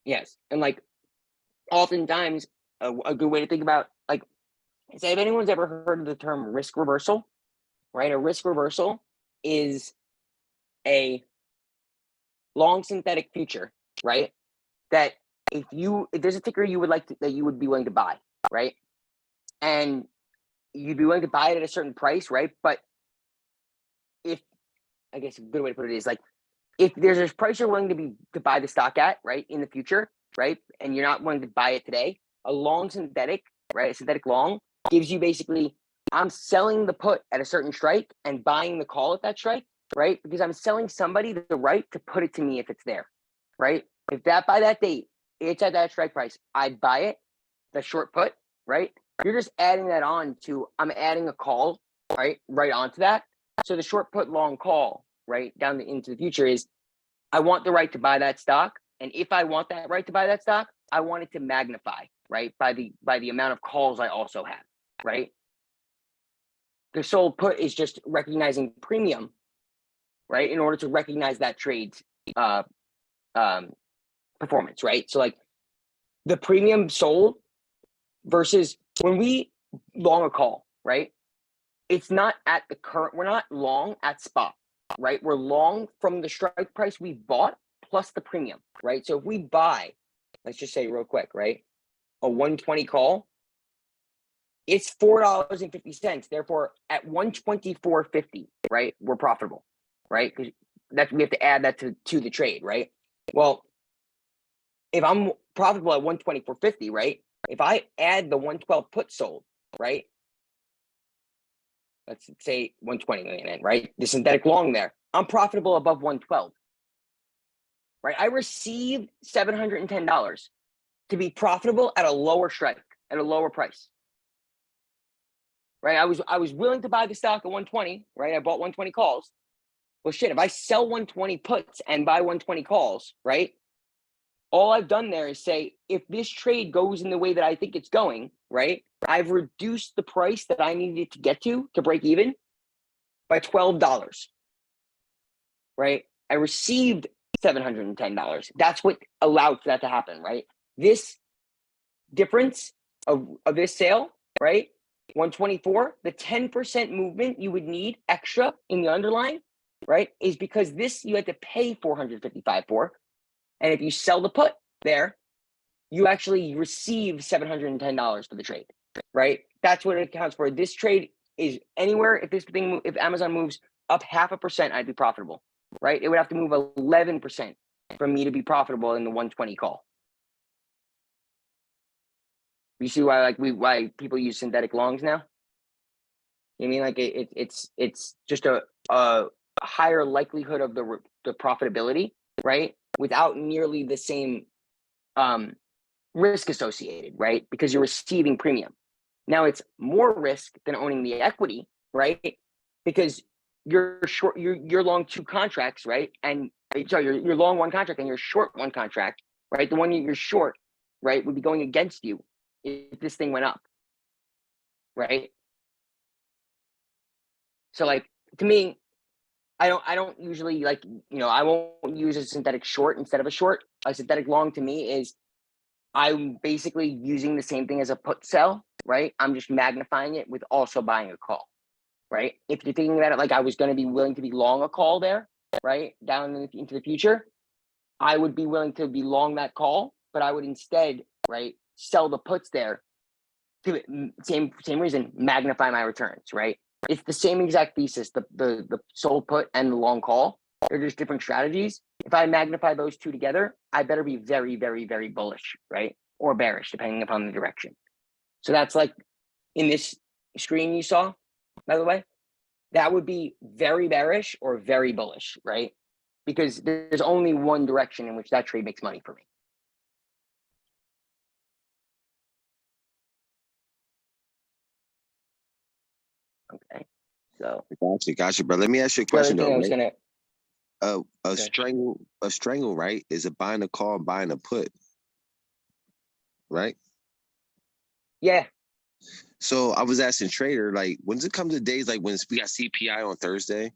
Yes. And like oftentimes a good way to think about, like, say if anyone's ever heard of the term risk reversal, right? A risk reversal is a long synthetic future, right? That if there's a ticker you would like that you would be willing to buy, right? And you'd be willing to buy it at a certain price, right? But I guess a good way to put it is like, if there's a price you're willing to buy the stock at, right, in the future, right, and you're not willing to buy it today, a long synthetic, right, a synthetic long gives you basically, I'm selling the put at a certain strike and buying the call at that strike, right, because I'm selling somebody the right to put it to me if it's there, right? If that by that date, it's at that strike price, I buy it, the short put, right? You're just adding that on to, I'm adding a call, right onto that. So the short put long call, right, down into the future is, I want the right to buy that stock. And if I want that right to buy that stock, I want it to magnify, right, by the amount of calls I also have, right? The sold put is just recognizing premium, right, in order to recognize that trade's performance, right? So like the premium sold versus when we long a call, right? It's not at the current, we're not long at spot, right? We're long from the strike price we bought plus the premium, right? So if we buy, let's just say real quick, right, a 120 call, it's $4.50. Therefore, at 124.50, right, we're profitable, right? Because that's, we have to add that to the trade, right? Well, if I'm profitable at 124.50, right, if I add the 112 put sold, right, let's say 120 million in, right? The synthetic long there, I'm profitable above 112, right? I received $710 to be profitable at a lower strike, at a lower price, right? I was willing to buy the stock at 120, right? I bought 120 calls. Well, shit, if I sell 120 puts and buy 120 calls, right? All I've done there is say, if this trade goes in the way that I think it's going, right? I've reduced the price that I needed to get to break even by $12, right? I received $710. That's what allowed for that to happen, right? This difference of this sale, right? 124, the 10% movement you would need extra in the underlying, right? Is because this you had to pay 455 for. And if you sell the put there, you actually receive $710 for the trade, right? That's what it accounts for. This trade is anywhere, if Amazon moves up 0.5%, I'd be profitable, right? It would have to move 11% for me to be profitable in the 120 call. You see why why people use synthetic longs now? I mean, like it's just a higher likelihood of the profitability, right? Without nearly the same risk associated, right? Because you're receiving premium. Now it's more risk than owning the equity, right? Because you're short, you're long 2 contracts, right? And sorry, you're long 1 contract and you're short 1 contract, right? The one you're short, right, would be going against you if this thing went up, right? So like, to me, I don't usually like, I won't use a synthetic short instead of a short. A synthetic long to me is I'm basically using the same thing as a put sell, right? I'm just magnifying it with also buying a call, right? If you're thinking about it like I was going to be willing to be long a call there, right? Down into the future, I would be willing to be long that call, but I would instead, right, sell the puts there to same reason, magnify my returns, right? It's the same exact thesis, the sold put and the long call. They're just different strategies. If I magnify those 2 together, I better be very, very, very bullish, right? Or bearish, depending upon the direction. So that's like in this screen you saw, by the way, that would be very bearish or very bullish, right? Because there's only one direction in which that trade makes money for me. Okay, so Gotcha, bro. Let me ask you a the other question thing though. I was Right? gonna A strangle, right? Is a buying a call, buying a put, right? yeah. So I was asking Trader, like, when does it come to days like when we got CPI on Thursday?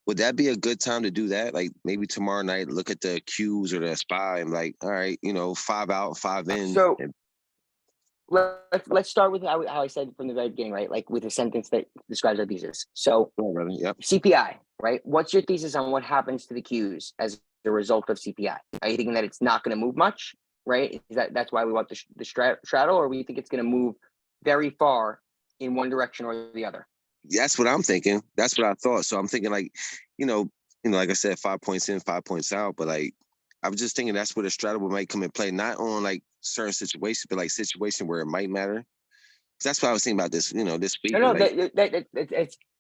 Would that be a good time to do that? Like maybe tomorrow night, look at the Qs or the SPY and like, all right, 5 out, 5 in. So let's start with how I said from the very beginning, right? Like with a sentence that describes our thesis. So Yep. CPI, right? What's your thesis on what happens to the Qs as a result of CPI? Are you thinking that it's not going to move much, right? Is that's why we want the straddle, or we think it's going to move very far in one direction or the other? That's what I'm thinking. That's what I thought. So I'm thinking like, like I said, 5 points in, 5 points out. But like, I was just thinking that's where the straddle might come in play, not on like certain situations, but like situation where it might matter. That's what I was thinking about this, this week. No, like,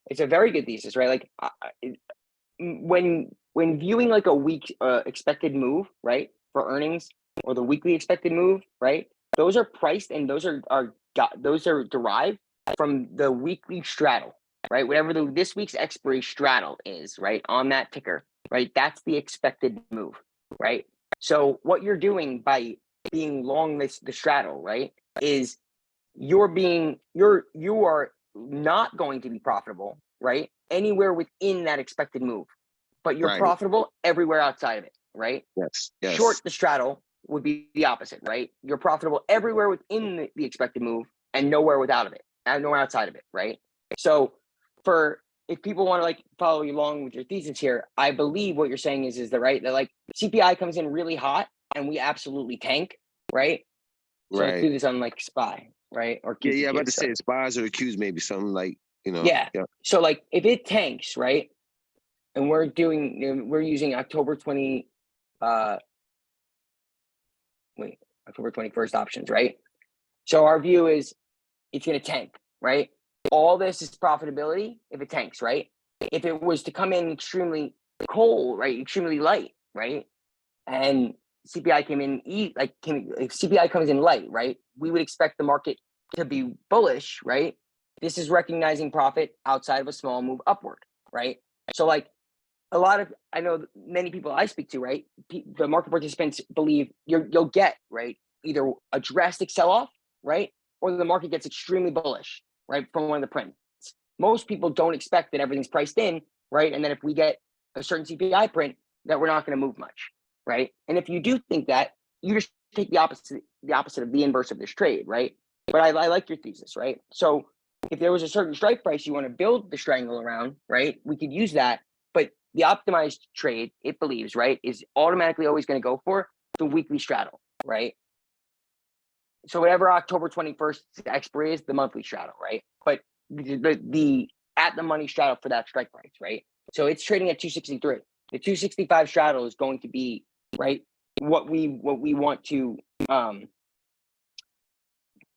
it's a very good thesis, right? Like when viewing like a week expected move, right, for earnings or the weekly expected move, right? Those are priced and those are derived from the weekly straddle, right? Whatever this week's expiry straddle is, right, on that ticker, right? That's the expected move, right? So what you're doing by being long the straddle, right, is you are not going to be profitable, right, anywhere within that expected move, but you're Right. profitable everywhere outside of it, right? Yes. Short the straddle would be the opposite, right? You're profitable everywhere within the expected move and nowhere without of it, and nowhere outside of it, right? So if people want to like follow you along with your thesis here, I believe what you're saying is that right, that like CPI comes in really hot and we absolutely tank, right? So let's do this on like SPY, right? Or Yeah, I'm about to QQQ, say SPYs or Qs, maybe something like, Yeah. So like if it tanks, right? And we're using October 21st options, right? So our view is it's going to tank, right? All this is profitability if it tanks, right? If it was to come in extremely cold, right, extremely light, right, and CPI came in if CPI comes in light, right, we would expect the market to be bullish, right? This is recognizing profit outside of a small move upward, right? So like I know many people I speak to, right, the market participants believe you'll get, right, either a drastic sell-off, right, or the market gets extremely bullish, right, from one of the prints. Most people don't expect that everything's priced in, right? And then if we get a certain CPI print, that we're not going to move much, right? And if you do think that, you just take the opposite of the inverse of this trade, right? But I like your thesis, right? So if there was a certain strike price you want to build the triangle around, right, we could use that. But the optimized trade, it believes, right, is automatically always going to go for the weekly straddle, right? So whatever October 21st expiry is, the monthly straddle, right? But the at the money straddle for that strike price, right? So it's trading at 263. The 265 straddle is going to be, right, what we want to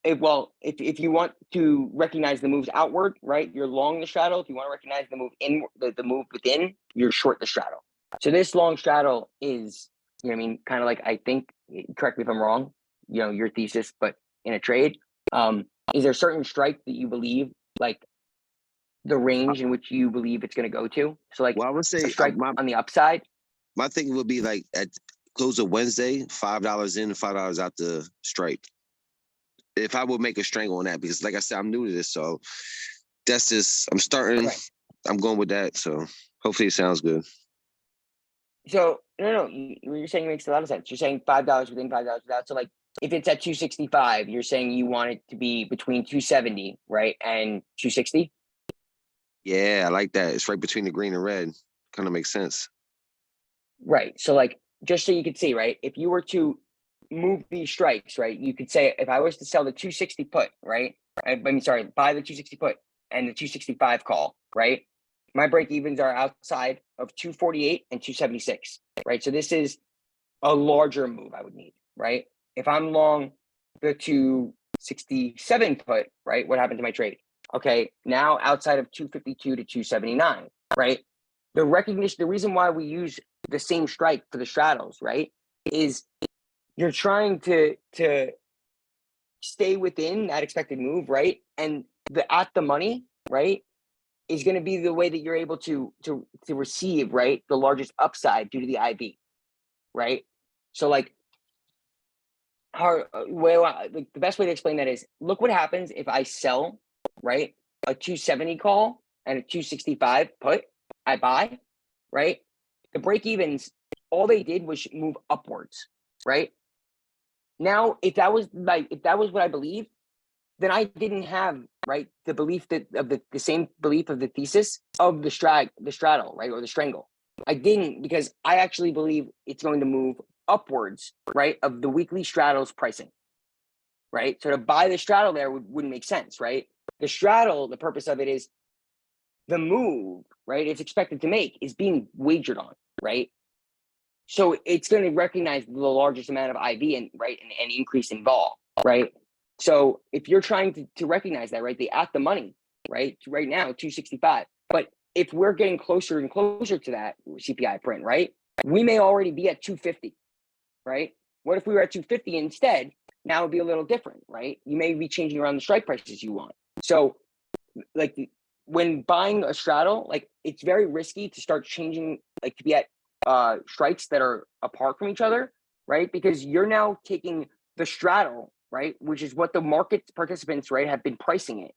if you want to recognize the moves outward, right, you're long the straddle. If you want to recognize the move in the move within, you're short the straddle. So this long straddle is, you know what I mean, kind of like, I think, correct me if I'm wrong, you know, your thesis, but in a trade, is there a certain strike that you believe, like the range in which you believe it's going to go to? So like, Well, I would say a strike on the upside. my thinking would be like at close of Wednesday, $5 in, $5 out the strike. If I would make a strangle on that, because like I said, I'm new to this, so that's just I'm starting. Right. I'm going with that, so hopefully it sounds good. So no, you're saying it makes a lot of sense. You're saying $5 within, $5 without. So like, if it's at 265, you're saying you want it to be between 270, right, and 260. Yeah, I like that. It's right between the green and red. Kind of makes sense. Right. So like, just so you could see, right, if you were to move these strikes, right, you could say if I was to sell the 260 put, right, I mean, sorry, buy the 260 put and the 265 call, right, my break evens are outside of 248 and 276, right? So this is a larger move I would need, right? If I'm long the 267 put, right, what happened to my trade? Okay, now outside of 252 to 279, right? The recognition, the reason why we use the same strike for the straddles, right, is you're trying to stay within that expected move, right? And the at the money, right, is going to be the way that you're able to receive, right, the largest upside due to the IB, right? So like, like the best way to explain that is, look what happens if I sell, right, a 270 call and a 265 put, I buy, right? The break evens, all they did was move upwards, right? Now, if that was what I believed, then I didn't have, right, the belief that of the same belief of the thesis of the straddle, right, or the strangle. I didn't, because I actually believe it's going to move upwards, right, of the weekly straddles pricing, right? So to buy the straddle there wouldn't make sense, right? The straddle, the purpose of it is the move, right, it's expected to make is being wagered on, right? So it's going to recognize the largest amount of IV and right and increase in vol, right? So if you're trying to recognize that, right, the at the money, right, right now 265, but if we're getting closer and closer to that CPI print, right, we may already be at 250, right? What if we were at 250 instead? Now it'd be a little different, right? You may be changing around the strike prices you want. So like when buying a straddle, like it's very risky to start changing, like to be at strikes that are apart from each other, right? Because you're now taking the straddle, right, which is what the market participants, right, have been pricing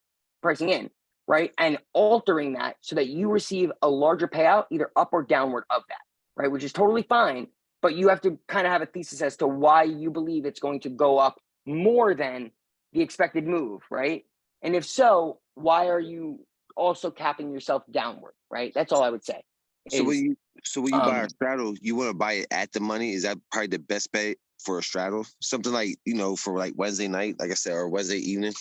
in, right, and altering that so that you receive a larger payout either up or downward of that, right, which is totally fine, but you have to kind of have a thesis as to why you believe it's going to go up more than the expected move, right? And if so, why are you also capping yourself downward, right? That's all I would say. So when you buy a straddle, you want to buy it at the money? Is that probably the best bet for a straddle? Something like, you know, for like Wednesday night, like I said, or Wednesday evening,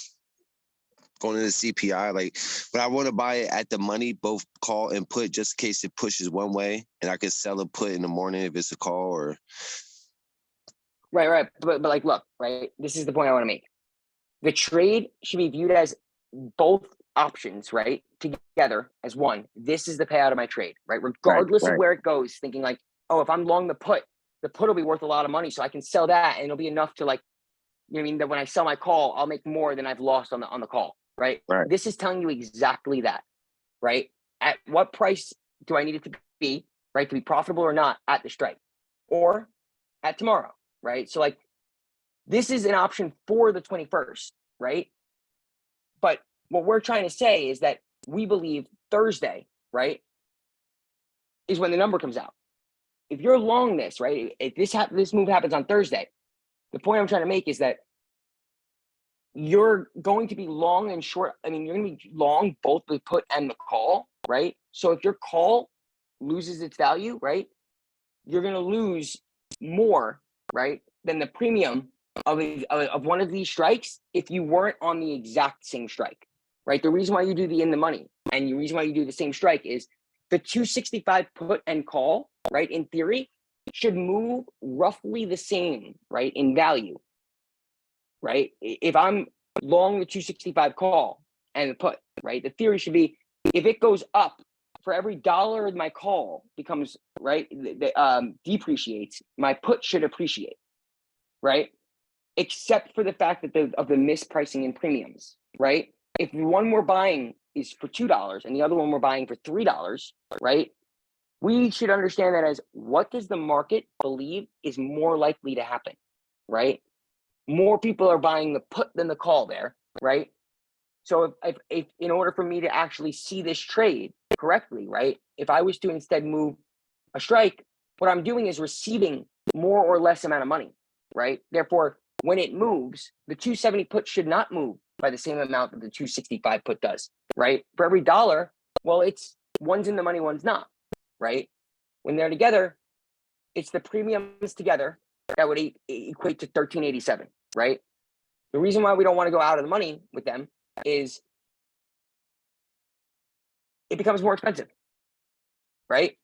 going into CPI, like, but I want to buy it at the money, both call and put, just in case it pushes one way, and I can sell a put in the morning if it's a call or. Right. But like, look, right, this is the point I want to make. The trade should be viewed as both options, right, together as one. This is the payout of my trade, right? Regardless of where it goes, thinking like, oh, if I'm long the put will be worth a lot of money, so I can sell that and it'll be enough to, like, you know what I mean, that when I sell my call, I'll make more than I've lost on the call, right? This is telling you exactly that, right? At what price do I need it to be, right, to be profitable or not at the strike or at tomorrow, right? So like, this is an option for the 21st, right? But what we're trying to say is that we believe Thursday, right, is when the number comes out. If you're long this, right, if this move happens on Thursday, the point I'm trying to make is that you're going to be long and short. I mean, you're going to be long both the put and the call, right? So if your call loses its value, right, you're going to lose more, right, than the premium of one of these strikes if you weren't on the exact same strike, right? The reason why you do the in the money and the reason why you do the same strike is the 265 put and call, right, in theory, should move roughly the same, right, in value, right? If I'm long the 265 call and the put, right, the theory should be if it goes up for every dollar my call becomes, right, depreciates, my put should appreciate, right? Except for the fact that of the mispricing in premiums, right? If the one we're buying is for $2 and the other one we're buying for $3, right? We should understand that as what does the market believe is more likely to happen, right? More people are buying the put than the call there, right? So if in order for me to actually see this trade correctly, right? If I was to instead move a strike, what I'm doing is receiving more or less amount of money, right? Therefore, when it moves, the 270 put should not move by the same amount that the 265 put does, right? For every dollar, well, it's one's in the money, one's not, right? When they're together, it's the premiums together that would equate to 1387, right? The reason why we don't want to go out of the money with them is it becomes more expensive, right?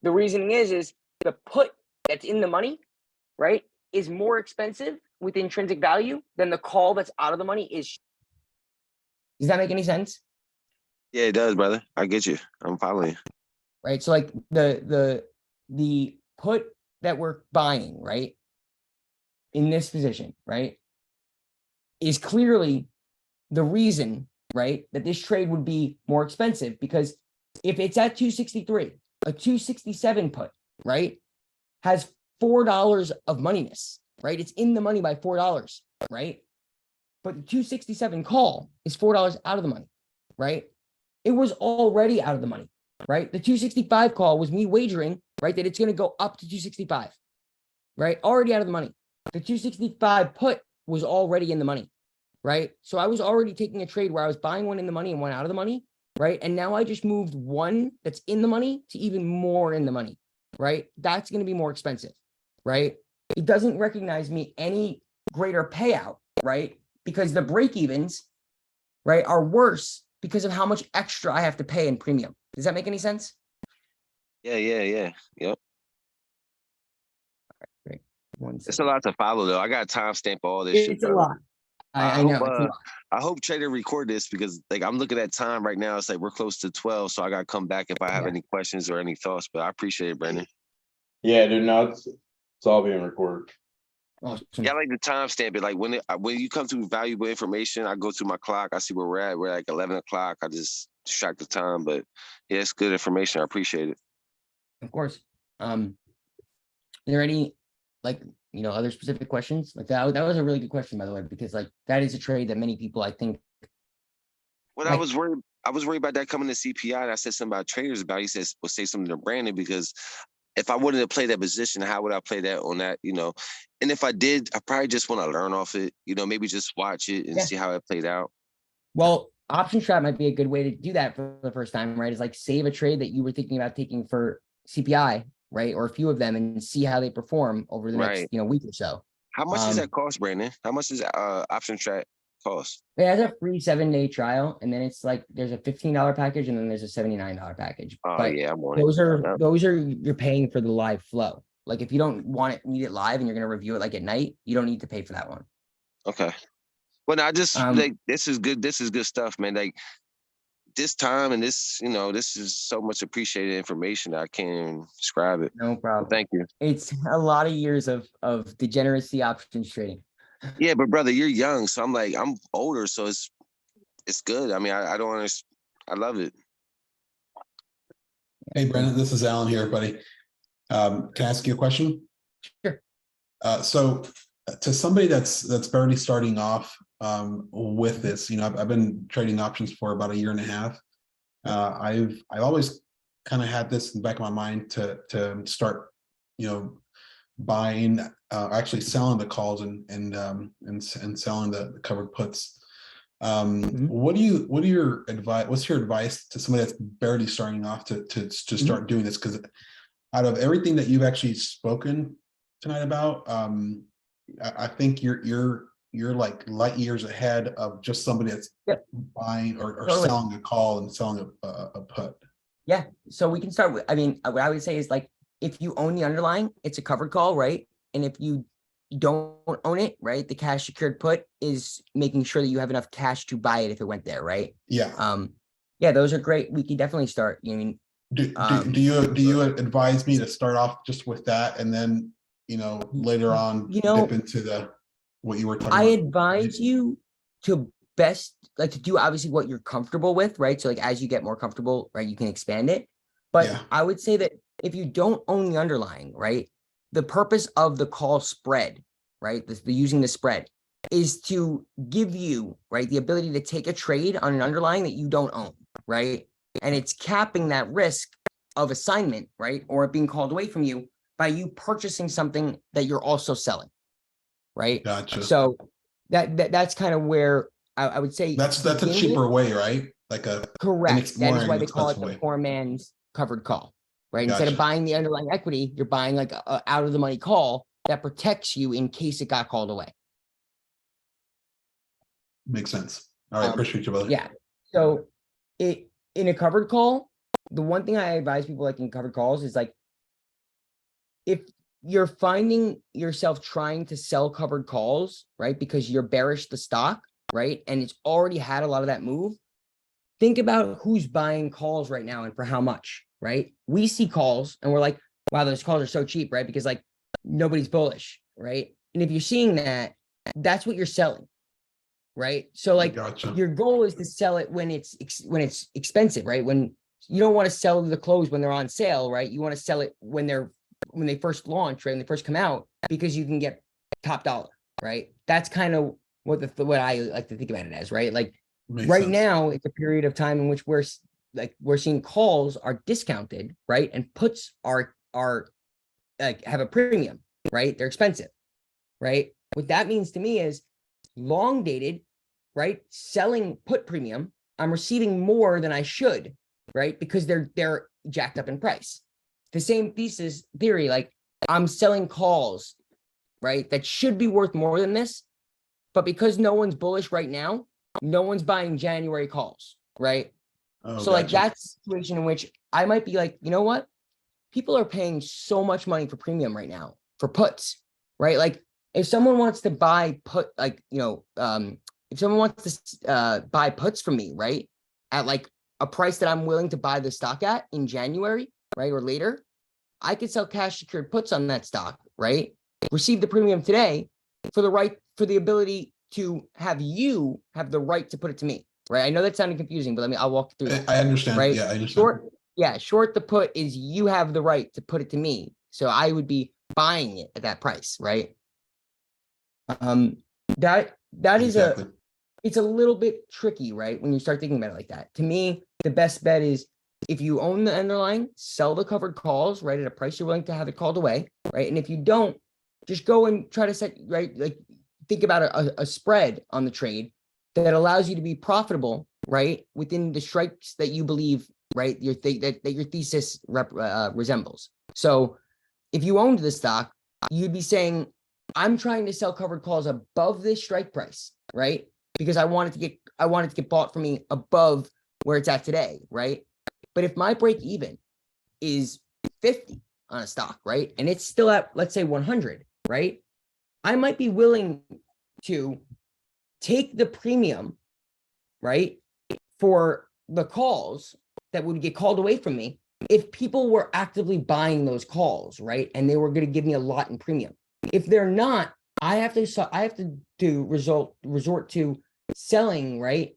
The reasoning is the put that's in the money, right, is more expensive with intrinsic value than the call that's out of the money is. Does that make any sense? Yeah, it does, brother. I get you. I'm following you. Right. So like the put that we're buying, right, in this position, right, is clearly the reason, right, that this trade would be more expensive, because if it's at 263, a 267 put, right, has $4 of moneyness, right? It's in the money by $4, right? But the 267 call is $4 out of the money, right? It was already out of the money, right? The 265 call was me wagering, right, that it's going to go up to 265, right? Already out of the money. The 265 put was already in the money, right? So I was already taking a trade where I was buying one in the money and one out of the money, right? And now I just moved one that's in the money to even more in the money, right? That's going to be more expensive, right? It doesn't recognize me any greater payout, right? Because the break evens, right, are worse because of how much extra I have to pay in premium. Does that make any sense? Yeah. Yep. Great. It's a lot to follow though. I got to timestamp all this shit. It's a brother. lot. I know. Hope, it's a lot. I hope Trader record this because like I'm looking at time right now. It's like we're close to 12, so I got to come back if I have any questions or any thoughts. But I appreciate it, Brandon. Yeah, dude, no, it's all being recorded. Awesome. Yeah, I like the timestamp it. Like when you come to valuable information, I go through my clock. I see where we're at. We're like 11 o'clock. I just track the time. But yeah, it's good information. I appreciate it. Of course. Are there any other specific questions? Like that was a really good question, by the way, because like that is a trade that many people, I think. Well, I was worried about that coming to CPI, and I said something about traders about it. He says, "Well, say something to Brandon because if I wanted to play that position, how would I play that on that? And if I did, I probably just want to learn off it. Maybe just watch it and see how it played out." Well, option trap might be a good way to do that for the first time, right? Is like save a trade that you were thinking about taking for CPI, right, or a few of them, and see how they perform over the next week or so. How much does that cost, Brandon? How much does option trap cost? It has a free 7-day trial, and then it's like there's a $15 package, and then there's a $79 package. Oh but yeah, I'm on those are you're paying for the live flow. Like if you don't need it live and you're gonna review it like at night, you don't need to pay for that one. Okay. Well, I just like this is good. This is good stuff, man. Like this time and this, this is so much appreciated information that I can't even describe it. No problem. Thank you. It's a lot of years of degeneracy options trading. Yeah, but brother, you're young, so I'm older, so it's good. I mean, I don't understand. I love it. Hey, Brandon, this is Alan here, buddy. Can I ask you a question? Sure. So to somebody that's barely starting off, with this. You know, I've been trading options for about a year and a half. I've always kind of had this in the back of my mind to start, you know, buying, actually selling the calls and selling the covered puts. What's your advice to somebody that's barely starting off to start doing this? Because out of everything that you've actually spoken tonight about, I think you're like light years ahead of just somebody that's buying or Totally. selling a call and selling a put. Yeah, so we can start with, I mean, what I would say is like, if you own the underlying, it's a covered call, right? And if you don't own it, right, the cash secured put is making sure that you have enough cash to buy it if it went there, right? Yeah. Yeah, those are great. We can definitely start. I mean, Do you advise me to start off just with that and then, you know, later on dip into what you were talking about? I advise you to to do obviously what you're comfortable with, right? So like as you get more comfortable, right, you can expand it. But I would say that if you don't own the underlying, right, the purpose of the call spread, right, the using the spread is to give you, right, the ability to take a trade on an underlying that you don't own, right? And it's capping that risk of assignment, right, or it being called away from you by you purchasing something that you're also selling, right? Gotcha. So that's kind of where I would say that's a cheaper way, right? Like a correct. That is why they call it the way. poor man's covered call, right? Instead Gotcha. of buying the underlying equity, you're buying like a out of the money call that protects you in case it got called away. Makes sense. All right, appreciate you, brother. Yeah. So in a covered call, the one thing I advise people like in covered calls is like, if you're finding yourself trying to sell covered calls, right, because you're bearish the stock, right, and it's already had a lot of that move, think about who's buying calls right now and for how much, right? We see calls and we're like, wow, those calls are so cheap, right? Because like nobody's bullish, right? And if you're seeing that, that's what you're selling, right? So like your goal is to sell it when it's expensive, right? When you don't want to sell the clothes when they're on sale, right? You want to sell it when they first launch, right? When they first come out, because you can get top dollar, right? That's kind of what I like to think about it as, right? Like right now, it's a period of time in which we're seeing calls are discounted, right? And puts are like have a premium, right? They're expensive, right? What that means to me is long dated, right? Selling put premium, I'm receiving more than I should, right? Because they're jacked up in price. The same theory, like I'm selling calls, right? That should be worth more than this, but because no one's bullish right now, no one's buying January calls, right? So like that's a situation in which I might be like, you know what? People are paying so much money for premium right now for puts, right? Like if someone wants to buy put, like, you know, if someone wants to buy puts from me, right, at like a price that I'm willing to buy the stock at in January, right, or later, I could sell cash secured puts on that stock, right? Receive the premium today for the ability to have you have the right to put it to me, right? I know that sounded confusing, but I'll walk through that. I understand. Right? Yeah, I understand. Short the put is you have the right to put it to me. So I would be buying it at that price, right? That is it's a little bit tricky, right? When you start thinking about it like that. To me, the best bet is if you own the underlying, sell the covered calls, right, at a price you're willing to have it called away, right? And if you don't, just go and try to set, right, like think about a spread on the trade that allows you to be profitable, right, within the strikes that you believe, right, that your thesis resembles. So if you owned the stock, you'd be saying, I'm trying to sell covered calls above this strike price, right? Because I want it to get bought for me above where it's at today, right? But if my break even is 50 on a stock, right, and it's still at, let's say 100, right, I might be willing to take the premium, right, for the calls that would get called away from me if people were actively buying those calls, right, and they were going to give me a lot in premium. If they're not, I have to resort to selling, right,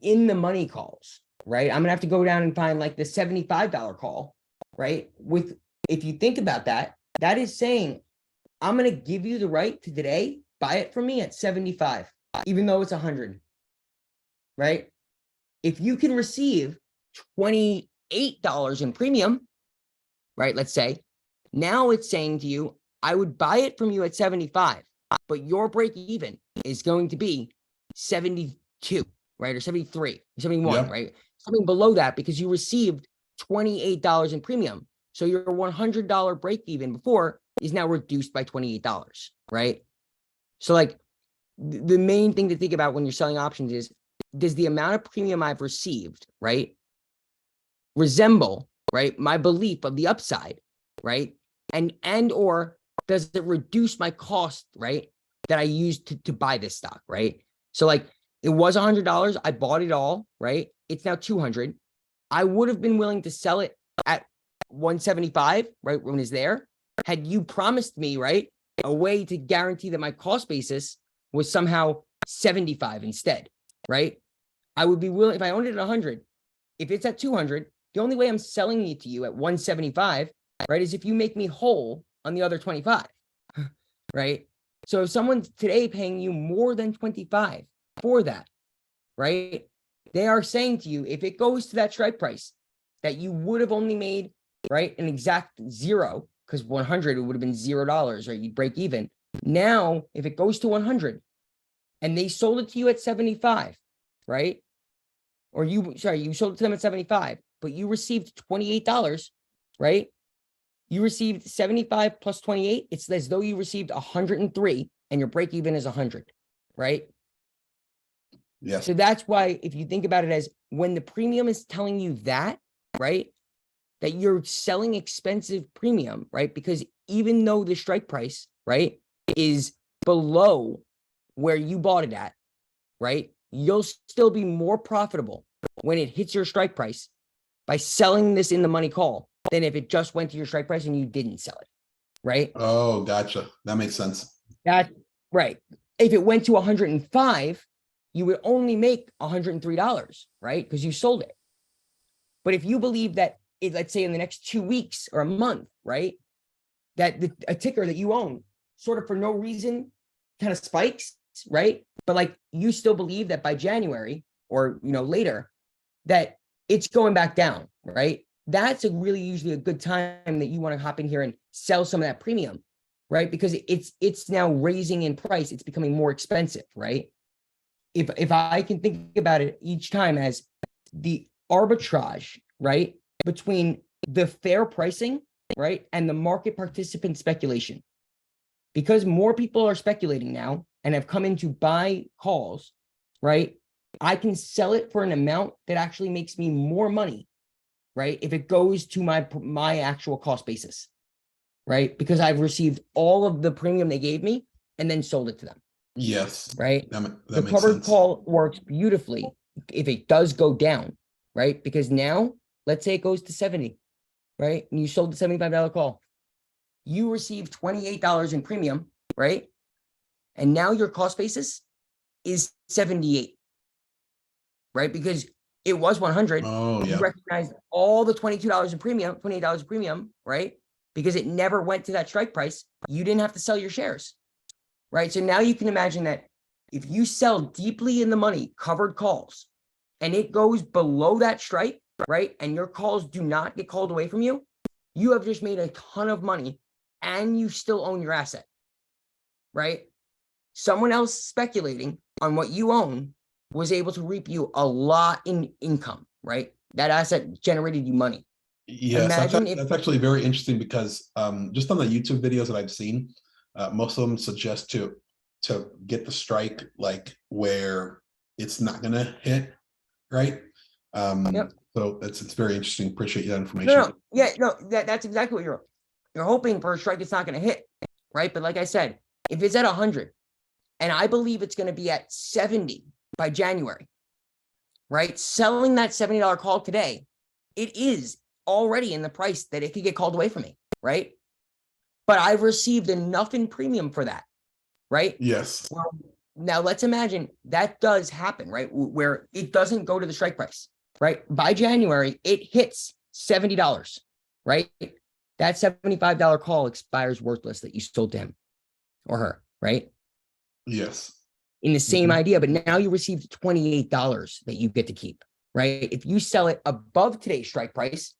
in the money calls, right? I'm gonna have to go down and find like the $75 call, right? If you think about that, that is saying I'm gonna give you the right to today buy it from me at 75, even though it's 100, right? If you can receive $28 in premium, right? Let's say, now it's saying to you, I would buy it from you at 75, but your break even is going to be 72, right? Or 73, 71, Yep. right? Something below that because you received $28 in premium. So your $100 break even before is now reduced by $28, right? So like the main thing to think about when you're selling options is, does the amount of premium I've received, right, resemble, right, my belief of the upside, right? And or does it reduce my cost, right, that I used to buy this stock, right? So like it was $100, I bought it all, right? It's now 200. I would have been willing to sell it at 175, right, when it's there, had you promised me, right, a way to guarantee that my cost basis was somehow 75 instead, right? I would be willing, if I owned it at 100, if it's at 200, the only way I'm selling it to you at 175, right, is if you make me whole on the other 25, right? So if someone's today paying you more than 25 for that, right, they are saying to you, if it goes to that strike price that you would have only made, right, an exact zero, because 100, it would have been $0, right? You'd break even. Now, if it goes to 100 and they sold it to you at 75, right? Or you sold it to them at 75, but you received $28, right? You received 75 plus 28. It's as though you received 103 and your break even is 100, right? Yes. So that's why if you think about it as when the premium is telling you that, right, that you're selling expensive premium, right? Because even though the strike price, right, is below where you bought it at, right, you'll still be more profitable when it hits your strike price by selling this in the money call than if it just went to your strike price and you didn't sell it, right? Oh, gotcha. That makes sense. That right. If it went to 105, you would only make $103, right? Because you sold it. But if you believe that let's say in the next 2 weeks or a month, right, that a ticker that you own sort of for no reason kind of spikes, right? But like you still believe that by January or later that it's going back down, right? That's really usually a good time that you want to hop in here and sell some of that premium, right? Because it's now raising in price. It's becoming more expensive, right? If I can think about it each time as the arbitrage, right, between the fair pricing, right, and the market participant speculation. Because more people are speculating now and have come in to buy calls, right, I can sell it for an amount that actually makes me more money, right, if it goes to my actual cost basis, right, because I've received all of the premium they gave me and then sold it to them. Yes. Right. That The makes covered sense. call works beautifully if it does go down, right? Because now, let's say it goes to 70, right? And you sold the $75 call. You received $28 in premium, right? And now your cost basis is 78, right? Because it was 100. Oh, You yeah. recognized all the $22 in premium, $28 in premium, right? Because it never went to that strike price. You didn't have to sell your shares. Right. So now you can imagine that if you sell deeply in the money covered calls and it goes below that strike, right, and your calls do not get called away from you, you have just made a ton of money and you still own your asset. Right. Someone else speculating on what you own was able to reap you a lot in income. Right. That asset generated you money. Yes, Imagine if that's actually very interesting because just on the YouTube videos that I've seen, most of them suggest to get the strike like where it's not gonna hit, right? So it's very interesting. Appreciate that information. No, yeah, no, that's exactly what you're hoping for a strike it's not going to hit, right? But like I said, if it's at 100 and I believe it's going to be at 70 by January, right? Selling that $70 call today, it is already in the price that it could get called away from me, right? But I've received enough in premium for that, right? Yes. Well, now let's imagine that does happen, right? Where it doesn't go to the strike price, right? By January, it hits $70, right? That $75 call expires worthless that you sold to him or her, right? Yes. in the same Mhm. idea, but now you received $28 that you get to keep, right? If you sell it above today's strike price,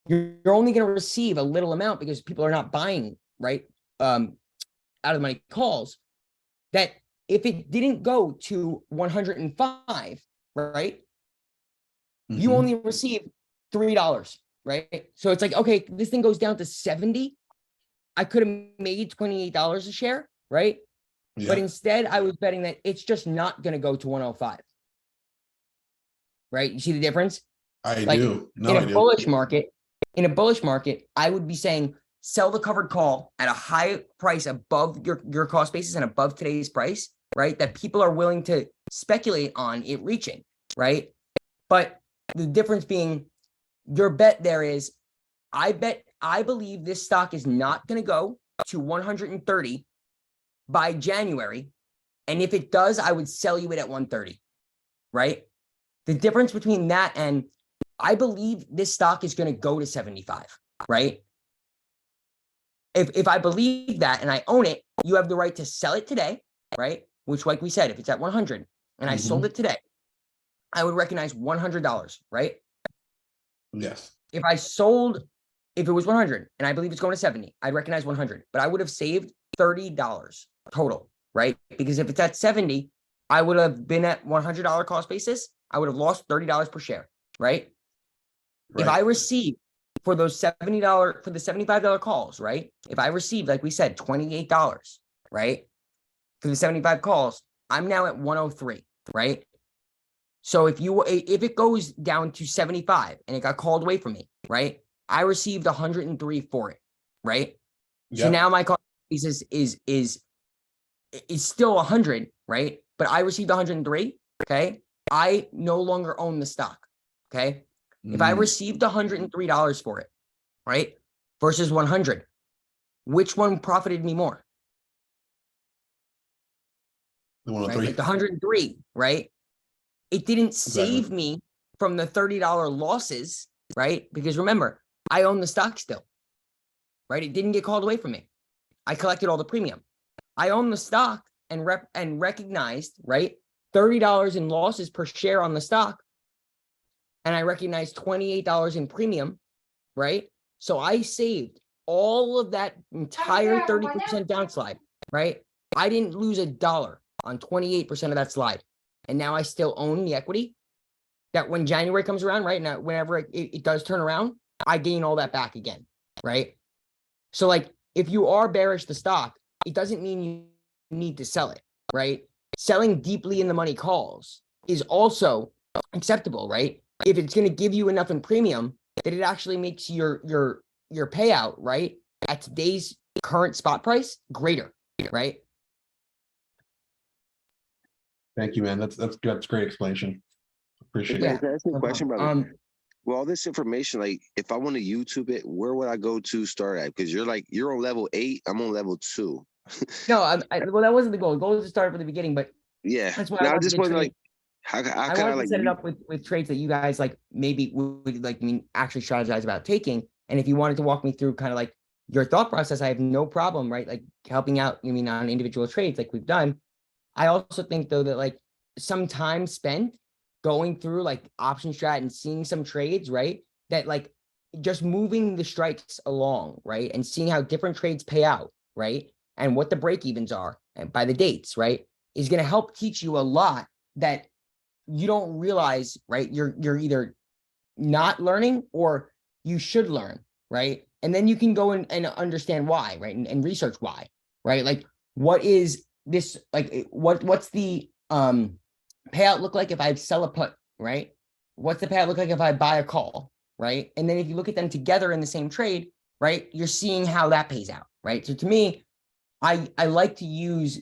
you're only going to receive a little amount because people are not buying, right? Out of the money calls. That if it didn't go to 105, right? You Mhm. only receive $3, right? So it's like, okay, this thing goes down to 70. I could have made $28 a share, right? But Yeah, instead, I was betting that it's just not going to go to 105. Right? You see the difference? I Like do. No, in I a do. bullish market, I would be saying sell the covered call at a high price above your cost basis and above today's price, right? That people are willing to speculate on it reaching, right? But the difference being your bet there is I believe this stock is not going to go to 130 by January. And if it does, I would sell you it at 130, right? The difference between that and I believe this stock is going to go to 75, right? If I believe that and I own it, you have the right to sell it today, right? Which, like we said, if it's at 100 and I sold it today, I would recognize $100, right? Yes. If it was 100 and I believe it's going to 70, I'd recognize 100, but I would have saved $30 total, right? Because if it's at 70, I would have been at $100 cost basis. I would have lost $30 per share, right? If I receive for those $70, for the $75 calls, right? If I receive, like we said, $28, right? For the 75 calls, I'm now at 103, right? So if it goes down to 75 and it got called away from me, right? I received 103 for it, right? So Yep. now my cost basis is still 100, right? But I received 103, okay? I no longer own the stock, okay? If I received $103 for it, right? Versus 100, which one profited me more? The Right? 103. Like the 103, right? It didn't Exactly. save me from the $30 losses, right? Because remember, I own the stock still, right? It didn't get called away from me. I collected all the premium. I own the stock and recognized, right? $30 in losses per share on the stock. And I recognized $28 in premium, right? So I saved all of that entire 30% downslide, right? I didn't lose a dollar on 28% of that slide. And now I still own the equity that when January comes around, right? Now, whenever it does turn around, I gain all that back again, right? So like, if you are bearish the stock, it doesn't mean you need to sell it, right? Selling deeply in the money calls is also acceptable, right? If it's going to give you enough in premium that it actually makes your payout, right, at today's current spot price greater, right? Thank you, man. That's great explanation. Appreciate Can I it. ask you a question, brother? Um, Well, all this information, like if I want to YouTube it, where would I go to start at? Because you're on level 8, I'm on level 2. no, well, that wasn't the goal. The goal was to start from the beginning, but Yeah. that's why Now, I I wanted just to want to trade. like, how I can I wanted to like set it up with trades that you guys like maybe would like actually strategize about taking. And if you wanted to walk me through kind of like your thought process, I have no problem, right? Like helping out, on individual trades like we've done. I also think though that like some time spent going through like option strat and seeing some trades, right? That like just moving the strikes along, right? And seeing how different trades pay out, right? And what the break evens are and by the dates, right? Is going to help teach you a lot that you don't realize, right? You're either not learning or you should learn, right? And then you can go and understand why, right? And research why, right? Like what is this, like what's the payout look like if I sell a put, right? What's the payout look like if I buy a call, right? And then if you look at them together in the same trade, right? You're seeing how that pays out, right? So to me, I like to use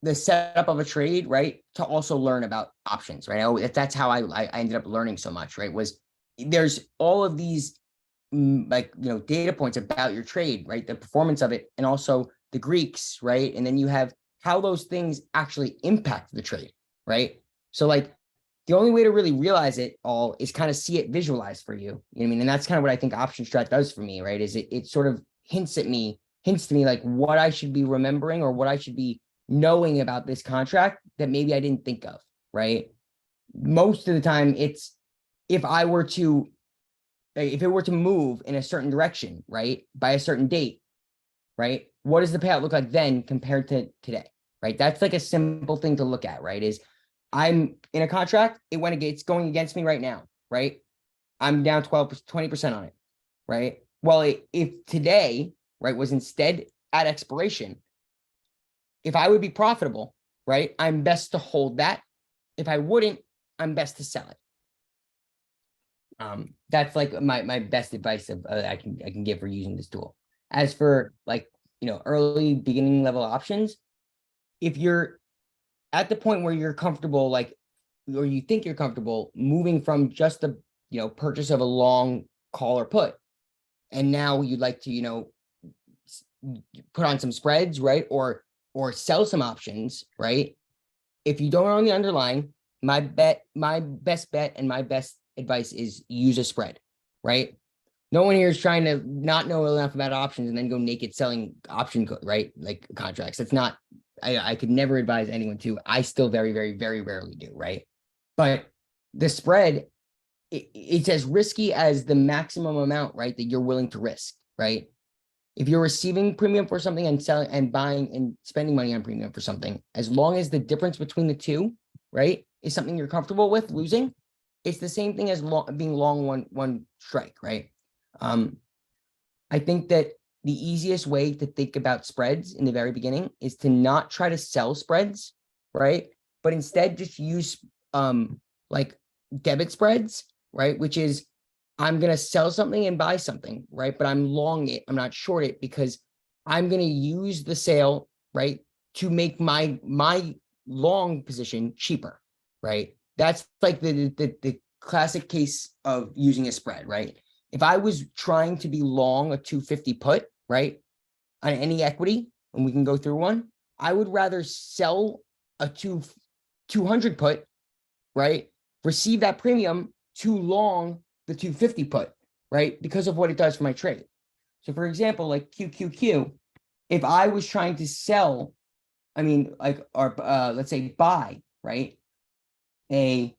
the setup of a trade, right, to also learn about options, right? That's how I ended up learning so much, right? Was there's all of these data points about your trade, right? The performance of it, and also the Greeks, right? And then you have how those things actually impact the trade, right? So like the only way to really realize it all is kind of see it visualized for you. You know what I mean? And that's kind of what I think option strat does for me, right? Is it sort of hints to me like what I should be remembering or what I should be knowing about this contract that maybe I didn't think of, right? Most of the time it's if it were to move in a certain direction, right, by a certain date, right, what does the payout look like then compared to today, right? That's like a simple thing to look at, right? Is I'm in a contract, it's going against me right now, right? I'm down 20% on it, right? Well, if today, right, was instead at expiration, if I would be profitable, right, I'm best to hold that. If I wouldn't, I'm best to sell it. That's like my best advice of I can give for using this tool. As for like, early beginning level options, if you're at the point where you're comfortable, like, or you think you're comfortable moving from just the, purchase of a long call or put, and now you'd like to, put on some spreads, right? Or sell some options, right? If you don't own the underlying, my best bet and my best advice is use a spread, right? No one here is trying to not know enough about options and then go naked selling right? Like contracts. That's not, I could never advise anyone to. I still very, very, very rarely do, right? But the spread, it's as risky as the maximum amount, right, that you're willing to risk, right? If you're receiving premium for something and selling and buying and spending money on premium for something, as long as the difference between the two, right, is something you're comfortable with losing, it's the same thing as being long one strike, right? I think that the easiest way to think about spreads in the very beginning is to not try to sell spreads, right? But instead just use like debit spreads, right? Which is I'm going to sell something and buy something, right? But I'm long it, I'm not short it because I'm going to use the sale, right, to make my long position cheaper, right? That's like the classic case of using a spread, right? If I was trying to be long a 250 put, right, on any equity, and we can go through one, I would rather sell a 200 put, right, receive that premium to long the 250 put, right, because of what it does for my trade. So for example, like QQQ, if I was trying to sell, let's say buy, right, a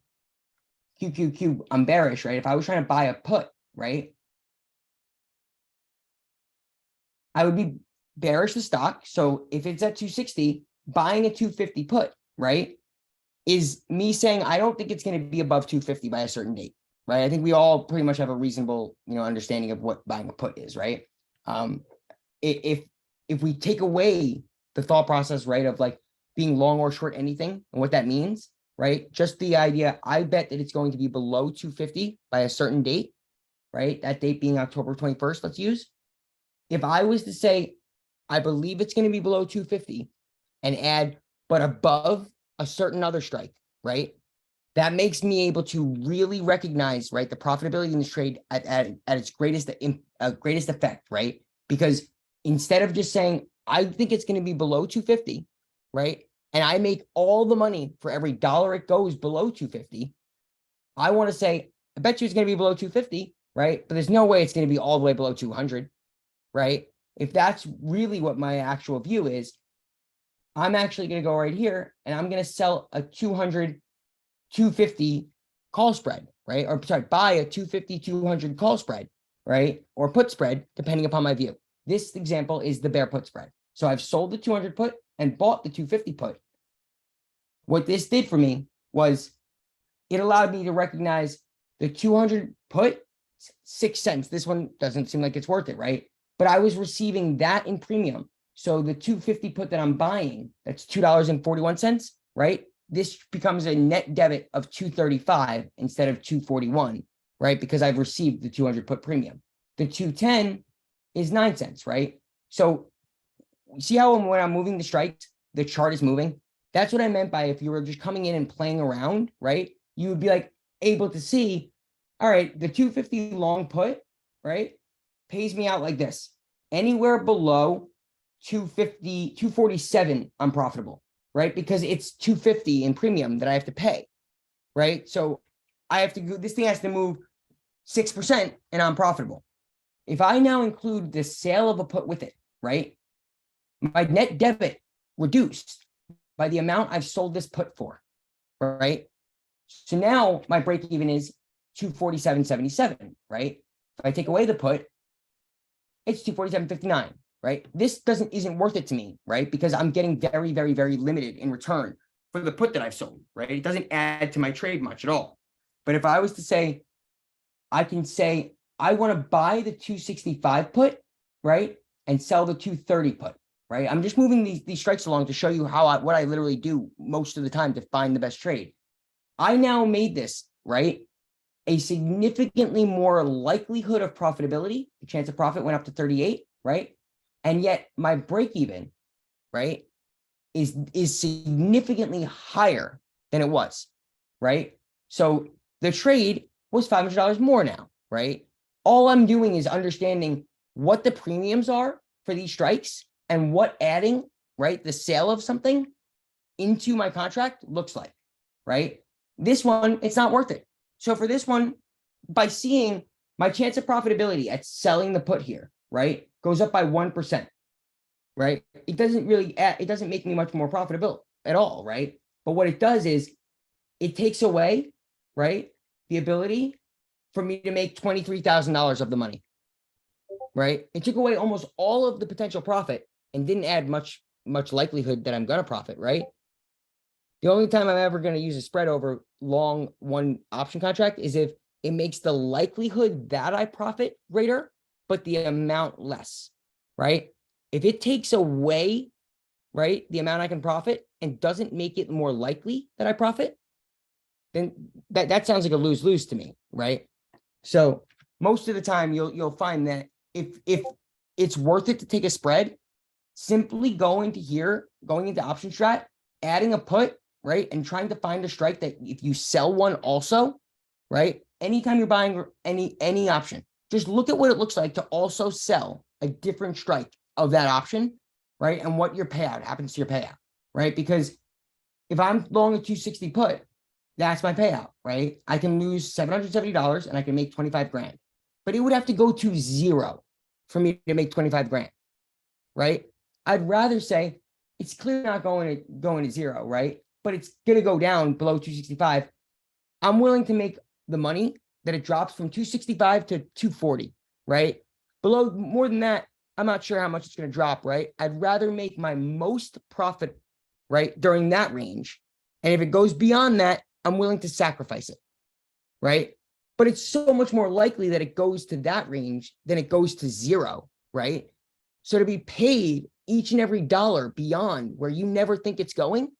QQQ, I'm bearish, right? If I was trying to buy a put, right, I would be bearish the stock. So if it's at 260, buying a 250 put, right, is me saying I don't think it's going to be above 250 by a certain date, right? I think we all pretty much have a reasonable, understanding of what buying a put is, right? If we take away the thought process, right, of like being long or short anything and what that means, right? Just the idea, I bet that it's going to be below 250 by a certain date, right? That date being October 21st, let's use. If I was to say, I believe it's going to be below 250 and add, but above a certain other strike, right? That makes me able to really recognize, right, the profitability in this trade at its greatest effect, right? Because instead of just saying, I think it's going to be below 250, right? And I make all the money for every dollar it goes below 250. I want to say, I bet you it's going to be below 250, right? But there's no way it's going to be all the way below 200, right? If that's really what my actual view is, I'm actually going to go right here and I'm going to sell a 250 call spread, right? Or sorry, buy a 250-200 call spread, right? Or put spread, depending upon my view. This example is the bear put spread. So I've sold the 200 put and bought the 250 put. What this did for me was it allowed me to recognize the 200 put, 6 cents. This one doesn't seem like it's worth it, right? But I was receiving that in premium. So the 250 put that I'm buying, that's $2.41, right? This becomes a net debit of 235 instead of 241, right? Because I've received the 200 put premium. The 210 is 9 cents, right? So see how when I'm moving the strikes, the chart is moving? That's what I meant by if you were just coming in and playing around, right? You would be like able to see, all right, the 250 long put, right, pays me out like this. Anywhere below 250, 247, I'm profitable, right? Because it's 250 in premium that I have to pay, right? So I have to go, this thing has to move 6% and I'm profitable. If I now include the sale of a put with it, right, my net debit reduced by the amount I've sold this put for, right? So now my break even is 247.77, right? If I take away the put, it's 247.59, right? This isn't worth it to me, right? Because I'm getting very, very, very limited in return for the put that I've sold, right? It doesn't add to my trade much at all. But if I was to say, I can say, I want to buy the 265 put, right? And sell the 230 put, right? I'm just moving these strikes along to show you what I literally do most of the time to find the best trade. I now made this, right, a significantly more likelihood of profitability. The chance of profit went up to 38, right? And yet my break even, right, is significantly higher than it was, right? So the trade was $500 more now, right? All I'm doing is understanding what the premiums are for these strikes and what adding, right, the sale of something into my contract looks like, right? This one, it's not worth it. So for this one, by seeing my chance of profitability at selling the put here, right, goes up by 1%, right? It doesn't really it doesn't make me much more profitable at all, right? But what it does is it takes away, right, the ability for me to make $23,000 of the money, right? It took away almost all of the potential profit and didn't add much likelihood that I'm going to profit, right? The only time I'm ever going to use a spread over long one option contract is if it makes the likelihood that I profit greater, but the amount less, right? If it takes away, right, the amount I can profit and doesn't make it more likely that I profit, then that sounds like a lose-lose to me, right? So most of the time you'll find that if it's worth it to take a spread, simply going into option strat, adding a put, right, and trying to find a strike that if you sell one also, right, anytime you're buying any option, just look at what it looks like to also sell a different strike of that option, right, and what your payout happens to your payout, right? Because if I'm long a 260 put, that's my payout, right? I can lose $770 and I can make 25 grand, but it would have to go to zero for me to make 25 grand, right? I'd rather say it's clearly not going to zero, right? But it's going to go down below 265. I'm willing to make the money that it drops from 265 to 240, right? Below more than that, I'm not sure how much it's going to drop, right? I'd rather make my most profit, right, during that range. And if it goes beyond that, I'm willing to sacrifice it, right? But it's so much more likely that it goes to that range than it goes to zero, right? So to be paid each and every dollar beyond where you never think it's going,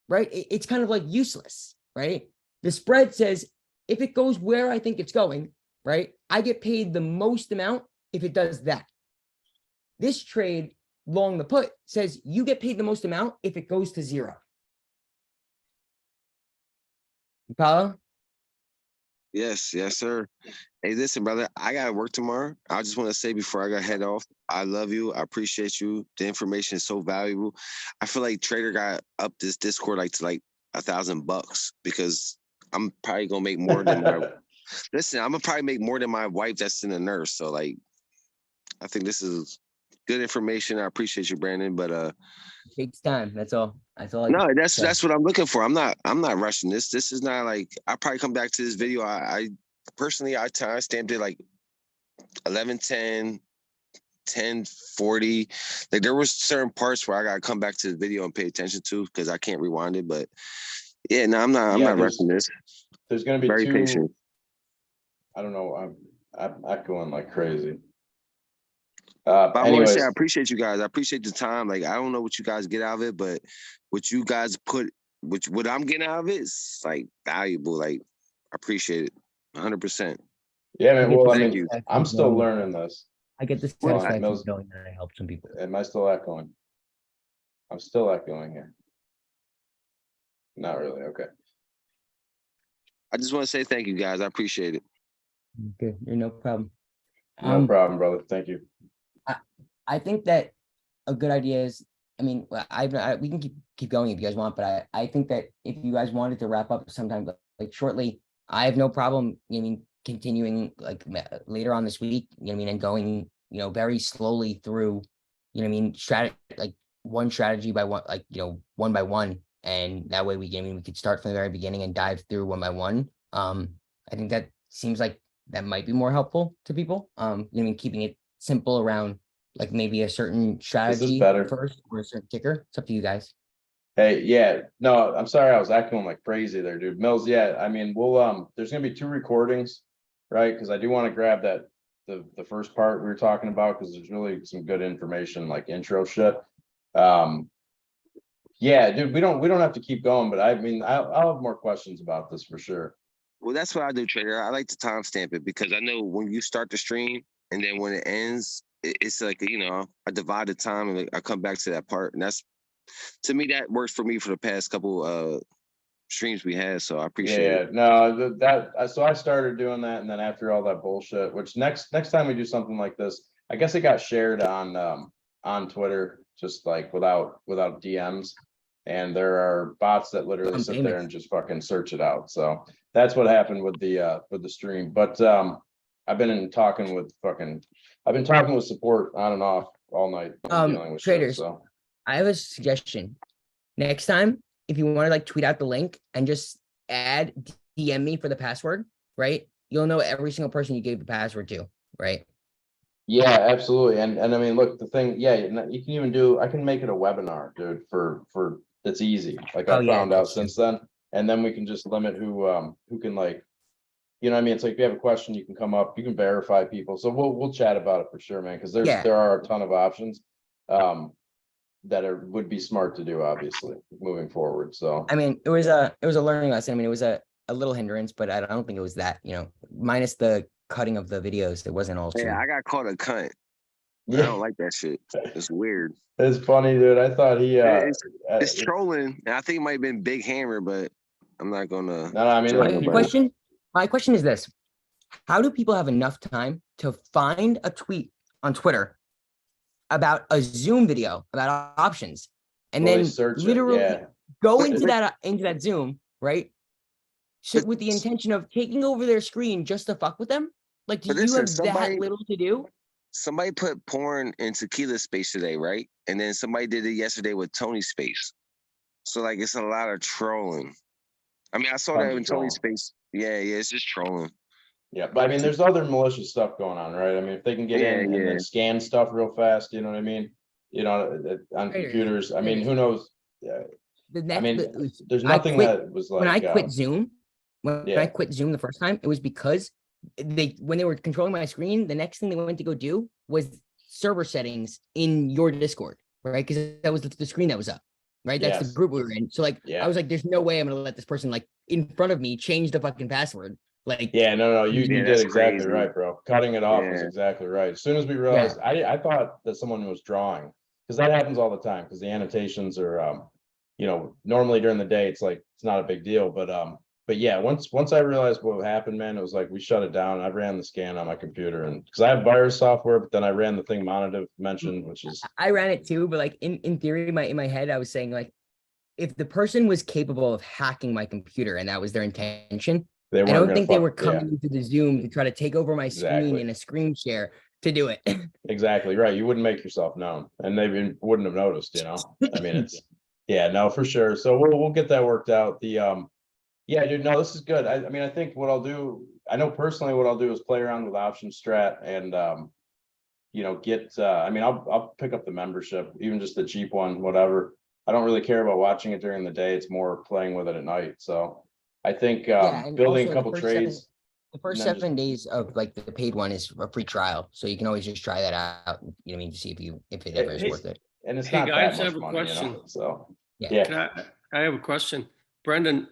right? It's kind of like useless, right? The spread says if it goes where I think it's going, right, I get paid the most amount if it does that. This trade long the put says you get paid the most amount if it goes to zero. Paulo? Yes, sir. Hey, listen, brother, I gotta work tomorrow. I just want to say before I gotta head off, I love you. I appreciate you. The information is so valuable. I feel like Trader got up this Discord to $1,000 because I'm probably gonna make more than my. Listen, I'm gonna probably make more than my wife that's in a nurse. So I think this is good information. I appreciate you, Brandon. But it takes time. That's all. No, that's what I'm looking for. I'm not rushing this. This is not I probably come back to this video. I personally time stamped it 11:10, 10:40. There was certain parts where I gotta come back to the video and pay attention to because I can't rewind it. But yeah, no, I'm not rushing this. There's gonna be very two. patient. I don't know. I'm echoing like crazy. But I want to anyways, say I appreciate you guys. I appreciate the time. I don't know what you guys get out of it, but what you guys what I'm getting out of it is valuable. I appreciate it 100%. yeah, man. Well, I Thank mean, you. I'm still learning this. I get the Hold on, satisfaction Mills. knowing that I helped some people. Am I still echoing? I'm still echoing here. Not really. Okay. I just want to say thank you guys. I appreciate it. Good. You're no problem. No problem, brother. Thank you. I think that a good idea is, I mean, we can keep going if you guys want, but I think that if you guys wanted to wrap up sometime shortly, I have no problem, continuing later on this week, and going, very slowly through, one strategy by one, like, one by one. And that way we could start from the very beginning and dive through one by one. I think that seems like that might be more helpful to people. Keeping it simple around like maybe a certain strategy better? first or a certain ticker. It's up to you guys. Hey, yeah, no, I'm sorry, I was echoing like crazy there, dude. Mills, yeah, I mean, we'll, there's gonna be 2 recordings, right? Because I do want to grab that, the first part we were talking about, because there's really some good information, like intro shit. Yeah, dude, we don't have to keep going, but I mean, I'll have more questions about this for sure. Well, that's what I do, Trader. I like to timestamp it because I know when you start the stream and then when it ends, it's like, I divide the time and I come back to that part. And that's, to me, that works for me for the past couple streams we had. So I appreciate it. No, so I started doing that, and then after all that bullshit, which next time we do something like this, I guess it got shared on Twitter, just like without DMs. And there are bots that literally sit there and just fucking search it out. So that's what happened with the stream. But I've been talking with support on and off all night. Dealing with Traders, shit, so. I have a suggestion. Next time, if you want to like tweet out the link and just DM me for the password, right? You'll know every single person you gave the password to, right? Yeah, absolutely. And I mean, look, the thing, yeah, you can even I can make it a webinar, dude, for that's easy. Like I found out since then. And then we can just limit who can, like, you know what I mean? It's like if you have a question, you can come up, you can verify people. So we'll chat about it for sure, man, because there are a ton of options that would be smart to do, obviously, moving forward. So I mean, it was a learning lesson. I mean, it was a little hindrance, but I don't think it was that, minus the cutting of the videos. It wasn't all. Yeah, I got caught a cunt. I don't like that shit. It's weird. It's funny, dude. I thought he it's trolling. And I think it might have been Big Hammer, but I'm not gonna. No, I mean, my question is this: how do people have enough time to find a tweet on Twitter about a Zoom video about options, and then literally go into that Zoom, right? So with the intention of taking over their screen just to fuck with them? Like, do you have that little to do? Somebody put porn in Tequila Space today, right? And then somebody did it yesterday with Tony Space. So like, it's a lot of trolling. I mean, I saw that in Tony Space. Yeah, it's just trolling. Yeah, but I mean, there's other malicious stuff going on, right? I mean, if they can get in and then scan stuff real fast, you know what I mean? On computers. I mean, who knows? I mean, there's nothing that was like when I quit Zoom. When I quit Zoom the first time, it was because when they were controlling my screen, the next thing they went to go do was server settings in your Discord, right? Because that was the screen that was up, right? That's the group we were in. So like, I was like, there's no way I'm gonna let this person like in front of me change the fucking password. Like, no, you did exactly right, bro. Cutting it off was exactly right. As soon as we realized, I thought that someone was drawing, because that happens all the time. Because the annotations are, normally during the day, it's like it's not a big deal, but yeah, once I realized what happened, man, it was like we shut it down. I ran the scan on my computer, and because I have virus software, but then I ran the thing Monative mentioned, which is I ran it too, but like in theory, in my head, I was saying like, if the person was capable of hacking my computer and that was their intention, I don't think they were coming into the Zoom to try to take over my screen in a screen share to do it. Exactly right. You wouldn't make yourself known, and they wouldn't have noticed. I mean, it's no, for sure. So we'll get that worked out. Yeah, dude, no, this is good. I mean, I think what I'll do, I know personally what I'll do is play around with option strat and, I mean, I'll pick up the membership, even just the cheap one, whatever. I don't really care about watching it during the day. It's more playing with it at night. So I think building a couple trades. The first 7 days of like the paid one is a free trial. So you can always just try that out, to see if it ever is worth it. And it's not that much money, so yeah. I have a question. Brendan,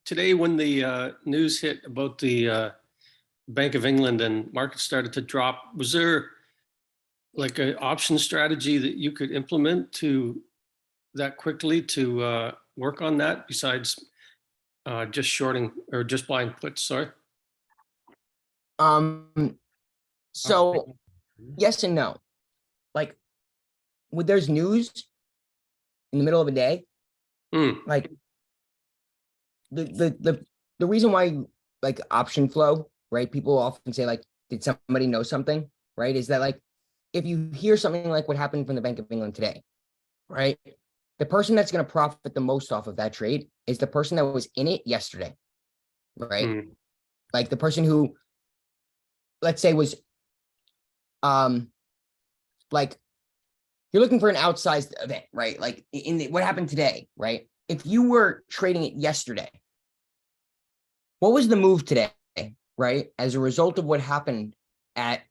today, when the news hit about the Bank of England and markets started to drop, was there like an option strategy that you could implement to that quickly to work on that besides just shorting or just buying puts? Sorry. So yes and no. Like when there's news in the middle of a day, like the reason why like option flow, right? People often say like, did somebody know something, right? Is that like, if you hear something like what happened from the Bank of England today, right? The person that's going to profit the most off of that trade is the person that was in it yesterday, right? Like the person who, let's say, was, like, you're looking for an outsized event, right? Like what happened today, right? If you were trading it yesterday, what was the move today, right? As a result of what happened at,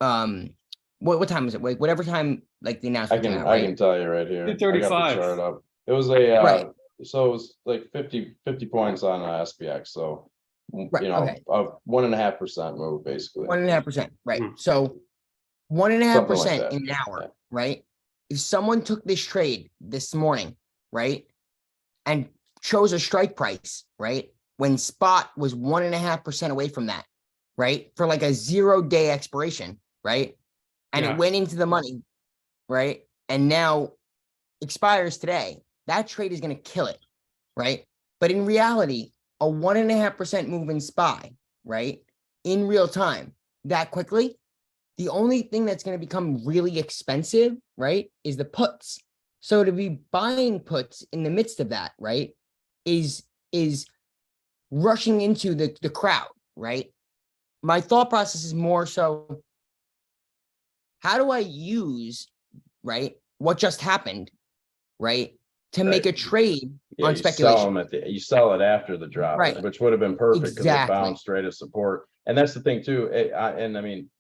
what time was it? Like whatever time, like the I announcement came can out, I right? can tell you right here. I got the 235. chart up. It was a Right. so it was like 50 points on SPX. So Right, you know, okay. a 1.5% move basically. 1.5%, right? Hmm. So Something like 1.5% that. in an hour, Yeah. right? If someone took this trade this morning, right, and chose a strike price, right, when spot was 1.5% away from that, right, for like a 0-day expiration, right, and Yeah. it went into the money, right, and now expires today, that trade is going to kill it, right? But in reality, a 1.5% move in SPY, right, in real time, that quickly, the only thing that's going to become really expensive, right, is the puts. So to be buying puts in the midst of that, right, is rushing into the crowd, right? My thought process is more so, how do I use, right, what just happened, right, to make a trade Yeah, on you sell speculation? them you sell it after the drop, Right. which would have been perfect because it Exactly. bounced straight as support. And that's the thing too. And I mean,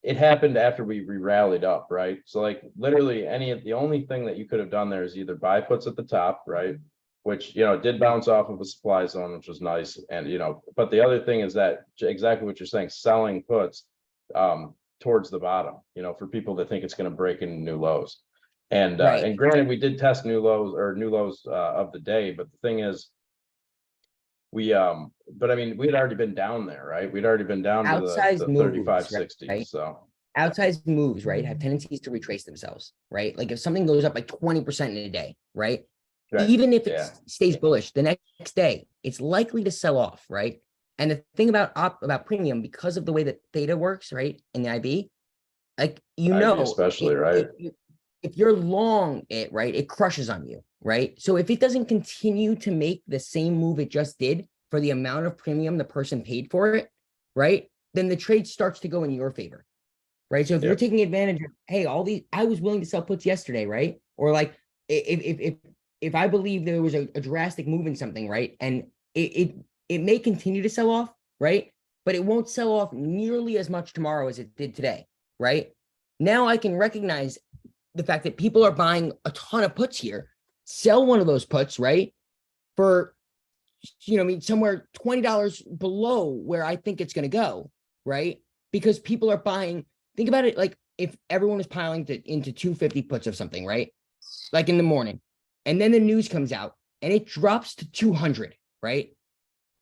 it happened after we rallied up, right? So like literally the only thing that you could have done there is either buy puts at the top, right? Which, you know, did bounce off of a supply zone, which was nice. And, you know, but the other thing is that exactly what you're saying, selling puts towards the bottom, you know, for people that think it's going to break into new lows. And Right. and granted, we did test new lows of the day, but the thing is, but I mean, we had already been down there, right? We'd already been down to Outsized the moves, 35.60. right? So Outsized moves, right, have tendencies to retrace themselves, right? Like if something goes up by 20% in a day, right? Right, Even if it yeah. stays bullish the next day, it's likely to sell off, right? And the thing about premium, because of the way that theta works, right, in the IB, like IB especially, right? if you're long it, right, it crushes on you, right? So if it doesn't continue to make the same move it just did for the amount of premium the person paid for it, right, then the trade starts to go in your favor, right? So if you're taking advantage of, hey, all these, I was willing to sell puts yesterday, right? Or like if I believe there was a drastic move in something, right, and it may continue to sell off, right, but it won't sell off nearly as much tomorrow as it did today, right? Now I can recognize the fact that people are buying a ton of puts here, sell one of those puts, right, for, you know, I mean, somewhere $20 below where I think it's going to go, right? Because people are buying, think about it, like if everyone was piling into 250 puts of something, right? Like in the morning, and then the news comes out and it drops to 200, right?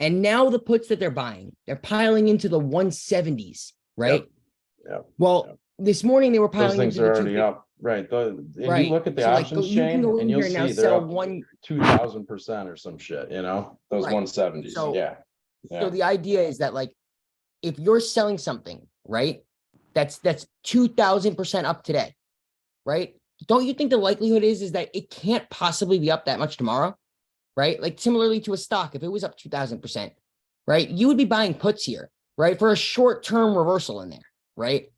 And now the puts that they're buying, they're piling into the 170s, right? Yep. Well, this morning they were Those piling things into are the already 250. up, right? And Right. you look at the So, like, options you can chain, go in and you'll here and now see they're sell up one. 2,000% or some shit. You know, those Right. 170s. So- yeah. So the idea is that, like, if you're selling something, right, that's 2,000% up today, right? Don't you think the likelihood is that it can't possibly be up that much tomorrow, right? Like similarly to a stock, if it was up 2,000%, right, you would be buying puts here, right, for a short-term reversal in there, right?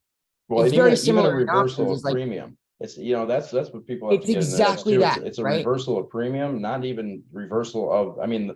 Well, It's even, very even a similar in reversal options. of It's like, premium. It's, you know, that's what people have it's to get in there exactly too. that, It's a right? reversal of premium, not even reversal of, I mean,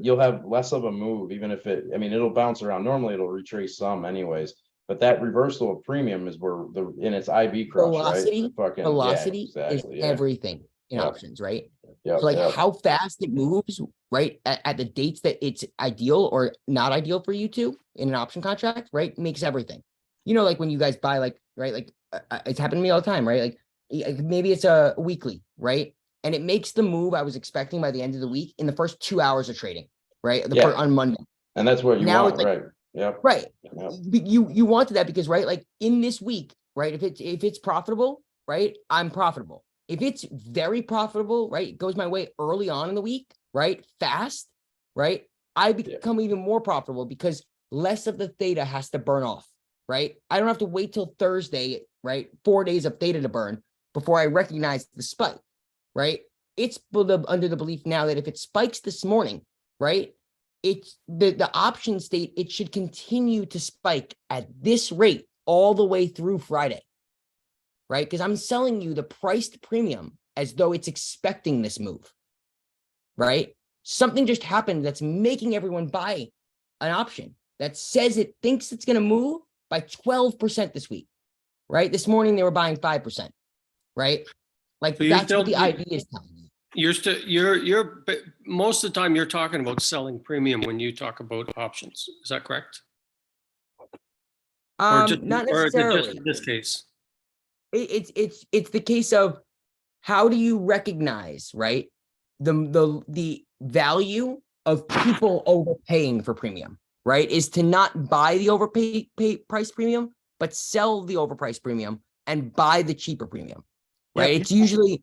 you'll have less of a move, even if I mean, it'll bounce around. Normally it'll retrace some anyways, but that reversal of premium is where in its IB crush, velocity, right? Fucking, velocity yeah, is exactly. Yeah. everything in Yep. options, right? Yep, So like yep. how fast it moves, right, at the dates that it's ideal or not ideal for you to in an option contract, right, makes everything. You know, like when you guys buy, like, right, like it's happened to me all the time, right? Like maybe it's a weekly, right, and it makes the move I was expecting by the end of the week in the first 2 hours of trading, right, Yeah. on Monday. And that's what you Now want, it's like, right? Yep. right. Yep. You wanted that because, right, like in this week, right, if it's profitable, right, I'm profitable. If it's very profitable, right, it goes my way early on in the week, right, fast, right, I become even more profitable because less of the theta has to burn off, right? I don't have to wait till Thursday, right, 4 days of theta to burn. before I recognized the spike, right? It's under the belief now that if it spikes this morning, right, it's the option state, it should continue to spike at this rate all the way through Friday, right? Because I'm selling you the priced premium as though it's expecting this move, right? Something just happened that's making everyone buy an option that says it thinks it's going to move by 12% this week, right? This morning they were buying 5%, right? Like So that's what the IV is telling you. Most of the time you're talking about selling premium when you talk about options. Is that correct? Not Or is it necessarily. just in this case? It's the case of how do you recognize, right, the value of people overpaying for premium, right, is to not buy the price premium, but sell the overpriced premium and buy the cheaper premium, right? Yeah. It's usually,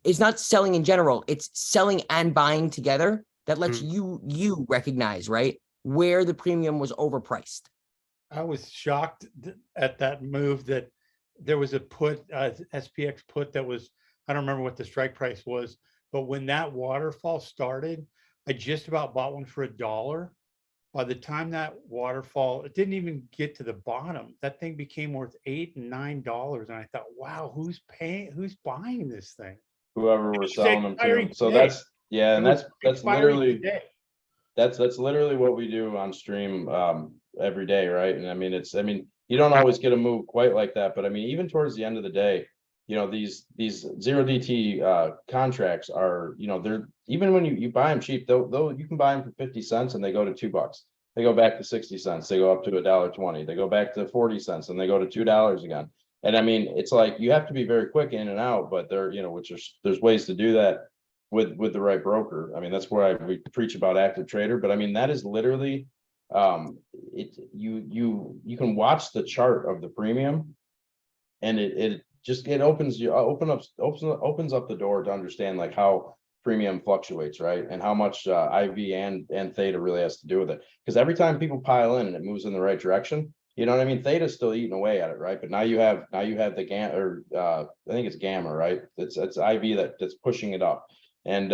it's not selling in general, it's selling and buying together that lets you recognize, right, where the premium was overpriced. I was shocked at that move that there was a put, SPX put that was, I don't remember what the strike price was, but when that waterfall started, I just about bought one for $1. By the time that waterfall, it didn't even get to the bottom. That thing became worth $8 and $9. And I thought, wow, who's buying this thing? Whoever we're was selling them expiring to. So today. that's, yeah, and It was that's expiring literally, today. that's literally what we do on stream every day, right? And I mean, you don't always get a move quite like that, but I mean, even towards the end of the day, you know, these zero DT contracts are, you know, they're, even when you buy them cheap, they'll you can buy them for 50 cents and they go to $2. They go back to 60 cents, they go up to $1.20, they go back to 40 cents and they go to $2 again. And I mean, it's like you have to be very quick in and out, but there, you know, there's ways to do that with the right broker. I mean, that's where we preach about active trader, but I mean, that is literally you can watch the chart of the premium and it opens up the door to understand like how premium fluctuates, right? And how much IV and theta really has to do with it. Because every time people pile in and it moves in the right direction, you know what I mean? Theta's still eating away at it, right? But now you have the gamma, or I think it's gamma, right? It's IV that's pushing it up. And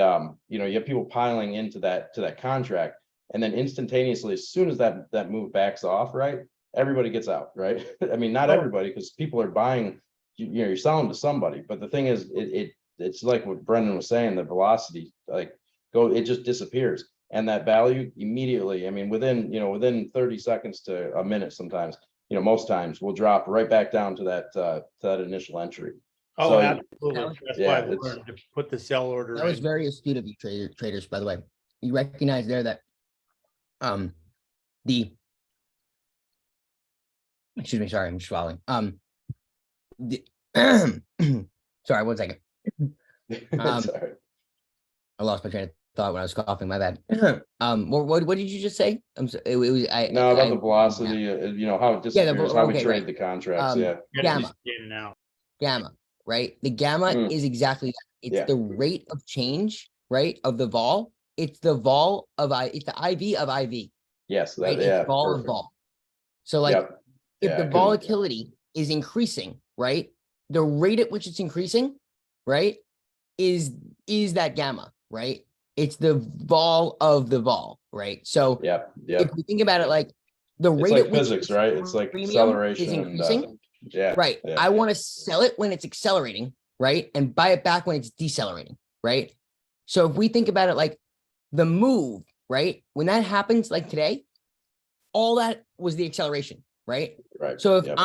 you know, you have people piling into that contract, and then instantaneously, as soon as that move backs off, right, everybody gets out, right? I mean, not everybody, because people are buying, you know, you're selling to somebody. But the thing is, it's like what Brendan was saying, the velocity, it just disappears. And that value immediately, I mean, within 30 seconds to a minute, sometimes, you know, most times will drop right back down to that initial entry. Oh, So, absolutely. That's why I it's- learned to put the sell order That was in. very astute of you, traders, by the way. You recognize there that excuse me, sorry, I'm swallowing. Sorry, 1 second. Sorry. I lost my train of thought when I was coughing, my bad. What did you just say? It was About the velocity, you know, how it disappears, how we okay, trade right. the contracts, Um, yeah. Gamma. In and out. Gamma, right? The gamma is exactly that. It's Yeah. the rate of change, right, of the vol. It's the vol of it's the IV of IV, Yes, right? yeah, It's vol of perfect. vol. So like Yep. if Yeah, I the couldn't- volatility is increasing, right? The rate at which it's increasing, right, is that gamma, right? It's the vol of the vol, right? So Yep. if we think about it like the It's rate like at which physics, this right? It's like premium acceleration is and increasing, yeah. right? Yeah. I want to sell it when it's accelerating, right? And buy it back when it's decelerating, right? So if we think about it like the move, right? When that happens, like today, all that was the acceleration, right? Right. So if Yep.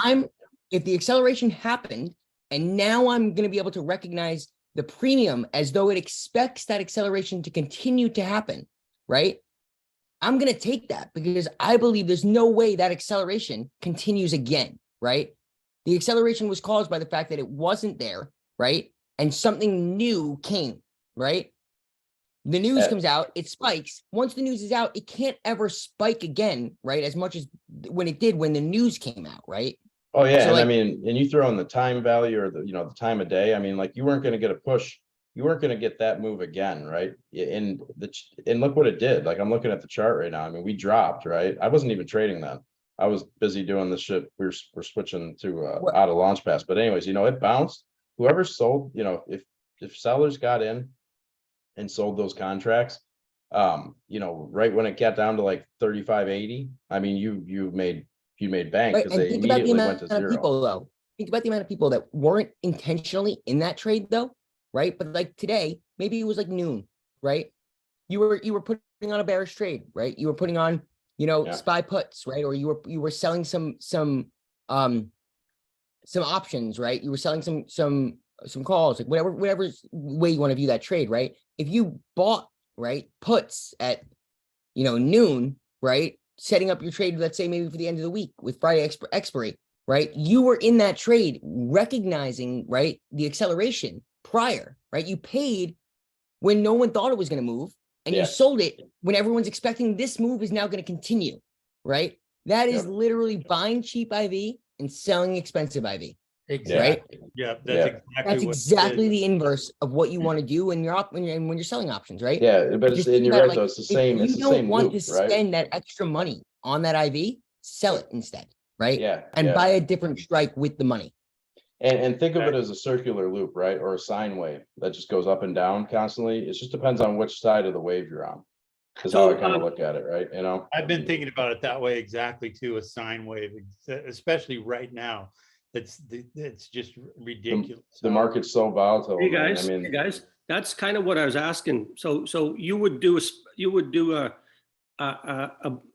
if the acceleration happened and now I'm going to be able to recognize the premium as though it expects that acceleration to continue to happen, right? I'm going to take that because I believe there's no way that acceleration continues again, right? The acceleration was caused by the fact that it wasn't there, right? And something new came, right? The news comes out, it spikes. Once the news is out, it can't ever spike again, right? As much as when it did when the news came out, right? Oh, yeah, So, and I like- mean, and you throw in the time value or the time of day, I mean, like, you weren't gonna get a push, you weren't gonna get that move again, right? And look what it did, like, I'm looking at the chart right now, I mean, we dropped, right? I wasn't even trading then. I was busy doing the shit, we're switching to out of launch pass, but anyways, you know, it bounced, whoever sold, if sellers got in and sold those contracts, right when it got down to like 35.80, I mean, you made bank Right, because and they think about the immediately amount went to of zero. people though. Think about the amount of people that weren't intentionally in that trade though, right? But like today, maybe it was like noon, right? You were putting on a bearish trade, right? You were putting on, Yeah. SPY puts, right? Or you were selling some options, right? You were selling some calls, like whatever way you want to view that trade, right? If you bought, right, puts at noon, right? Setting up your trade, let's say maybe for the end of the week with Friday expiry, right? You were in that trade recognizing, right, the acceleration prior, right? You paid when no one thought it was going to move, and Yeah. you sold it when everyone's expecting this move is now going to continue, right? That is Yep. literally buying cheap IV and selling expensive IV. Exactly. Yeah, that's Yeah. exactly That's what it exactly is. the inverse of what you want to do when you're when you're selling options, right? Yeah, but Just and think you're about it right, though. It's the if same. you It's the don't same want loop, to right? spend that extra money on that IV, sell it instead, right? Yeah, And yeah. buy a different strike with the money. And think of it as a circular loop, right? Or a sine wave that just goes up and down constantly. It just depends on which side of the wave you're on. Is how I So, kind of look at it, right? I've been thinking about it that way exactly too, a sine wave, especially right now. It's just ridiculous. The market's so volatile. Hey man. guys, I mean, that's kind of what I was asking. So you would do a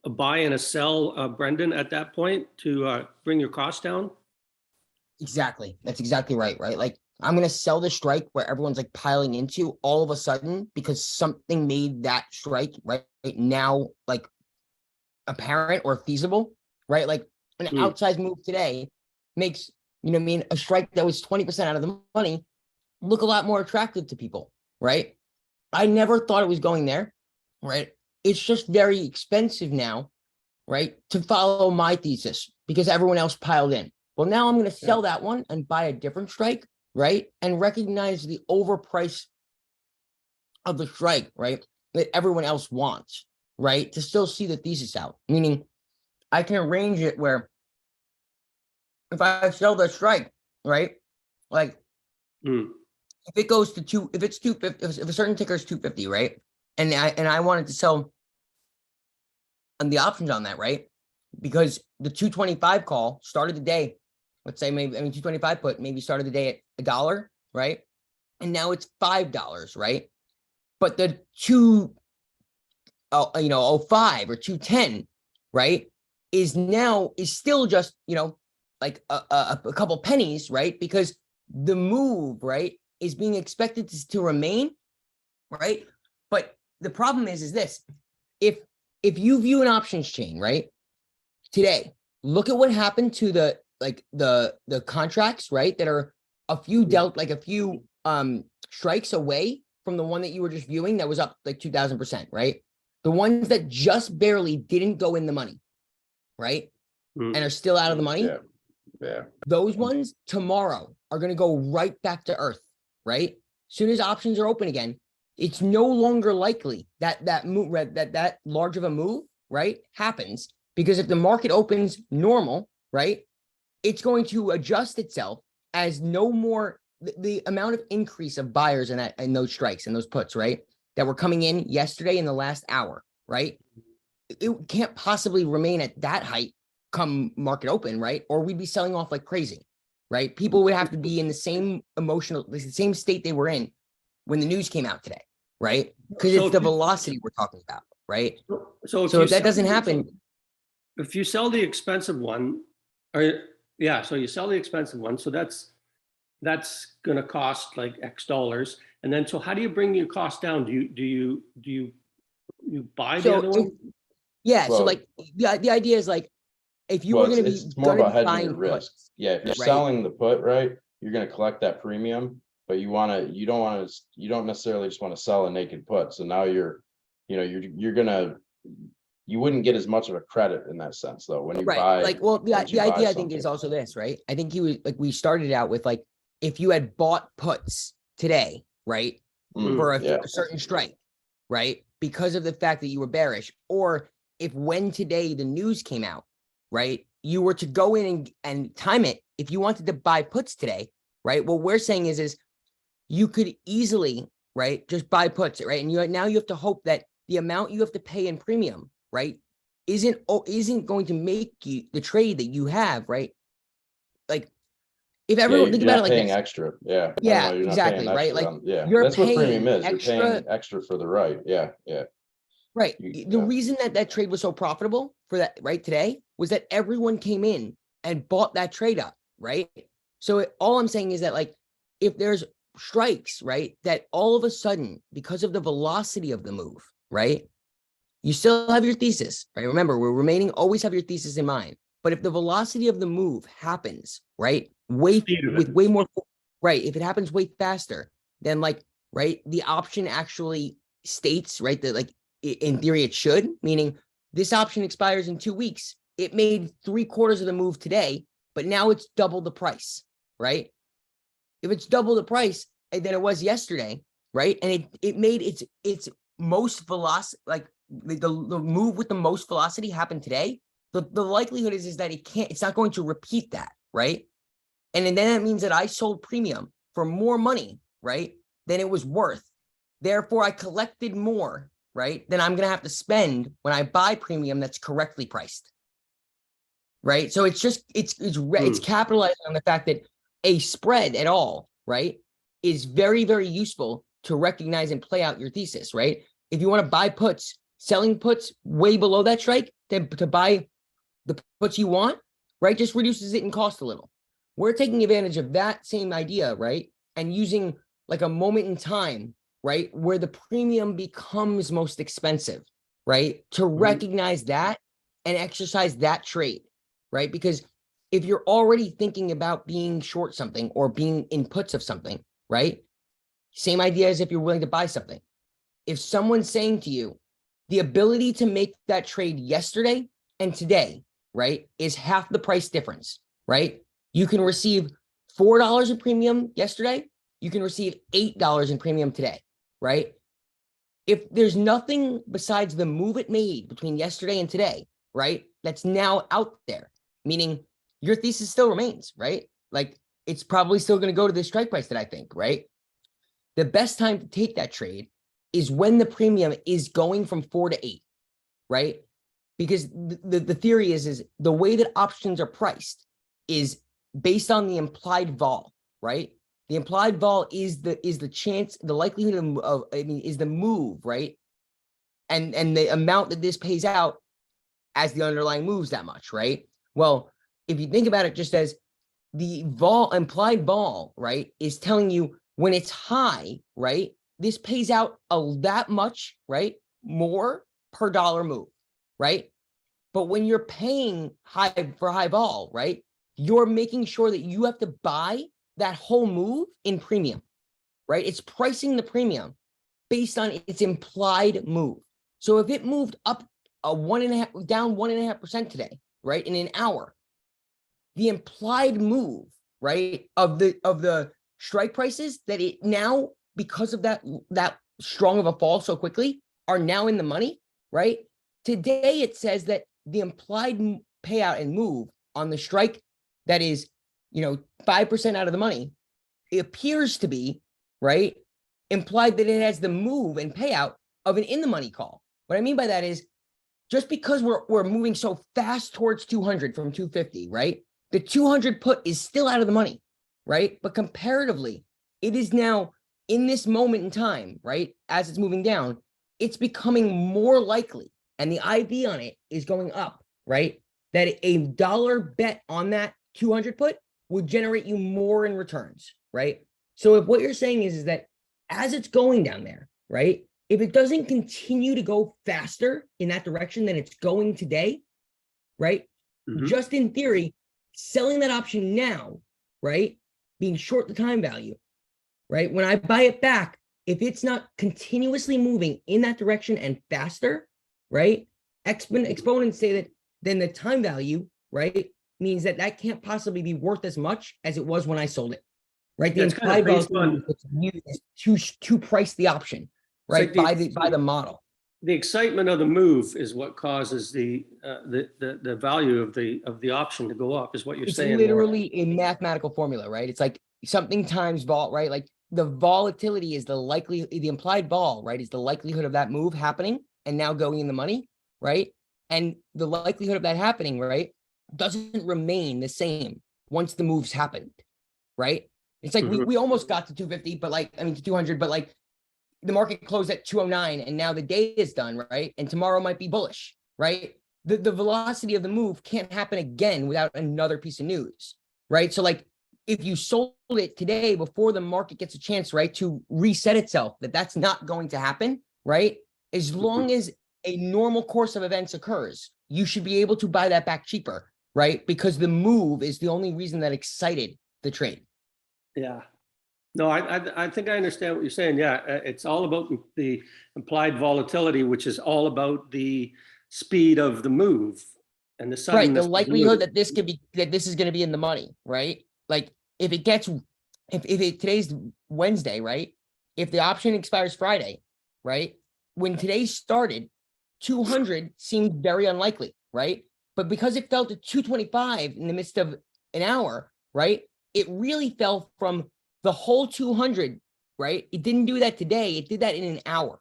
buy and a sell, Brendan, at that point to bring your costs down? Exactly. That's exactly right, right? Like I'm going to sell the strike where everyone's like piling into all of a sudden because something made that strike right now like apparent or feasible, right? Like an outsized move today makes, a strike that was 20% out of the money look a lot more attractive to people, right? I never thought it was going there, right? It's just very expensive now, right? To follow my thesis because everyone else piled in. Well, now I'm going to sell that one and buy a different strike, right? And recognize the overprice of the strike, right? That everyone else wants, right? To still see the thesis out. Meaning I can arrange it where if I sell the strike, right? Like if it goes to if it's 250, if a certain ticker is 250, right? And I wanted to sell on the options on that, right? Because the 225 call started the day, let's say 225 put maybe started the day at $1, right? And now it's $5, right? But the 05 or 210, right? Is still just, like a couple pennies, right? Because the move, right, is being expected to remain, right? But the problem is this, if you view an options chain, right, today, look at what happened to the contracts, right, that are a few strikes away from the one that you were just viewing that was up like 2,000%, right? The ones that just barely didn't go in the money, right, and are still out of the money. Yeah. Those ones tomorrow are going to go right back to earth, right? Soon as options are open again, it's no longer likely that move that large of a move, right, happens, because if the market opens normal, right, it's going to adjust itself as no more the amount of increase of buyers in those strikes and those puts, right, that were coming in yesterday in the last hour, right? It can't possibly remain at that height come market open, right? Or we'd be selling off like crazy, right? People would have to be in the same the same state they were in when the news came out today, right? Because So it's the if you- velocity we're talking about, right? So So you if that sell- doesn't happen, if you sell the expensive one, so you sell the expensive one, so that's going to cost like X dollars, and then so how do you bring your cost down? Do you buy the other one? yeah. So Well- like the idea is like if you Well, were going to be it's more about hedging your buying risk. puts, Yeah, if you're right? selling the put, right, you're gonna collect that premium, but you don't necessarily just want to sell a naked put. So now you wouldn't get as much of a credit in that sense though, when you Right. buy. Like, well, the once you buy idea I think is something. also this, right? I think we started out with like, if you had bought puts today, right, for a certain strike, right, because of the fact that you were bearish, or if when today the news came out, right, you were to go in and time it, if you wanted to buy puts today, right? What we're saying is you could easily, right, just buy puts, right? And now you have to hope that the amount you have to pay in premium, right, isn't going to make you the trade that you have, right? Like if Yeah, everyone you're think about it not like paying this. extra. Yeah. Yeah, You're not exactly, paying right? extra Like on- yeah, you're that's what premium paying is. You're paying extra for the right. Yeah, yeah. Right. You- The yeah. reason that trade was so profitable for that right today was that everyone came in and bought that trade up, right? So all I'm saying is that like if there's strikes, right, that all of a sudden because of the velocity of the move, right, you still have your thesis, right? Remember, we're remaining always have your thesis in mind. But if the velocity of the move happens, right, with way more, right, if it happens way faster, then like, right, the option actually states, right, that like in theory it should, meaning this option expires in 2 weeks. It made 3/4 of the move today, but now it's double the price, right? If it's double the price than it was yesterday, right, and it made its most velocity, like the move with the most velocity happened today, the likelihood is that it's not going to repeat that, right? And then that means that I sold premium for more money, right, than it was worth. Therefore, I collected more, right, than I'm going to have to spend when I buy premium that's correctly priced. Right. So it's capitalizing on the fact that a spread at all, right, is very, very useful to recognize and play out your thesis, right? If you want to buy puts, selling puts way below that strike to buy the puts you want, right, just reduces it in cost a little. We're taking advantage of that same idea, right, and using like a moment in time, right, where the premium becomes most expensive, right, to recognize that and exercise that trade, right? Because if you're already thinking about being short something or being in puts of something, right, same idea as if you're willing to buy something. If someone's saying to you, the ability to make that trade yesterday and today, right, is half the price difference, right? You can receive $4 in premium yesterday. You can receive $8 in premium today, right? If there's nothing besides the move it made between yesterday and today, right, that's now out there, meaning your thesis still remains, right? Like it's probably still going to go to the strike price that I think, right? The best time to take that trade is when the premium is going from 4 to 8, right? Because the theory is the way that options are priced is based on the implied vol, right? The implied vol is the chance, the likelihood is the move, right? And the amount that this pays out as the underlying moves that much, right? Well, if you think about it just as the implied vol, right, is telling you when it's high, right, this pays out that much, right, more per dollar move, right? But when you're paying high vol, right, you're making sure that you have to buy that whole move in premium, right? It's pricing the premium based on its implied move. So if it moved up down 1.5% today, right, in an hour, the implied move, right, of the strike prices that it now, because of that strong of a fall so quickly, are now in the money, right? Today it says that the implied payout and move on the strike that is, 5% out of the money, it appears to be, right, implied that it has the move and payout of an in the money call. What I mean by that is just because we're moving so fast towards 200 from 250, right? The 200 put is still out of the money, right? But comparatively, it is now in this moment in time, right? As it's moving down, it's becoming more likely, and the IV on it is going up, right? That a dollar bet on that 200 put would generate you more in returns, right? So if what you're saying is that as it's going down there, right? If it doesn't continue to go faster in that direction than it's going today, right? Just in theory, selling that option now, right? Being short the time value, right? When I buy it back, if it's not continuously moving in that direction and faster, right? Exponents say that then the time value, right, means that can't possibly be worth as much as it was when I sold it, right? The That's kind of implied based on- value is to price the option, right? like By the model. The excitement of the move is what causes the value of the option to go up, is what you're It's saying. literally a mathematical formula, right? It's like something times vol, right? Like the volatility is the implied vol, right? Is the likelihood of that move happening and now going in the money, right? And the likelihood of that happening, right, doesn't remain the same once the moves happened, right? It's like we almost got to 250, but like, I mean, to 200, but like the market closed at 209 and now the day is done, right? And tomorrow might be bullish, right? The velocity of the move can't happen again without another piece of news, right? So like if you sold it today before the market gets a chance, right, to reset itself, that's not going to happen, right? As long as a normal course of events occurs, you should be able to buy that back cheaper, right? Because the move is the only reason that excited the trade. Yeah. No, I think I understand what you're saying. Yeah, it's all about the implied volatility, which is all about the speed of the move and the Right, suddenness the of the likelihood move. that this is going to be in the money, right? Like if it gets, today's Wednesday, right? If the option expires Friday, right? When today started, 200 seemed very unlikely, right? But because it fell to 225 in the midst of an hour, right? It really fell from the whole 200, right? It didn't do that today. It did that in an hour,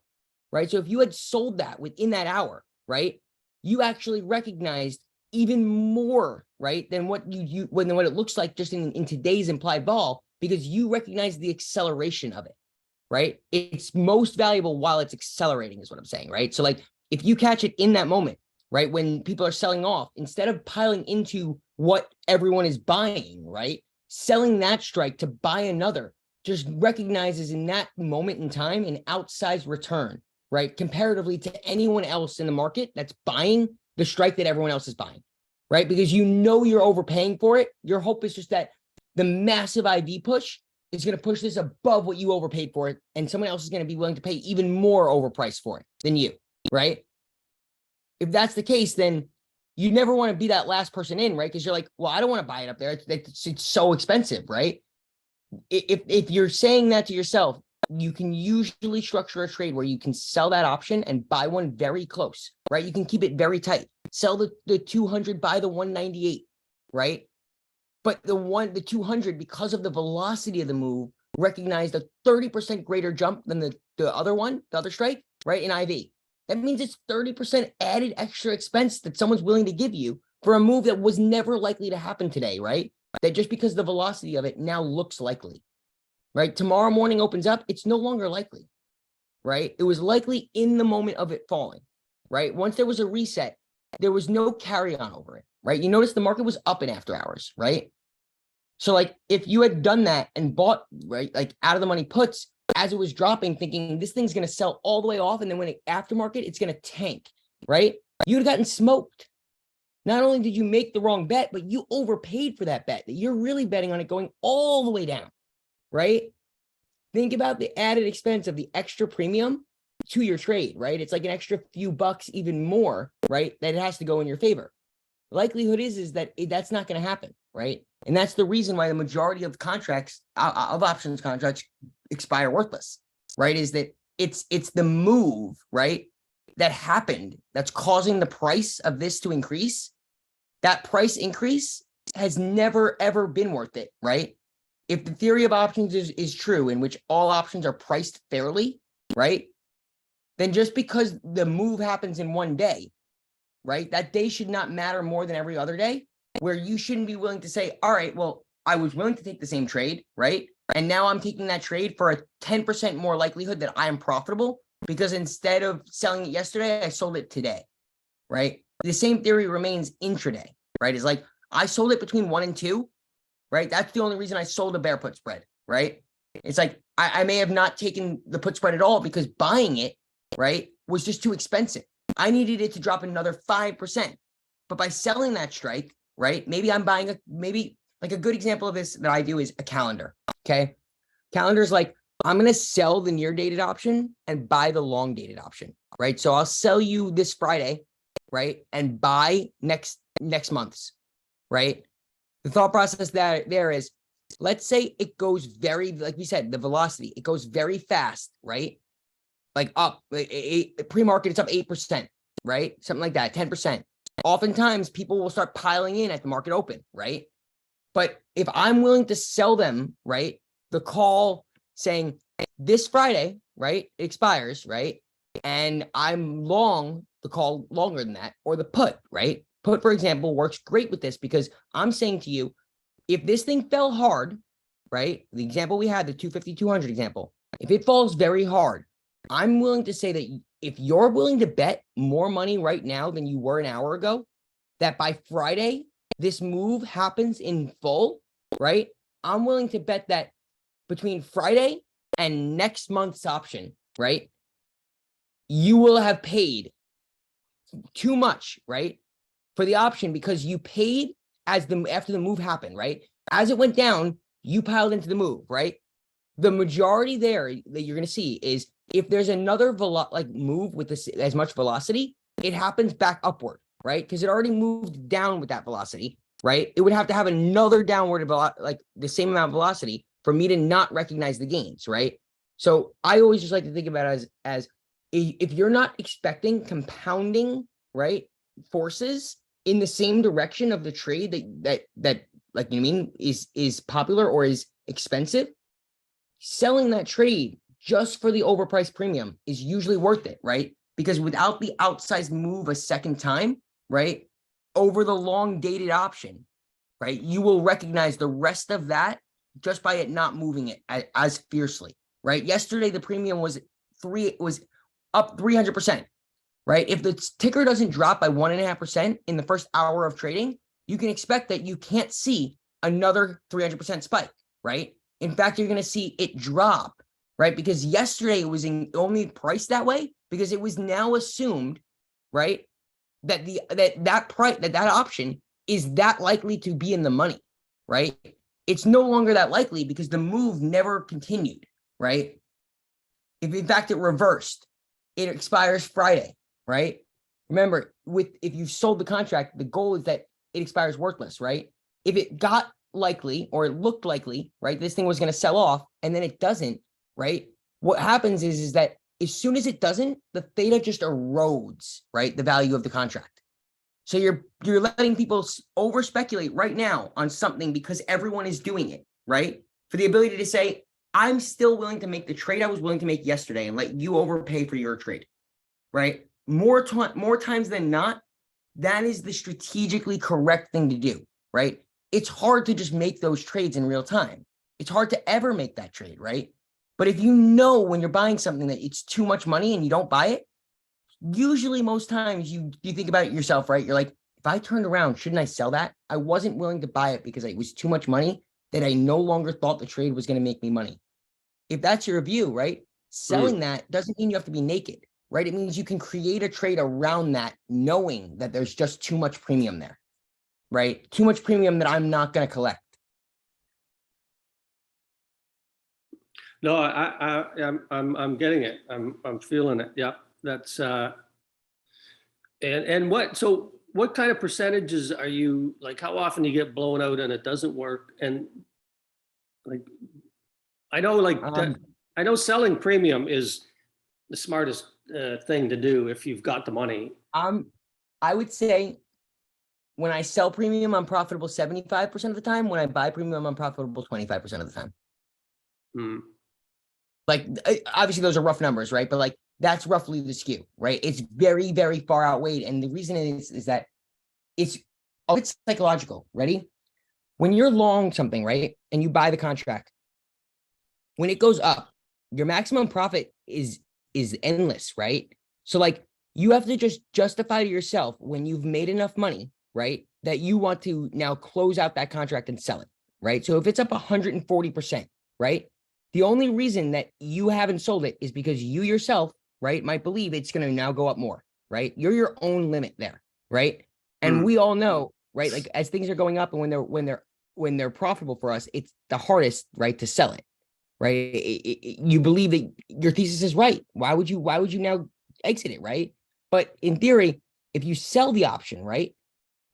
right? So if you had sold that within that hour, right? You actually recognized even more, right? Than what than what it looks like just in today's implied vol, because you recognize the acceleration of it, right? It's most valuable while it's accelerating is what I'm saying, right? So like if you catch it in that moment, right? When people are selling off, instead of piling into what everyone is buying, right? Selling that strike to buy another just recognizes in that moment in time an outsized return, right? Comparatively to anyone else in the market that's buying the strike that everyone else is buying, right? Because you know you're overpaying for it. Your hope is just that the massive IV push is going to push this above what you overpaid for it, and someone else is going to be willing to pay even more overpriced for it than you, right? If that's the case, then you never want to be that last person in, right? Because you're like, well, I don't want to buy it up there. It's so expensive, right? If you're saying that to yourself, you can usually structure a trade where you can sell that option and buy one very close, right? You can keep it very tight. Sell the 200, buy the 198, right? But the 200, because of the velocity of the move, recognized a 30% greater jump than the other one, the other strike, right? In IV. That means it's 30% added extra expense that someone's willing to give you for a move that was never likely to happen today, right? That just because the velocity of it now looks likely, right? Tomorrow morning opens up, it's no longer likely, right? It was likely in the moment of it falling, right? Once there was a reset, there was no carry on over it, right? You notice the market was up in after hours, right? So like if you had done that and bought, right, like out of the money puts as it was dropping, thinking this thing's going to sell all the way off, and then when it aftermarket, it's going to tank, right? You'd have gotten smoked. Not only did you make the wrong bet, but you overpaid for that bet, that you're really betting on it going all the way down, right? Think about the added expense of the extra premium to your trade, right? It's like an extra few bucks, even more, right? That it has to go in your favor. Likelihood is that that's not going to happen, right? And that's the reason why the majority of contracts, of options contracts, expire worthless, right? Is that it's the move, right, that happened that's causing the price of this to increase. That price increase has never, ever been worth it, right? If the theory of options is true, in which all options are priced fairly, right, then just because the move happens in one day, right, that day should not matter more than every other day, where you shouldn't be willing to say, all right, well, I was willing to take the same trade, right? And now I'm taking that trade for a 10% more likelihood that I am profitable, because instead of selling it yesterday, I sold it today, right? The same theory remains intraday, right? It's like I sold it between 1 and 2, right? That's the only reason I sold a bear put spread, right? It's like I may have not taken the put spread at all because buying it, right, was just too expensive. I needed it to drop another 5%. But by selling that strike, right, maybe I'm buying maybe like a good example of this that I do is a calendar. Okay. Calendar's like, I'm going to sell the near dated option and buy the long dated option, right? So I'll sell you this Friday, right? And buy next month's, right? The thought process there is, let's say it goes very, like we said, the velocity, it goes very fast, right? Like up, pre-market, it's up 8%, right? Something like that, 10%. Oftentimes people will start piling in at the market open, right? But if I'm willing to sell them, right, the call saying this Friday, right, expires, right, and I'm long the call longer than that, or the put, right? Put, for example, works great with this because I'm saying to you, if this thing fell hard, right, the example we had, the 250, 200 example, if it falls very hard, I'm willing to say that if you're willing to bet more money right now than you were an hour ago, that by Friday, this move happens in full, right? I'm willing to bet that between Friday and next month's option, right, you will have paid too much, right, for the option because you paid after the move happened, right? As it went down, you piled into the move, right? The majority there that you're going to see is if there's another move with this as much velocity, it happens back upward, right? Because it already moved down with that velocity, right? It would have to have another downward the same amount of velocity for me to not recognize the gains, right? So I always just like to think about it as if you're not expecting compounding, right, forces in the same direction of the trade that like, you know what I mean, is popular or is expensive, selling that trade just for the overpriced premium is usually worth it, right? Because without the outsized move a second time, right, over the long dated option, right, you will recognize the rest of that just by it not moving it as fiercely, right? Yesterday, the premium was up 300%, right? If the ticker doesn't drop by 1.5% in the first hour of trading, you can expect that you can't see another 300% spike, right? In fact, you're going to see it drop, right? Because yesterday it was only priced that way because it was now assumed, right, that that option is that likely to be in the money, right? It's no longer that likely because the move never continued, right? If in fact it reversed, it expires Friday, right? Remember, if you've sold the contract, the goal is that it expires worthless, right? If it got likely or it looked likely, right, this thing was going to sell off and then it doesn't, right? What happens is that as soon as it doesn't, the theta just erodes, right, the value of the contract. So you're letting people over speculate right now on something because everyone is doing it, right? For the ability to say, I'm still willing to make the trade I was willing to make yesterday and let you overpay for your trade, right? More times than not, that is the strategically correct thing to do, right? It's hard to just make those trades in real time. It's hard to ever make that trade, right? But if you know when you're buying something that it's too much money and you don't buy it, usually most times you think about it yourself, right? You're like, if I turned around, shouldn't I sell that? I wasn't willing to buy it because it was too much money that I no longer thought the trade was going to make me money. If that's your view, right? Selling that doesn't mean you have to be naked, right? It means you can create a trade around that, knowing that there's just too much premium there, right? Too much premium that I'm not going to collect. No, I'm getting it. I'm feeling it. Yeah, that's and what kind of percentages are you like? How often do you get blown out and it doesn't work? And like, I know I know selling premium is the smartest thing to do if you've got the money. I would say when I sell premium, I'm profitable 75% of the time. When I buy premium, I'm profitable 25% of the time. Like, obviously those are rough numbers, right? But like, that's roughly the skew, right? It's very, very far outweighed. And the reason is that it's psychological. Ready? When you're long something, right? And you buy the contract, when it goes up, your maximum profit is endless, right? So like, you have to just justify to yourself when you've made enough money, right, that you want to now close out that contract and sell it, right? So if it's up 140%, right, the only reason that you haven't sold it is because you yourself, right, might believe it's going to now go up more, right? You're your own limit there, right? And we all know, right, like as things are going up and when they're profitable for us, it's the hardest, right, to sell it, right? You believe that your thesis is right. Why would you now exit it, right? But in theory, if you sell the option, right,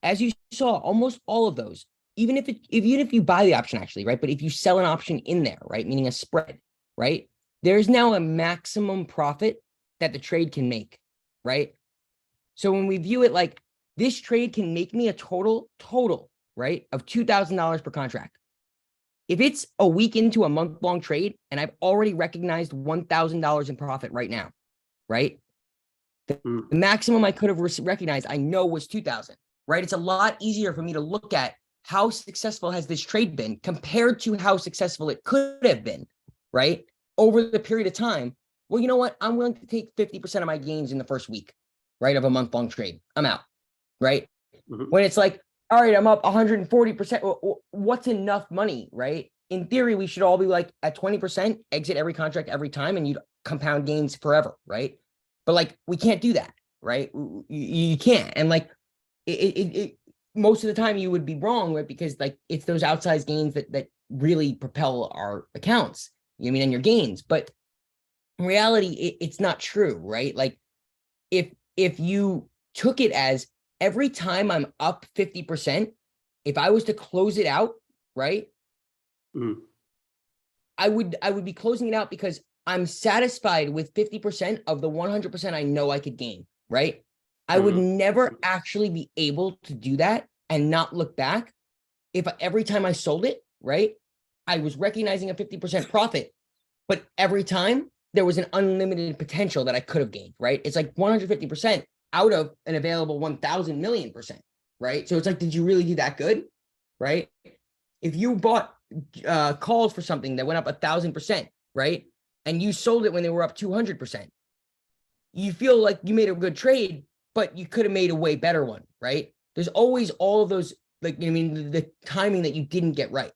as you saw, almost all of those, even if you buy the option actually, right, but if you sell an option in there, right, meaning a spread, right, there's now a maximum profit that the trade can make, right? So when we view it like this trade can make me a total right, of $2,000 per contract. If it's a week into a month-long trade and I've already recognized $1,000 in profit right now, right? The maximum I could have recognized, I know, was 2,000, right? It's a lot easier for me to look at how successful has this trade been compared to how successful it could have been, right? Over the period of time. Well, you know what? I'm willing to take 50% of my gains in the first week, right, of a month-long trade. I'm out, right? When it's like, all right, I'm up 140%. What's enough money, right? In theory, we should all be like at 20%, exit every contract every time, and you'd compound gains forever, right? But like, we can't do that, right? You can't. And like, most of the time you would be wrong, right? Because like, it's those outsized gains that really propel our accounts, you know what I mean, and your gains. But in reality, it's not true, right? Like, if you took it as every time I'm up 50%, if I was to close it out, right? I would be closing it out because I'm satisfied with 50% of the 100% I know I could gain, right? I would never actually be able to do that and not look back if every time I sold it, right, I was recognizing a 50% profit, but every time there was an unlimited potential that I could have gained, right? It's like 150% out of an available 1,000 million %, right? So it's like, did you really do that good, right? If you bought calls for something that went up 1,000%, right, and you sold it when they were up 200%, you feel like you made a good trade, but you could have made a way better one, right? There's always all of those, like, I mean, the timing that you didn't get right.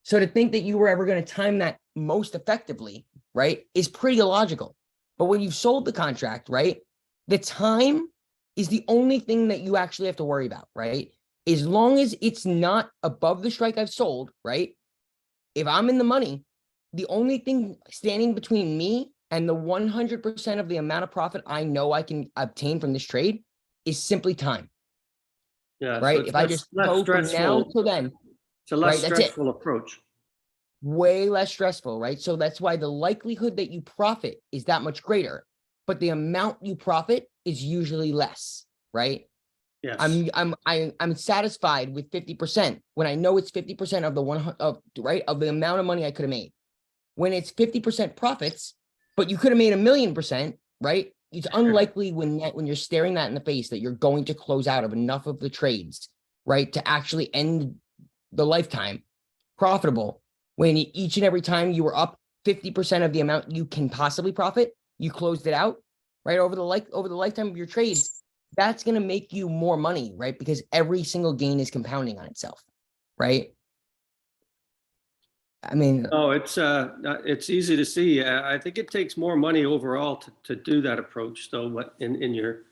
So to think that you were ever going to time that most effectively, right, is pretty illogical. But when you've sold the contract, right, the time is the only thing that you actually have to worry about, right? As long as it's not above the strike I've sold, right? If I'm in the money, the only thing standing between me and the 100% of the amount of profit I know I can obtain from this trade is simply time. Yeah. Right? So If I just go from now till then, it's a less right, that's it. stressful approach. Way less stressful, right? So that's why the likelihood that you profit is that much greater, but the amount you profit is usually less, right? Yes. I'm satisfied with 50% when I know it's 50% of the amount of money I could have made. When it's 50% profits, but you could have made $1 million %, right? It's unlikely when you're staring that in the face that you're going to close out of enough of the trades, right, to actually end the lifetime profitable. When each and every time you were up 50% of the amount you can possibly profit, you closed it out, right, over the lifetime of your trades. That's going to make you more money, right? Because every single gain is compounding on itself, right? I mean, Oh, it's easy to see. I think it takes more money overall to do that approach, though. What in your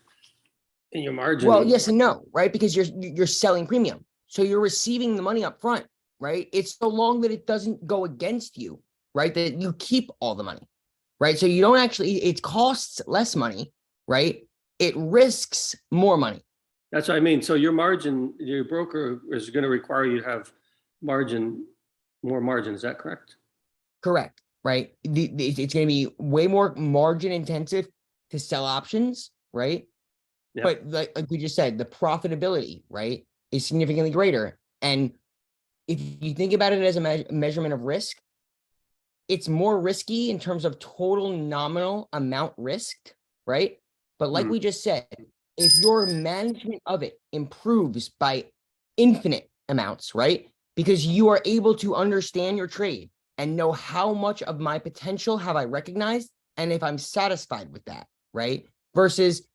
margin? well, yes and no, right? Because you're selling premium, so you're receiving the money up front, right? It's so long that it doesn't go against you, right? That you keep all the money, right? So you don't actually. It costs less money, right? It risks more money. That's what I mean. So your margin, your broker is going to require you to have more margin. Is that correct? Correct, right? It's going to be way more margin intensive to sell options, right? Yeah. But like we just said, the profitability, right, is significantly greater. And if you think about it as a measurement of risk, it's more risky in terms of total nominal amount risked, right? But like we just said, if your management of it improves by infinite amounts, right? Because you are able to understand your trade and know how much of my potential have I recognized and if I'm satisfied with that, right? Versus,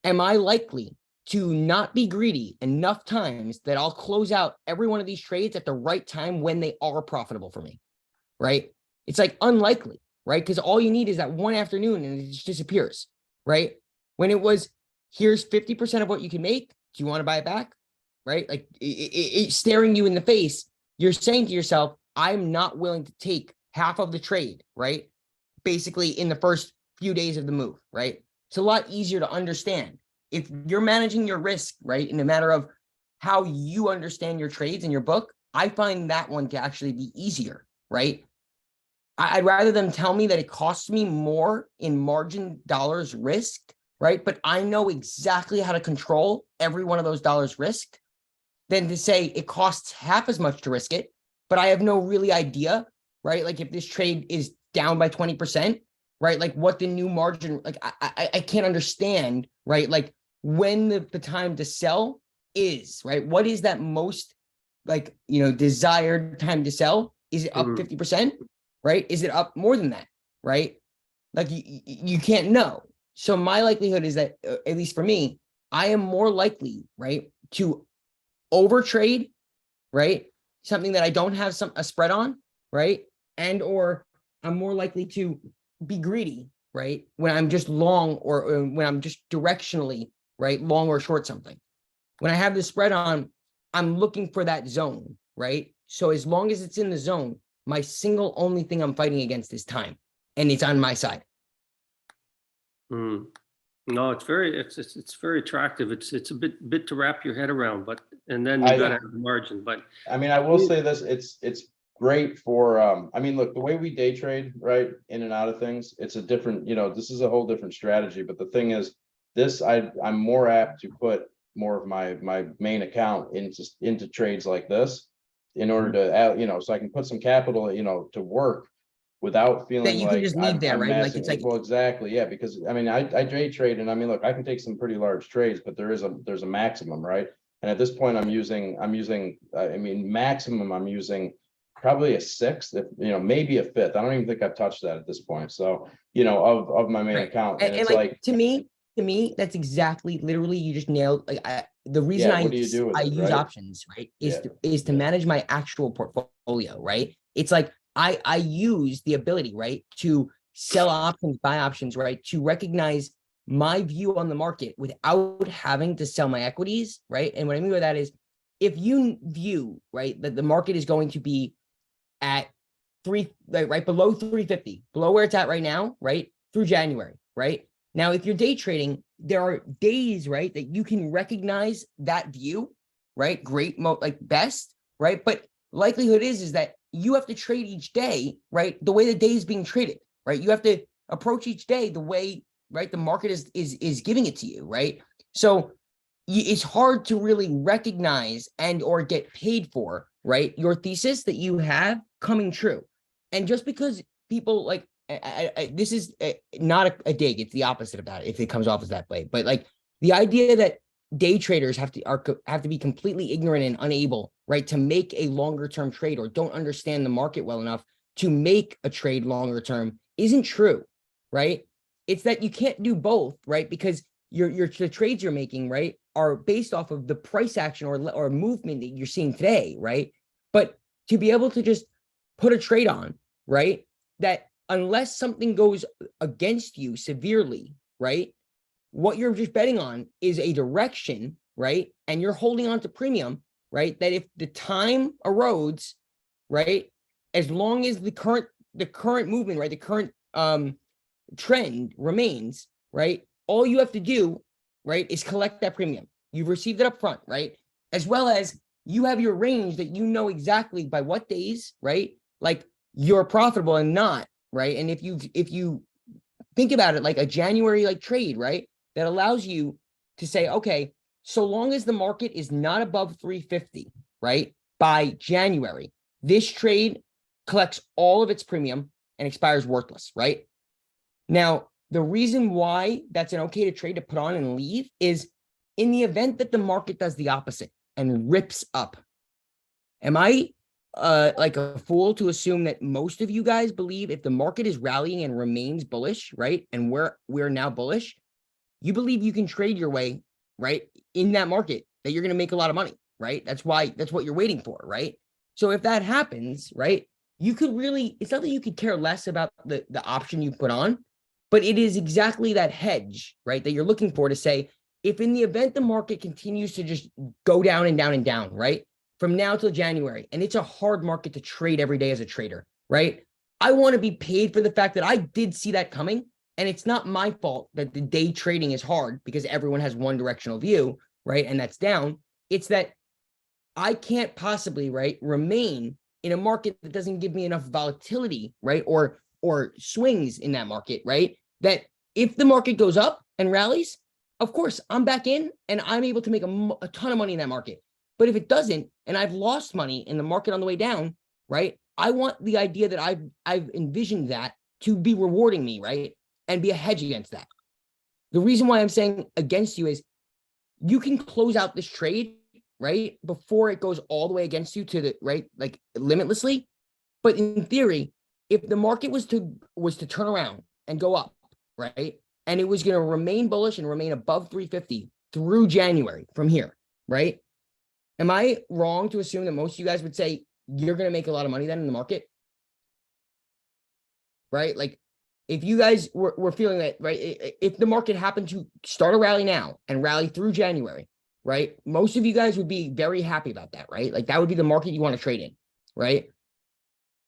am I likely to not be greedy enough times that I'll close out every one of these trades at the right time when they are profitable for me, right? It's like unlikely, right? Because all you need is that one afternoon and it just disappears, right? When it was, here's 50% of what you can make. Do you want to buy it back? Right? Like it's staring you in the face. You're saying to yourself, I'm not willing to take half of the trade, right? Basically in the first few days of the move, right? It's a lot easier to understand. If you're managing your risk, right, in a matter of how you understand your trades in your book, I find that one to actually be easier, right? I'd rather them tell me that it costs me more in margin dollars risked, right? But I know exactly how to control every one of those dollars risked. than to say it costs half as much to risk it, but I have no really idea, right? Like if this trade is down by 20%, right? Like what the new margin, like I can't understand, right? Like when the time to sell is, right? What is that most like, desired time to sell? Is it up 50%, right? Is it up more than that, right? Like you can't know. So my likelihood is that, at least for me, I am more likely, right, to overtrade, right? Something that I don't have a spread on, right? And or I'm more likely to be greedy, right? When I'm just long or when I'm just directionally, right, long or short something. When I have the spread on, I'm looking for that zone, right? So as long as it's in the zone, my single only thing I'm fighting against is time, and it's on my side. No, it's very attractive. It's a bit to wrap your head around, but and then you gotta have the margin. But I mean, I will say this, it's great for, I mean, look, the way we day trade, right, in and out of things, it's a different, this is a whole different strategy. But the thing is, I'm more apt to put more of my main account into trades like this in order to, so I can put some capital, to work without feeling That you like can just leave there, I'm right? Like messing- it's like, well, exactly, yeah, because I mean, I day trade, and I mean, look, I can take some pretty large trades, but there's a maximum, right? And at this point, I'm using, I mean, maximum, I'm using probably a sixth, if, maybe a fifth. I don't even think I've touched that at this point. So, of my main right. account, And, and it's like like, to me, that's exactly literally you just nailed. Like the reason Yeah, what do you do with I it, use right? options, right, is Yeah. to manage my actual portfolio, right? It's like I use the ability, right, to sell options, buy options, right, to recognize my view on the market without having to sell my equities, right? And what I mean by that is, if you view, right, that the market is going to be at right below 350, below where it's at right now, right, through January, right? Now, if you're day trading, there are days, right, that you can recognize that view, right? Great, like best, right? But likelihood is that you have to trade each day, right, the way the day is being traded, right? You have to approach each day the way, right, the market is giving it to you, right? So it's hard to really recognize and or get paid for, right, your thesis that you have coming true. And just because people like, this is not a dig, it's the opposite of that if it comes off as that way. But like the idea that day traders have to be completely ignorant and unable, right, to make a longer term trade or don't understand the market well enough to make a trade longer term isn't true, right? It's that you can't do both, right? Because the trades you're making, right, are based off of the price action or movement that you're seeing today, right? But to be able to just put a trade on, right, that unless something goes against you severely, right, what you're just betting on is a direction, right, and you're holding on to premium, right, that if the time erodes, right, as long as the current movement, right, the current trend remains, right, all you have to do, right, is collect that premium. You've received it up front, right, as well as you have your range that you know exactly by what days, right, like you're profitable and not, right? And if you think about it like a January like trade, right, that allows you to say, okay, so long as the market is not above 350, right, by January, this trade collects all of its premium and expires worthless, right? Now, the reason why that's an okay to trade to put on and leave is in the event that the market does the opposite and rips up. Am I like a fool to assume that most of you guys believe if the market is rallying and remains bullish, right, and we're now bullish, you believe you can trade your way, right, in that market, that you're going to make a lot of money, right? That's what you're waiting for, right? So if that happens, right, you could really, it's not that you could care less about the option you put on, but it is exactly that hedge, right, that you're looking for to say, if in the event the market continues to just go down and down and down, right, from now till January, and it's a hard market to trade every day as a trader, right? I want to be paid for the fact that I did see that coming, and it's not my fault that the day trading is hard because everyone has one directional view, right? And that's down. It's that I can't possibly, right, remain in a market that doesn't give me enough volatility, right, or swings in that market, right? That if the market goes up and rallies, of course, I'm back in and I'm able to make a ton of money in that market. But if it doesn't, and I've lost money in the market on the way down, right? I want the idea that I've envisioned that to be rewarding me, right? And be a hedge against that. The reason why I'm saying against you is you can close out this trade, right? Before it goes all the way against you to the right, like limitlessly. But in theory, if the market was to turn around and go up, right? And it was going to remain bullish and remain above 350 through January from here, right? Am I wrong to assume that most of you guys would say you're going to make a lot of money then in the market? Right? Like if you guys were feeling that, right? If the market happened to start a rally now and rally through January, right? Most of you guys would be very happy about that, right? Like that would be the market you want to trade in, right?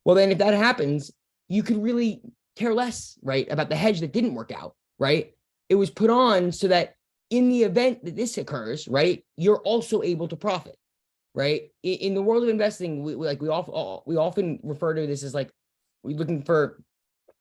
Well, then if that happens, you could really care less, right? About the hedge that didn't work out, right? It was put on so that in the event that this occurs, right, you're also able to profit, right? In the world of investing, we often refer to this as like, we're looking for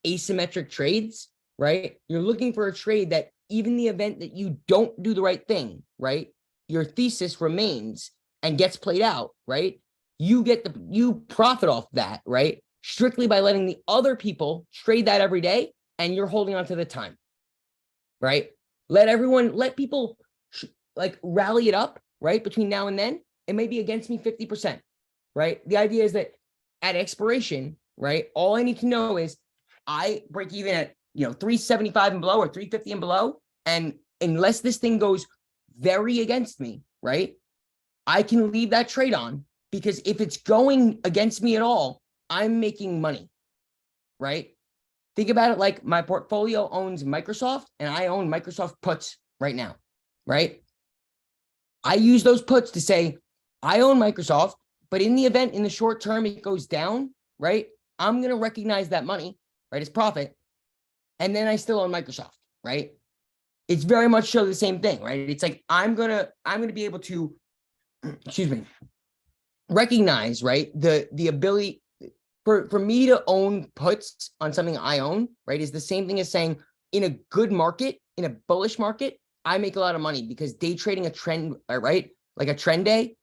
asymmetric trades, right? You're looking for a trade that even the event that you don't do the right thing, right? Your thesis remains and gets played out, right? You profit off that, right? Strictly by letting the other people trade that every day and you're holding on to the time, right? Let people like rally it up, right? Between now and then, it may be against me 50%, right? The idea is that at expiration, right? All I need to know is I break even at, 375 and below or 350 and below. And unless this thing goes very against me, right? I can leave that trade on because if it's going against me at all, I'm making money, right? Think about it like my portfolio owns Microsoft and I own Microsoft puts right now, right? I use those puts to say, I own Microsoft, but in the event in the short term, it goes down, right? I'm going to recognize that money, right? As profit. And then I still own Microsoft, right? It's very much so the same thing, right? It's like, I'm going to be able to, excuse me, recognize, right? The ability for me to own puts on something I own, right? Is the same thing as saying in a good market, in a bullish market, I make a lot of money because day trading a trend, right? Like a trend day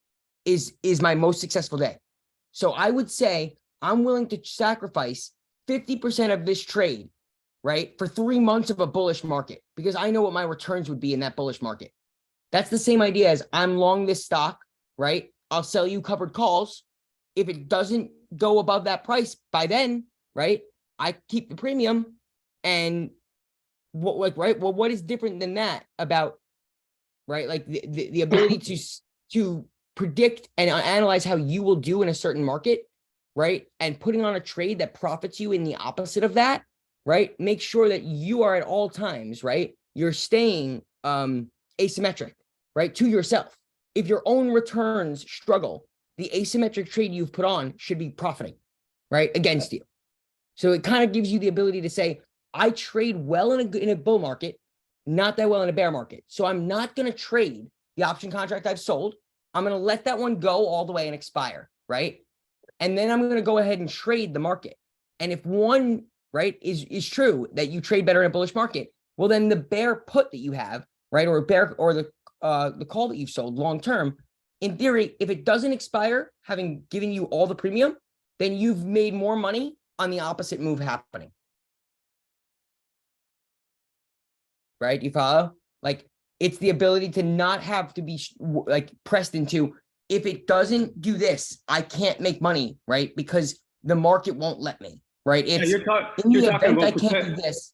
is my most successful day. So I would say I'm willing to sacrifice 50% of this trade, right? For 3 months of a bullish market, because I know what my returns would be in that bullish market. That's the same idea as I'm long this stock, right? I'll sell you covered calls. If it doesn't go above that price by then, right? I keep the premium and what is different than that about, right? Like the ability to predict and analyze how you will do in a certain market, right? And putting on a trade that profits you in the opposite of that, right? Make sure that you are at all times, right? You're staying asymmetric, right? To yourself. If your own returns struggle, the asymmetric trade you've put on should be profiting, right? Against you. So it kind of gives you the ability to say, I trade well in a bull market, not that well in a bear market. So I'm not going to trade the option contract I've sold. I'm going to let that one go all the way and expire, right? And then I'm going to go ahead and trade the market. And if one, right, is true that you trade better in a bullish market, well, then the bear put that you have, right, or the call that you've sold long term, in theory, if it doesn't expire, having given you all the premium, then you've made more money on the opposite move happening. Right? You follow? Like, it's the ability to not have to be like pressed into, if it doesn't do this, I can't make money, right? Because the market won't let me, right? It's you're in the talking event about I can't do this,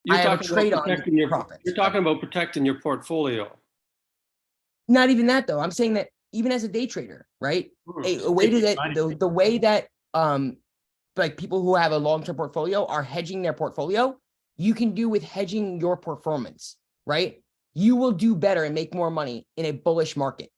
I have a trade on profits. You're talking about protecting your portfolio. Not even that though. I'm saying that even as a day trader, right? A way to that the way that like people who have a long-term portfolio are hedging their portfolio, you can do with hedging your performance, right? You will do better and make more money in a bullish market.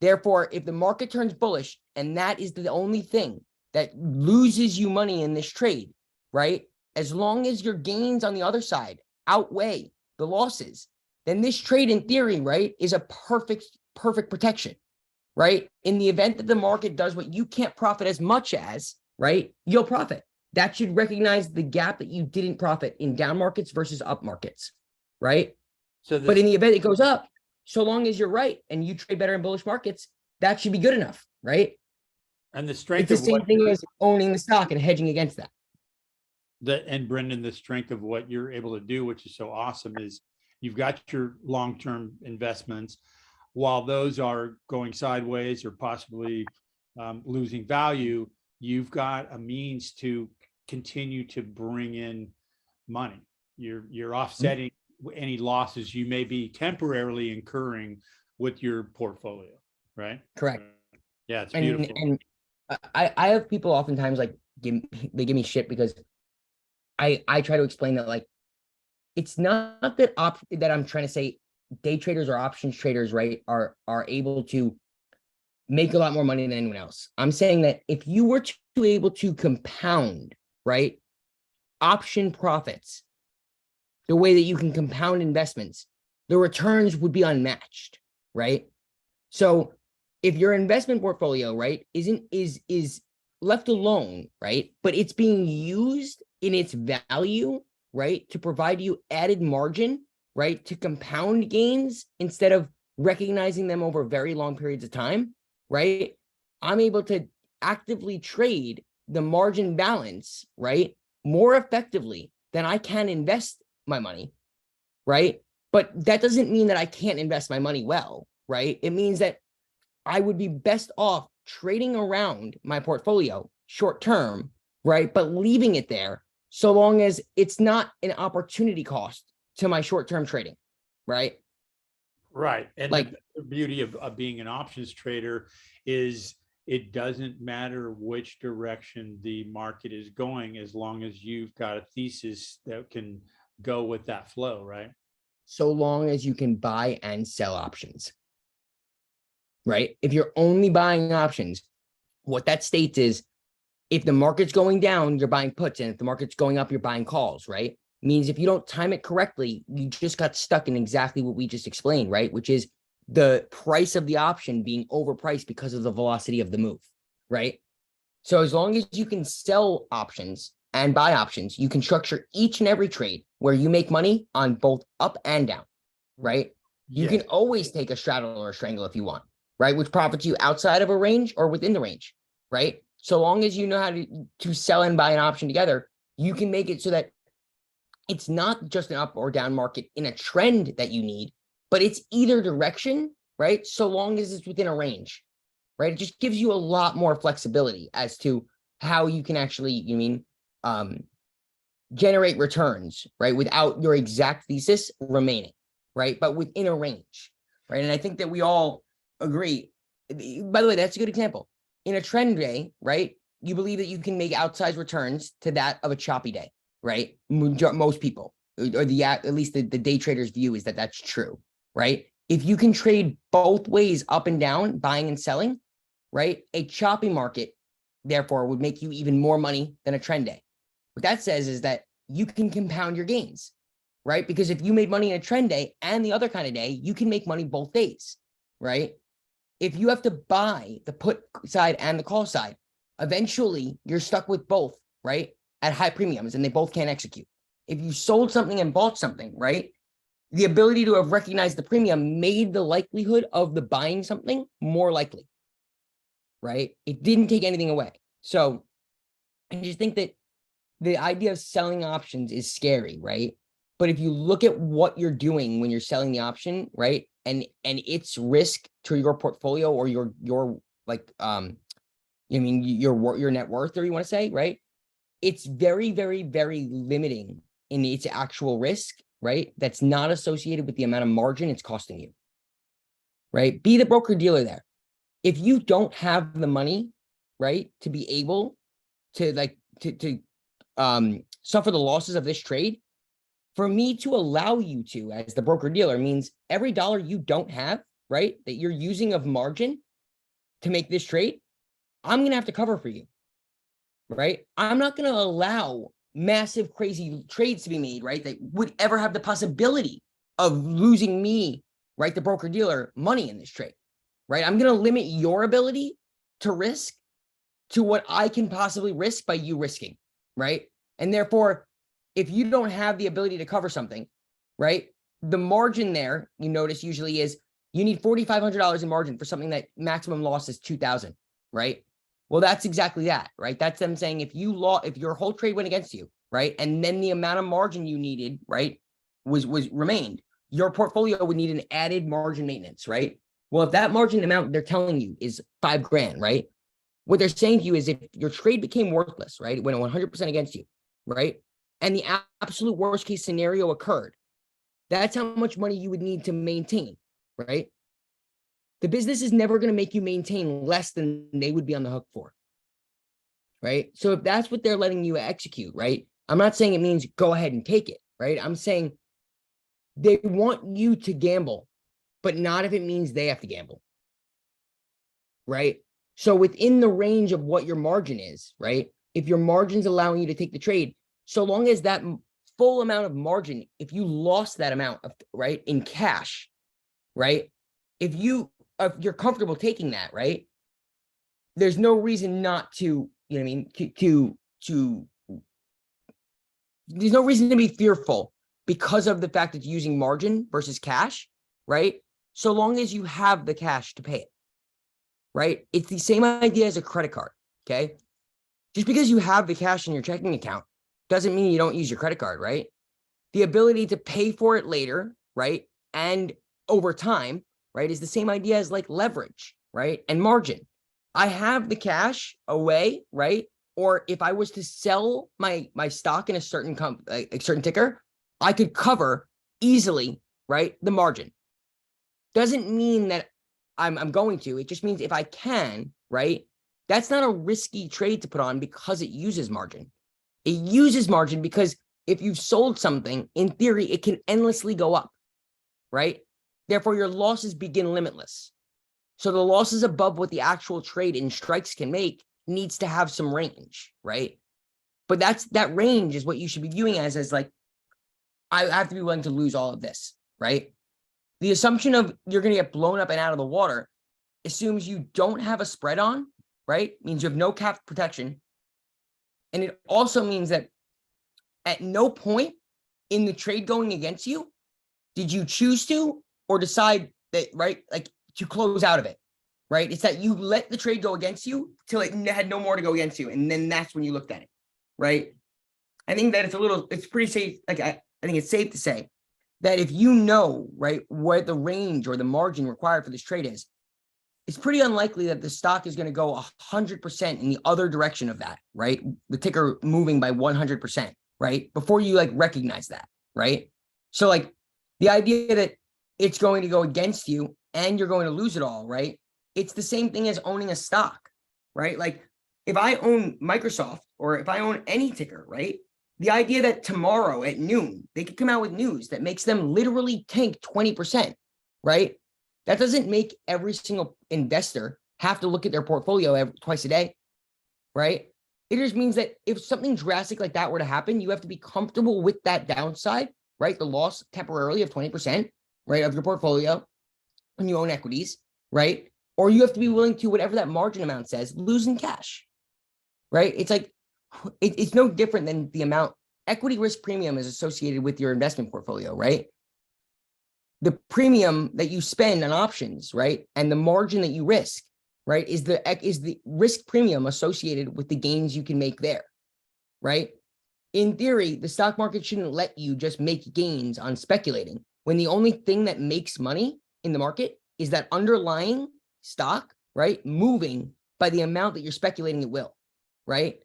Therefore, if the market turns bullish and that is the only thing that loses you money in this trade, right? As long as your gains on the other side outweigh the losses, then this trade in theory, right, is a perfect protection, right? In the event that the market does what you can't profit as much as, right, you'll profit. That should recognize the gap that you didn't profit in down markets versus up markets, right? So but in the event it goes up, so long as you're right and you trade better in bullish markets, that should be good enough, right? And the It's strength the of same what thing as owning the stock and hedging against that. and Brendan, the strength of what you're able to do, which is so awesome, is you've got your long-term investments. While those are going sideways or possibly losing value, you've got a means to continue to bring in money. You're offsetting any losses you may be temporarily incurring with your portfolio, right? Correct. Yeah, it's beautiful. And I have people oftentimes like they give me shit because I try to explain that like it's not that that I'm trying to say day traders or options traders, right, are able to make a lot more money than anyone else. I'm saying that if you were to able to compound, right, option profits the way that you can compound investments, the returns would be unmatched, right? So if your investment portfolio, right, is left alone, right, but it's being used in its value, right, to provide you added margin, right, to compound gains instead of recognizing them over very long periods of time, right, I'm able to actively trade the margin balance, right, more effectively than I can invest my money, right? But that doesn't mean that I can't invest my money well, right? It means that I would be best off trading around my portfolio short term, right, but leaving it there so long as it's not an opportunity cost to my short-term trading, right? Right. And Like the beauty of being an options trader is it doesn't matter which direction the market is going as long as you've got a thesis that can go with that flow, right? so long as you can buy and sell options, right? If you're only buying options, what that states is if the market's going down, you're buying puts, and if the market's going up, you're buying calls, right? Means if you don't time it correctly, you just got stuck in exactly what we just explained, right? Which is the price of the option being overpriced because of the velocity of the move, right? So as long as you can sell options and buy options, you can structure each and every trade where you make money on both up and down, right? You can always take a straddle or a strangle if you want, right? Which profits you outside of a range or within the range, right? So long as you know how to sell and buy an option together, you can make it so that it's not just an up or down market in a trend that you need, but it's either direction, right? So long as it's within a range, right? It just gives you a lot more flexibility as to how you can actually, generate returns, right? Without your exact thesis remaining, right? But within a range, right? And I think that we all agree. By the way, that's a good example. In a trend day, right? You believe that you can make outsized returns to that of a choppy day, right? Most people, or at least the day traders view is that that's true, right? If you can trade both ways up and down, buying and selling, right? A choppy market, therefore, would make you even more money than a trend day. What that says is that you can compound your gains, right? Because if you made money in a trend day and the other kind of day, you can make money both days, right? If you have to buy the put side and the call side, eventually you're stuck with both, right? At high premiums and they both can't execute. If you sold something and bought something, right? The ability to have recognized the premium made the likelihood of the buying something more likely, right? It didn't take anything away. So I just think that the idea of selling options is scary, right? But if you look at what you're doing when you're selling the option, right? And its risk to your portfolio or your like your net worth, or you want to say, right? It's very, very, very limiting in its actual risk, right? That's not associated with the amount of margin it's costing you, right? Be the broker dealer there. If you don't have the money, right, to be able to suffer the losses of this trade, for me to allow you to, as the broker dealer, means every dollar you don't have, right, that you're using of margin to make this trade, I'm going to have to cover for you, right? I'm not going to allow massive, crazy trades to be made, right, that would ever have the possibility of losing me, right, the broker dealer, money in this trade, right? I'm going to limit your ability to risk to what I can possibly risk by you risking, right? And therefore, if you don't have the ability to cover something, right, the margin there, you notice usually is You need $4,500 in margin for something that maximum loss is 2,000, right? Well, that's exactly that, right? That's them saying if your whole trade went against you, right? And then the amount of margin you needed, right, was remained, your portfolio would need an added margin maintenance, right? Well, if that margin amount they're telling you is $5,000, right? What they're saying to you is if your trade became worthless, right? It went 100% against you, right? And the absolute worst case scenario occurred. That's how much money you would need to maintain, right? The business is never going to make you maintain less than they would be on the hook for, right? So if that's what they're letting you execute, right? I'm not saying it means go ahead and take it, right? I'm saying they want you to gamble, but not if it means they have to gamble, right? So within the range of what your margin is, right? If your margin's allowing you to take the trade, so long as that full amount of margin, if you lost that amount of, right, in cash, right? If you're comfortable taking that, right? There's no reason not to, you know what I mean? There's no reason to be fearful because of the fact that you're using margin versus cash, right? So long as you have the cash to pay it, right? It's the same idea as a credit card, okay? Just because you have the cash in your checking account doesn't mean you don't use your credit card, right? The ability to pay for it later, right? And over time, right, is the same idea as like leverage, right? And margin. I have the cash away, right? Or if I was to sell my stock in a certain a certain ticker, I could cover easily, right, the margin. Doesn't mean that I'm going to. It just means if I can, right? That's not a risky trade to put on because it uses margin. It uses margin because if you've sold something, in theory, it can endlessly go up, right? Therefore, your losses begin limitless. So the losses above what the actual trade in strikes can make needs to have some range, right? But that range is what you should be viewing as like, I have to be willing to lose all of this, right? The assumption of you're going to get blown up and out of the water assumes you don't have a spread on, right? Means you have no cap protection. And it also means that at no point in the trade going against you did you choose to or decide that, right, like to close out of it, right? It's that you let the trade go against you till it had no more to go against you. And then that's when you looked at it, right? I think that it's pretty safe. Like, I think it's safe to say that if you know, right, what the range or the margin required for this trade is, it's pretty unlikely that the stock is going to go 100% in the other direction of that, right? The ticker moving by 100%, right? Before you like recognize that, right? So like the idea that it's going to go against you and you're going to lose it all, right? It's the same thing as owning a stock, right? Like if I own Microsoft or if I own any ticker, right? The idea that tomorrow at noon, they could come out with news that makes them literally tank 20%, right? That doesn't make every single investor have to look at their portfolio twice a day, right? It just means that if something drastic like that were to happen, you have to be comfortable with that downside, right? The loss temporarily of 20%, right, of your portfolio when you own equities, right? Or you have to be willing to, whatever that margin amount says, lose in cash, right? It's like, it's no different than the amount equity risk premium is associated with your investment portfolio, right? The premium that you spend on options, right? And the margin that you risk, right? Is the risk premium associated with the gains you can make there, right? In theory, the stock market shouldn't let you just make gains on speculating when the only thing that makes money in the market is that underlying stock, right? Moving by the amount that you're speculating it will, right?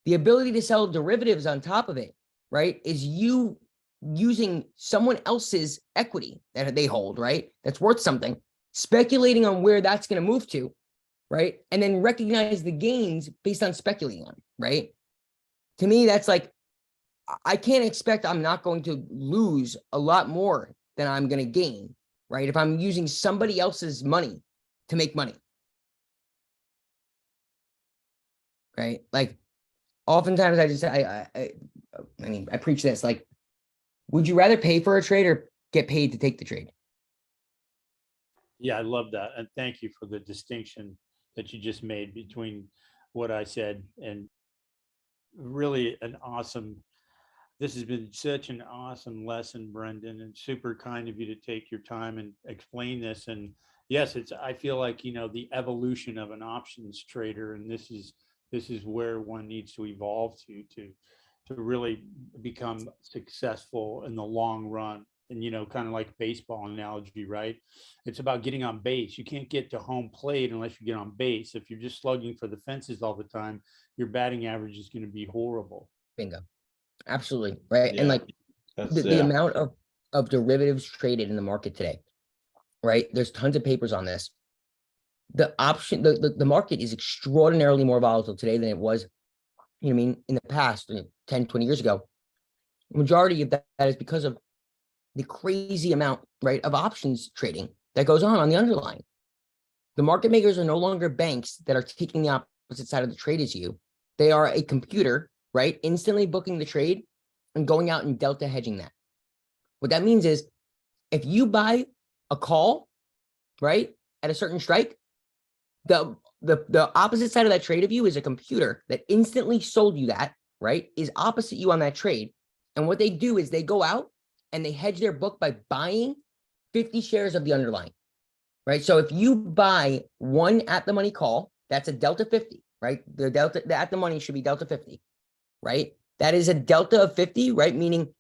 The ability to sell derivatives on top of it, right? Is you using someone else's equity that they hold, right? That's worth something, speculating on where that's going to move to, right? And then recognize the gains based on speculating on, right? To me, that's like, I can't expect I'm not going to lose a lot more than I'm going to gain, right? If I'm using somebody else's money to make money, right? Like, oftentimes I preach this, like, would you rather pay for a trade or get paid to take the trade? Yeah, I love that. And thank you for the distinction that you just made between what I said and really an awesome, This has been such an awesome lesson, Brendan, and super kind of you to take your time and explain this. And yes, I feel like, the evolution of an options trader, and this is where one needs to evolve to really become successful in the long run. And, kind of like baseball analogy, right? It's about getting on base. You can't get to home plate unless you get on base. If you're just slugging for the fences all the time, your batting average is going to be horrible. Bingo. Absolutely. Right. And Yeah, like that's the yeah. amount of derivatives traded in the market today, right? There's tons of papers on this. The market is extraordinarily more volatile today than it was, in the past, 10, 20 years ago. The majority of that is because of the crazy amount, right, of options trading that goes on the underlying. The market makers are no longer banks that are taking the opposite side of the trade as you. They are a computer, right, instantly booking the trade and going out and delta hedging that. What that means is if you buy a call, right, at a certain strike, the opposite side of that trade of you is a computer that instantly sold you that, right, is opposite you on that trade. And what they do is they go out and they hedge their book by buying 50 shares of the underlying, right? So if you buy one at the money call, that's a delta 50, right? The at the money should be delta 50, right? That is a delta of 50, right? Meaning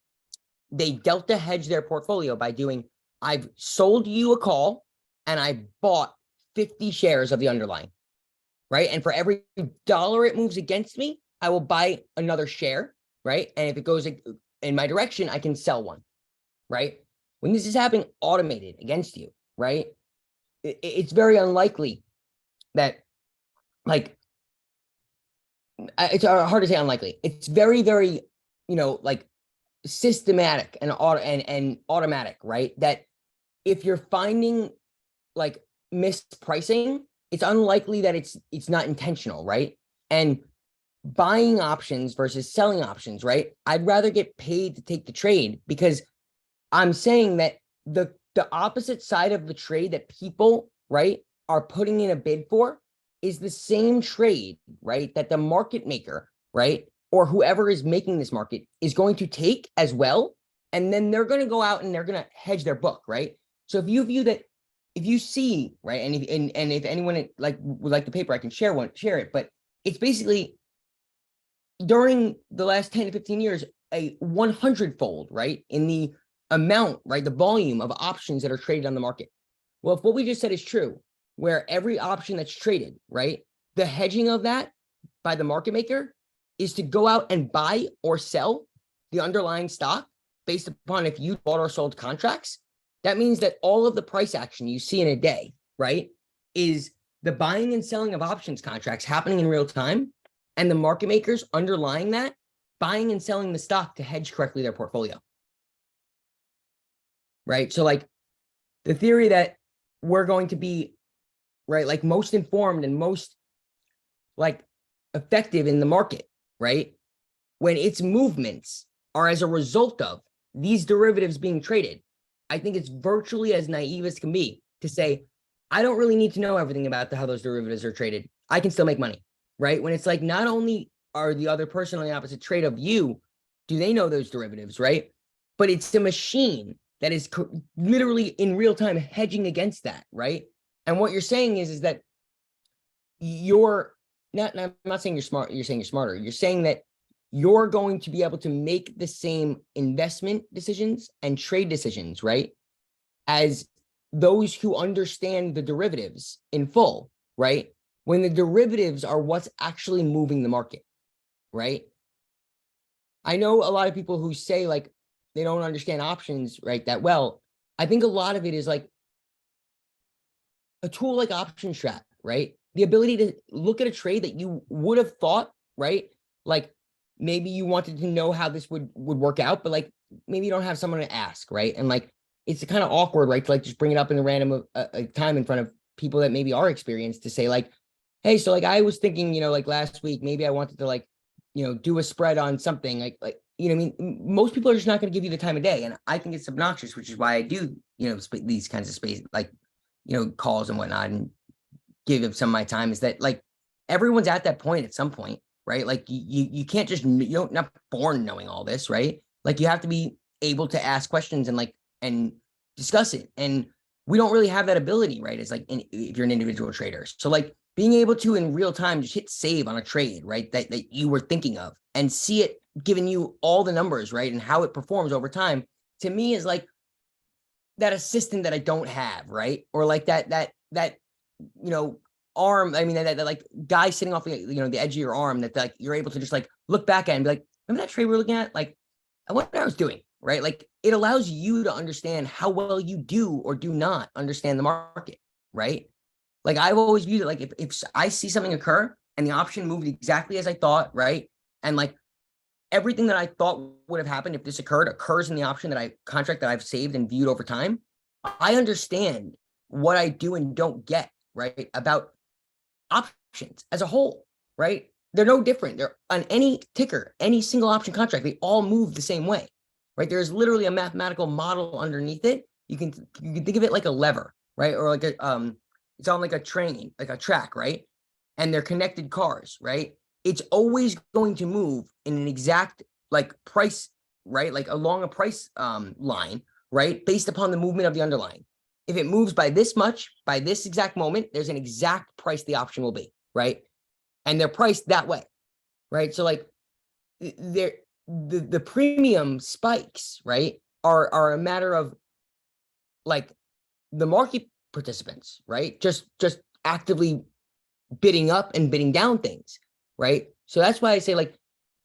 they delta hedge their portfolio by doing, I've sold you a call and I bought 50 shares of the underlying, right? And for every dollar it moves against me, I will buy another share, right? And if it goes in my direction, I can sell one, right? When this is happening automated against you, right? It's very unlikely that, like, it's hard to say unlikely. It's very, very, like systematic and automatic, right? That if you're finding like mispricing, it's unlikely that it's not intentional, right? And buying options versus selling options, right? I'd rather get paid to take the trade because I'm saying that the opposite side of the trade that people, right, are putting in a bid for is the same trade, right, that the market maker, right, or whoever is making this market is going to take as well. And then they're going to go out and they're going to hedge their book, right? So if you view that, if you see, right, and if anyone would like the paper, I can share it, but it's basically during the last 10 to 15 years, a 100-fold, right, in the amount, right, the volume of options that are traded on the market. Well, if what we just said is true, where every option that's traded, right, the hedging of that by the market maker is to go out and buy or sell the underlying stock based upon if you bought or sold contracts. That means that all of the price action you see in a day, right, is the buying and selling of options contracts happening in real time, and the market makers underlying that buying and selling the stock to hedge correctly their portfolio. Right. So like the theory that we're going to be, right, like most informed and most like effective in the market, right, when its movements are as a result of these derivatives being traded, I think it's virtually as naive as can be to say, I don't really need to know everything about how those derivatives are traded. I can still make money, right? When it's like, not only are the other person on the opposite trade of you, do they know those derivatives, right? But it's the machine that is literally in real time hedging against that, right? And what you're saying is that you're not, I'm not saying you're smart, you're saying you're smarter. You're saying that you're going to be able to make the same investment decisions and trade decisions, right, as those who understand the derivatives in full, right? When the derivatives are what's actually moving the market, right? I know a lot of people who say like they don't understand options, right, that well. I think a lot of it is like a tool like OptionStrat, right? The ability to look at a trade that you would have thought, right? Like maybe you wanted to know how this would work out, but like maybe you don't have someone to ask, right? And like it's kind of awkward, right, to like just bring it up in a random time in front of people that maybe are experienced to say like, hey, so like I was thinking, like last week, maybe I wanted to like, do a spread on something like, I mean, most people are just not going to give you the time of day. And I think it's obnoxious, which is why I do, these kinds of space, like, calls and whatnot and give them some of my time is that like, everyone's at that point at some point, right? Like you can't just, you're not born knowing all this, right? Like you have to be able to ask questions and and discuss it. And we don't really have that ability, right? It's like if you're an individual trader. So like being able to in real time just hit save on a trade, right? That you were thinking of and see it giving you all the numbers, right? And how it performs over time, to me is like that assistant that I don't have, right? Or like that arm. I mean, that like guy sitting off the, the edge of your arm that like you're able to just like look back at and be like, remember that trade we were looking at? Like, I wonder what I was doing, right? Like it allows you to understand how well you do or do not understand the market, right? Like I've always viewed it like if I see something occur and the option moved exactly as I thought, right? And like everything that I thought would have happened if this occurs in the option contract that I've saved and viewed over time, I understand what I do and don't get, right? About options as a whole, right? They're no different. They're on any ticker, any single option contract, they all move the same way, right? There's literally a mathematical model underneath it. You can think of it like a lever, right? Or like it's on like a train, like a track, right? And they're connected cars, right? It's always going to move in an exact like price, right? Like along a price line, right? Based upon the movement of the underlying. If it moves by this much, by this exact moment, there's an exact price the option will be, right? And they're priced that way, right? So like the premium spikes, right, are a matter of like the market participants, right? Just actively bidding up and bidding down things, right? So that's why I say like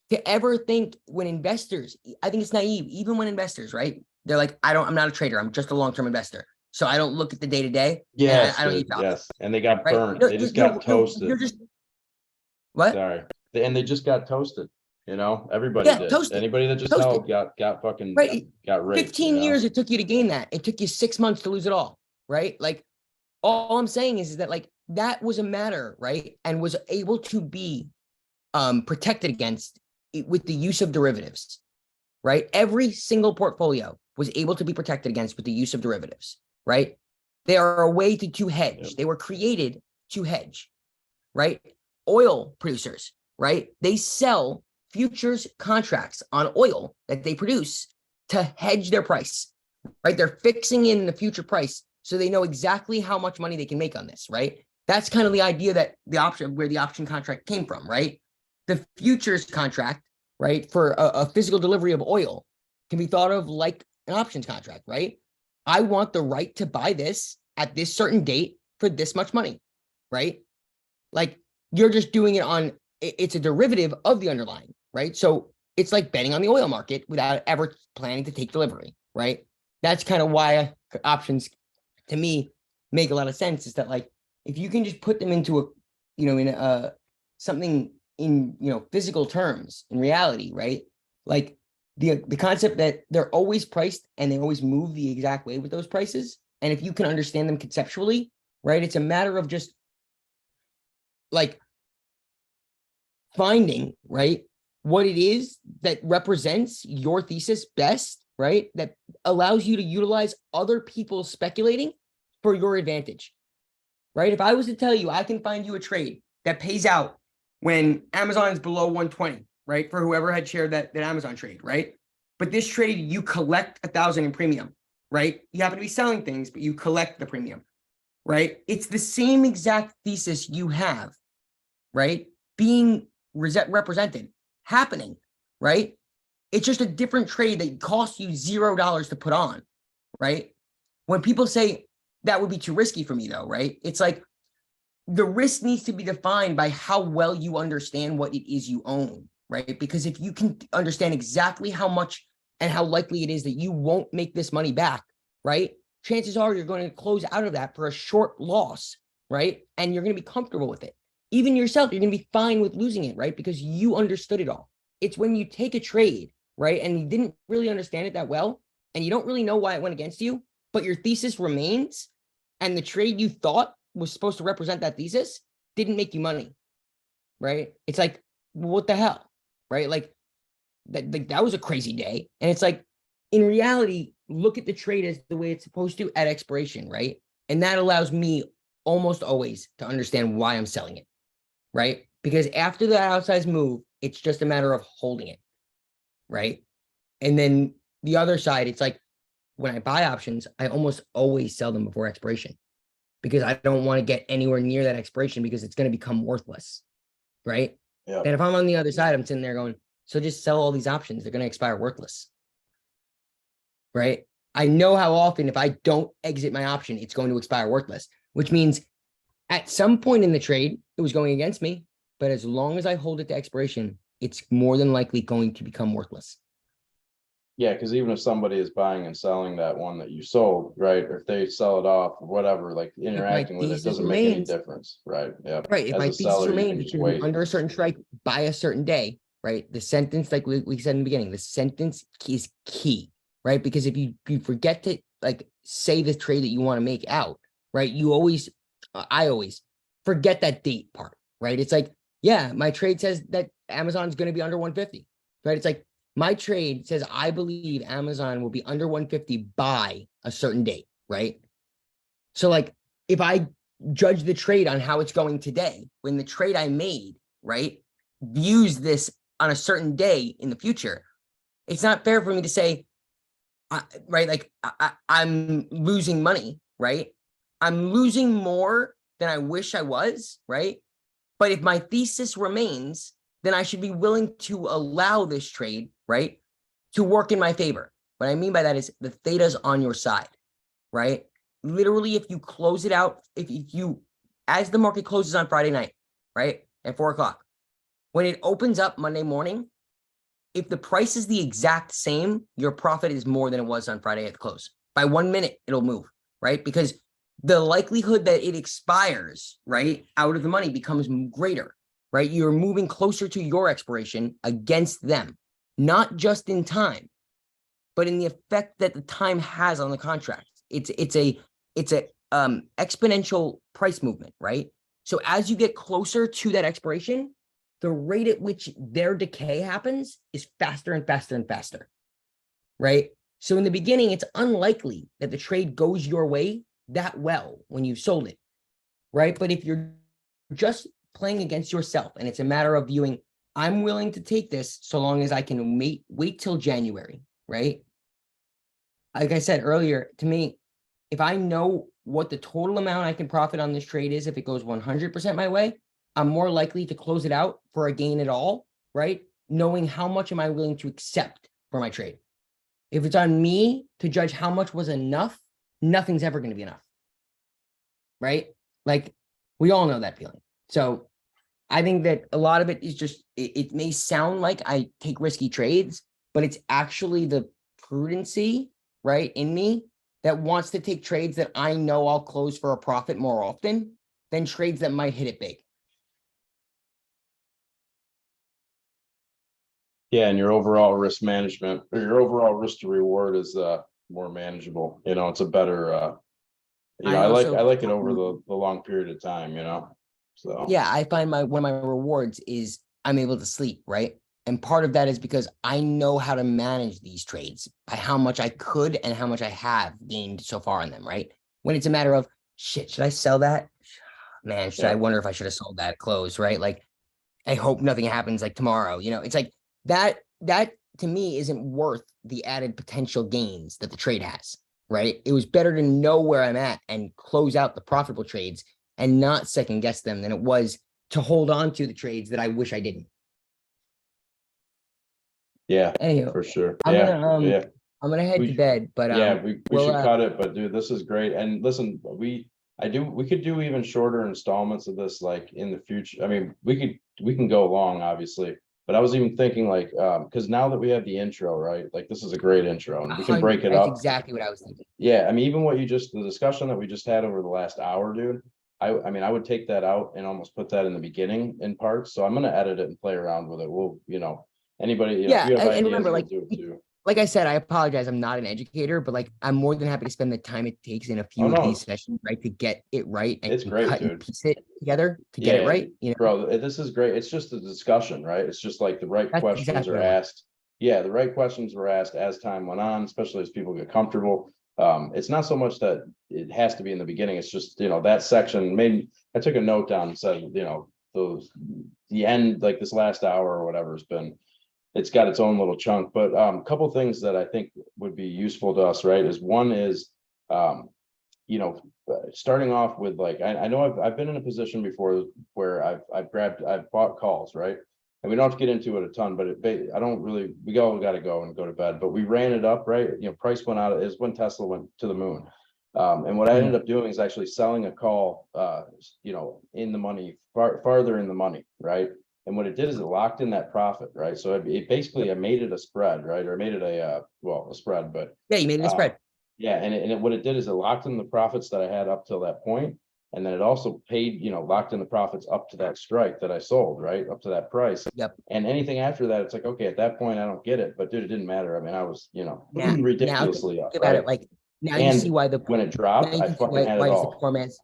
to ever think when investors, I think it's naive, even when investors, right? They're like, I'm not a trader. I'm just a long-term investor. So I don't look at the day to day. Yes, I don't dude, eat chocolate, yes. And they got right? burnt. No, They just you're- got toasted. You're just what? Sorry. And they just got toasted. Everybody Yeah, did. toasted. Anybody that just Toasted. held got fucking Right. got raped. 15 years it took you to gain that. It took you 6 months to lose it all, right? Like all I'm saying is that like that was a matter, right? And was able to be protected against with the use of derivatives, right? Every single portfolio was able to be protected against with the use of derivatives, right? They are a way to hedge. Yep. They were created to hedge, right? Oil producers, right? They sell futures contracts on oil that they produce to hedge their price, right? They're fixing in the future price so they know exactly how much money they can make on this, right? That's kind of the idea that where the option contract came from, right? The futures contract, right, for a physical delivery of oil can be thought of like an options contract, right? I want the right to buy this at this certain date for this much money, right? Like you're just doing it it's a derivative of the underlying, right? So it's like betting on the oil market without ever planning to take delivery, right? That's kind of why options to me make a lot of sense, is that like if you can just put them into something in physical terms in reality, right? Like the concept that they're always priced and they always move the exact way with those prices. And if you can understand them conceptually, right, it's a matter of just like finding, right, what it is that represents your thesis best, right? That allows you to utilize other people speculating for your advantage, right? If I was to tell you, I can find you a trade that pays out when Amazon is below 120, right? For whoever had shared that Amazon trade, right? But this trade, you collect 1,000 in premium, right? You happen to be selling things, but you collect the premium, right? It's the same exact thesis you have, right? Being represented, happening, right? It's just a different trade that costs you $0 to put on, right? When people say that would be too risky for me though, right? It's like the risk needs to be defined by how well you understand what it is you own, right? Because if you can understand exactly how much and how likely it is that you won't make this money back, right? Chances are you're going to close out of that for a short loss, right? And you're going to be comfortable with it. Even yourself, you're going to be fine with losing it, right? Because you understood it all. It's when you take a trade, right, and you didn't really understand it that well, and you don't really know why it went against you, but your thesis remains, and the trade you thought was supposed to represent that thesis didn't make you money, right? It's like, what the hell, right? Like that was a crazy day. And it's like, in reality, look at the trade as the way it's supposed to at expiration, right? And that allows me almost always to understand why I'm selling it, right? Because after that outsized move, it's just a matter of holding it, right? And then the other side, it's like when I buy options, I almost always sell them before expiration because I don't want to get anywhere near that expiration because it's going to become worthless. Right. Yeah. And if I'm on the other side, I'm sitting there going, so just sell all these options. They're going to expire worthless. Right. I know how often if I don't exit my option, it's going to expire worthless, which means at some point in the trade, it was going against me. But as long as I hold it to expiration, it's more than likely going to become worthless. Yeah, because even if somebody is buying and selling that one that you sold, right, or if they sell it off or whatever, like interacting with it thesis doesn't make any remains- difference, right? Yeah. Right. If As my a thesis seller, you remains, can it just should be wait. under a certain strike by a certain day, right? The sentence, like we said in the beginning, the sentence is key, right? Because if you forget to like say the trade that you want to make out, right? You always, I always forget that date part, right? It's like, yeah, my trade says that Amazon's going to be under 150, right? It's like my trade says I believe Amazon will be under 150 by a certain date, right? So like if I judge the trade on how it's going today, when the trade I made, right, views this on a certain day in the future, it's not fair for me to say, right, like I'm losing money, right? I'm losing more than I wish I was, right? But if my thesis remains, then I should be willing to allow this trade, right, to work in my favor. What I mean by that is the theta's on your side, right? Literally, if you close it out, if you, as the market closes on Friday night, right, at 4 o'clock, when it opens up Monday morning, if the price is the exact same, your profit is more than it was on Friday at the close. By 1 minute, it'll move, right? Because the likelihood that it expires, right, out of the money becomes greater, right? You're moving closer to your expiration against them, not just in time, but in the effect that the time has on the contract. It's a exponential price movement, right? So as you get closer to that expiration, the rate at which their decay happens is faster and faster and faster, right? So in the beginning, it's unlikely that the trade goes your way that well when you've sold it, right? But if you're just playing against yourself and it's a matter of viewing, I'm willing to take this so long as I can wait till January, right? Like I said earlier, to me, if I know what the total amount I can profit on this trade is, if it goes 100% my way, I'm more likely to close it out for a gain at all, right? Knowing how much am I willing to accept for my trade. If it's on me to judge how much was enough, nothing's ever going to be enough, right? Like we all know that feeling. So I think that a lot of it is just, it may sound like I take risky trades, but it's actually the prudency, right, in me that wants to take trades that I know I'll close for a profit more often than trades that might hit it big. Yeah, and your overall risk management or your overall risk to reward is more manageable. You know, it's a better I like it over the long period of time, you know. So yeah, I find one of my rewards is I'm able to sleep, right? And part of that is because I know how to manage these trades by how much I could and how much I have gained so far on them, right? When it's a matter of shit, should I sell that? Man, I wonder if I should have sold that at close, right? Like, I hope nothing happens like tomorrow. You know, it's like that to me isn't worth the added potential gains that the trade has, right? It was better to know where I'm at and close out the profitable trades and not second guess them than it was to hold on to the trades that I wish I didn't. yeah, Anywho, for sure. I'm Yeah. I'm gonna head to bed, but we we'll, should cut it, but dude, this is great. And listen, we could do even shorter installments of this, like in the future. I mean, we can go long, obviously, but I was even thinking like, because now that we have the intro, right? Like this is a great intro and we can break it that's up. exactly what I was thinking. Yeah, I mean, even the discussion that we just had over the last hour, dude. I mean, I would take that out and almost put that in the beginning in parts. So I'm gonna edit it and play around with it. We'll, you know, anybody, you know, if you have ideas, remember, we'll like, do it too. Like I said, I apologize. I'm not an educator, but like I'm more than happy to spend the time it takes in a few of these sessions, right, to get it right and It's great, cut dude. and piece it together to get it right. You know, bro, this is great. It's just a discussion, right? It's just like the right That's questions exactly are what I want. asked. Yeah, the right questions were asked as time went on, especially as people get comfortable. It's not so much that it has to be in the beginning. It's just, you know, that section maybe I took a note down and said, you know, the end, like this last hour or whatever has been it's got its own little chunk, but a couple things that I think would be useful to us, right? Is one is you know, starting off with like I know I've been in a position before where I've bought calls, right? And we don't have to get into it a ton, but I don't really, we all got to go and go to bed, but we ran it up, right? You know, price went out, is when Tesla went to the moon. And what I ended up doing is actually selling a call, you know, in the money, farther in the money, right? And what it did is it locked in that profit, right? So it basically, I made it a spread, right? Or I made it a, well, a spread, but. Yeah, you made it a spread. Yeah, and what it did is it locked in the profits that I had up till that point. And then it also paid, you know, locked in the profits up to that strike that I sold, right? Up to that price. Yep. And anything after that, it's like, okay, at that point, I don't get it. But dude, it didn't matter. I mean, I was, you know, Now ridiculously up. think about Right? it, like now you And see why the when it dropped, now you I can see fucking had it it's the all. poor man's.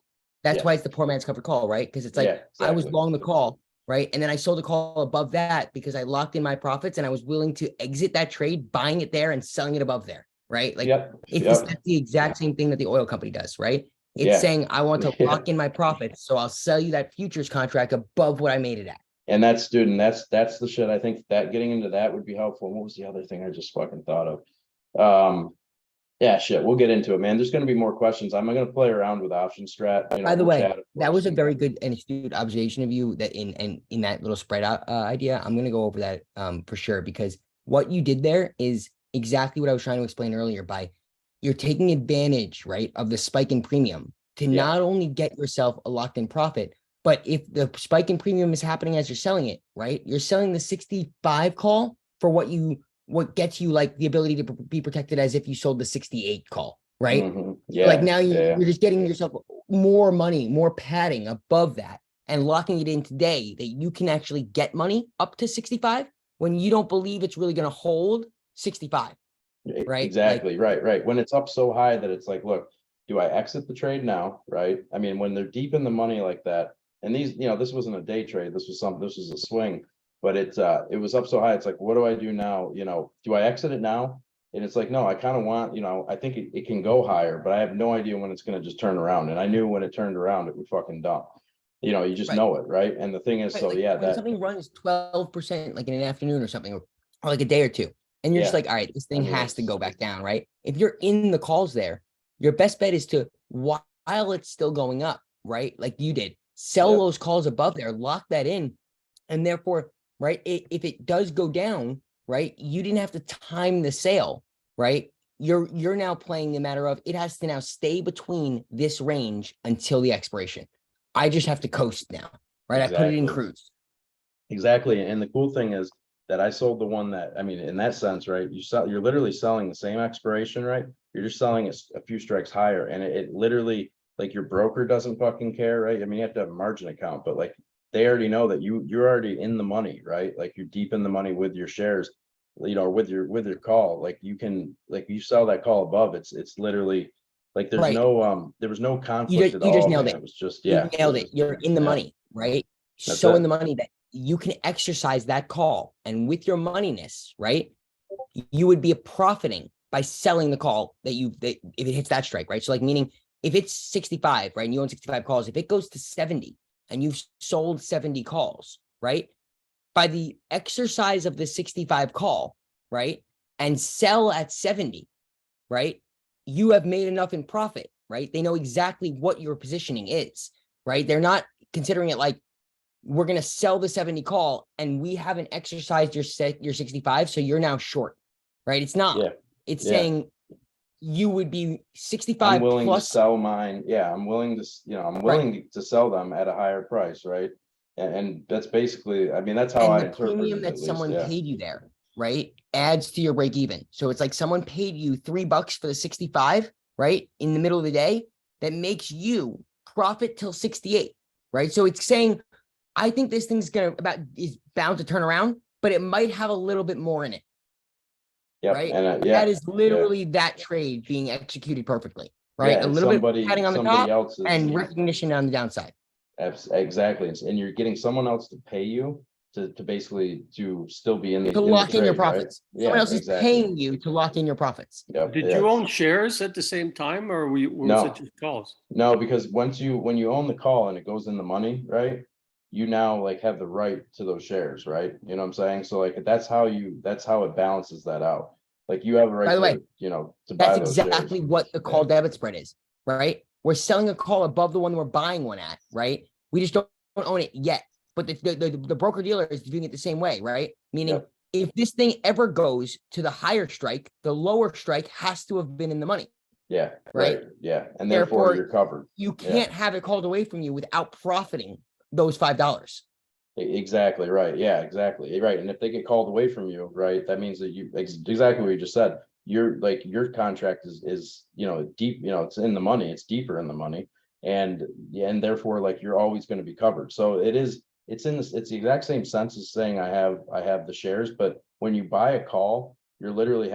That's Yeah. why it's the poor man's covered call, right? Because it's like Yeah, I was exactly. long the call, right? And then I sold the call above that because I locked in my profits and I was willing to exit that trade, buying it there and selling it above there, right? Like it's that's the exact same thing that the oil company does, right? It's Yeah. saying I want to Yeah. lock in my profits, so I'll sell you that futures contract above what I made it at. And that's, dude, and that's the shit. I think that getting into that would be helpful. And what was the other thing I just fucking thought of? Yeah, shit, we'll get into it, man. There's gonna be more questions. I'm gonna play around with option strat. You know, By the we'll way, chat, of that course, was a and- very good and astute observation of you that in that little spread out idea. I'm gonna go over that for sure because what you did there is exactly what I was trying to explain earlier by you're taking advantage, right, of the spike in premium to not only get yourself a locked in profit, but if the spike in premium is happening as you're selling it, right, you're selling the 65 call for what gets you like the ability to be protected as if you sold the 68 call, right? Mhm. Yeah. Like now yeah. you're just getting yourself more money, more padding above that and locking it in today that you can actually get money up to 65 when you don't believe it's really going to hold 65. Right? Exactly. Right. When it's up so high that it's like, look, do I exit the trade now? Right. I mean, when they're deep in the money like that, and these, you know, this wasn't a day trade. This was a swing, but it was up so high. It's like, what do I do now? You know, do I exit it now? And it's like, no, I kind of want, you know, I think it can go higher, but I have no idea when it's going to just turn around. And I knew when it turned around, it would fucking dump. You know, you just know it, right? And the thing is, Right, so like, yeah, when that something runs 12% like in an afternoon or something, or like a day or two, and you're just Yeah. like, all right, this thing I mean, has to go back down, right? If you're in the calls there, your best bet is to while it's still going up, right? Like you did, sell Yep. those calls above there, lock that in, and therefore, right, if it does go down, right, you didn't have to time the sale, right? You're now playing the matter of it has to now stay between this range until the expiration. I just have to coast now, right? I put it in Exactly. cruise. Exactly. And the cool thing is that I sold the one that, I mean, in that sense, right? You're literally selling the same expiration, right? You're just selling it a few strikes higher. And it literally, like your broker doesn't fucking care, right? I mean, you have to have a margin account, but like they already know that you're already in the money, right? Like you're deep in the money with your shares, you know, with your call. Like you can, like you sell that call above, it's literally like there's Right. no there was no conflict You at just all, nailed man. it. It was just, You yeah. nailed it. You're in the Yeah. money, right? That's So it. in the money that you can exercise that call. And with your moneyness, right? You would be profiting by selling the call that if it hits that strike, right? So like meaning if it's 65, right? And you own 65 calls, if it goes to 70 and you've sold 70 calls, right? By the exercise of the 65 call, right? And sell at 70, right? You have made enough in profit, right? They know exactly what your positioning is, right? They're not considering it like we're going to sell the 70 call and we haven't exercised your 65, so you're now short, right? It's not. Yeah. It's Yeah. saying you would be 65 I'm willing plus to sell mine. Yeah, I'm willing to, you know, I'm willing to sell them at a higher price, right? And that's basically, I mean, that's how I and the interpret premium it, that at least, someone yeah. paid you there, right? Adds to your break even. So it's like someone paid you $3 for the 65, right? In the middle of the day, that makes you profit till 68, right? So it's saying, I think this thing's is bound to turn around, but it might have a little bit more in it. Yep. Right. And That is literally that trade being executed perfectly, right? Yeah, A and little bit somebody padding on the somebody top else is and recognition on the downside. exactly. And you're getting someone else to pay you to basically to still be in the To lock in your trade, right? profits. Someone else is paying you to lock in your profits. Yep, Did yeah. you own shares at the same time or was No. it just calls? No, because when you own the call and it goes in the money, right? you now like have the right to those shares, right? You know what I'm saying? So like that's how it balances that out. Like you have a right By the way, to, you know, to buy That's those shares. exactly what the call debit spread is, right? We're selling a call above the one we're buying one at, right? We just don't own it yet. But the broker dealer is doing it the same way, right? Meaning Yep. if this thing ever goes to the higher strike, the lower strike has to have been in the money. Yeah, Right. right. Yeah. And therefore you're covered. You Yeah. can't have it called away from you without profiting those $5. Exactly right. Yeah, exactly. Right. And if they get called away from you, right, that means that exactly what you just said. You're like your contract is you know deep, you know, it's in the money, it's deeper in the money, and therefore like you're always going to be covered. So it's the exact same sense as saying I have the shares, but when you buy a call, you're literally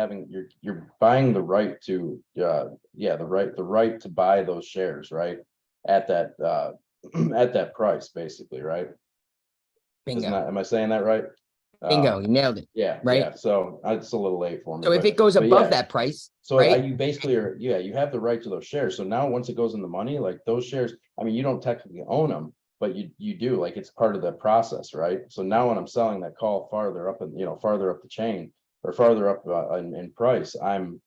you're buying the right to the right to buy those shares, right, at that at that price basically, right? Bingo. Am I saying that right? Bingo. You nailed it. Yeah, Right. yeah. So it's a little late for me. So if but- it goes but above yeah. that price, So right? you basically are, yeah, you have the right to those shares. So now once it goes in the money, like those shares, I mean, you don't technically own them, but you do, like it's part of the process, right? So now when I'm selling that call farther up and, you know, farther up the chain or farther up in price, I'm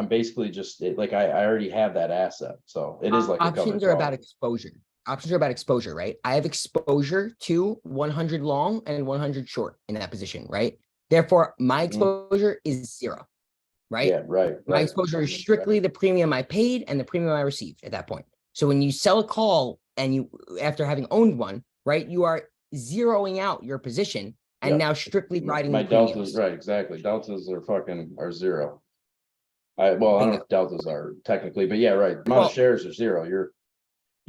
basically just like I already have that asset. So it is like a covered Options are call. about exposure. Options are about exposure, right? I have exposure to 100 long and 100 short in that position, right? Therefore, my exposure is zero, right? Yeah, right. My right. exposure is strictly the premium I paid and the premium I received at that point. So when you sell a call and you, after having owned one, right, you are zeroing out your position and Yep. now strictly riding My the premiums. deltas, right, exactly. Deltas are zero. I don't know if deltas are technically, but yeah, right. Amount Well- of shares are zero. You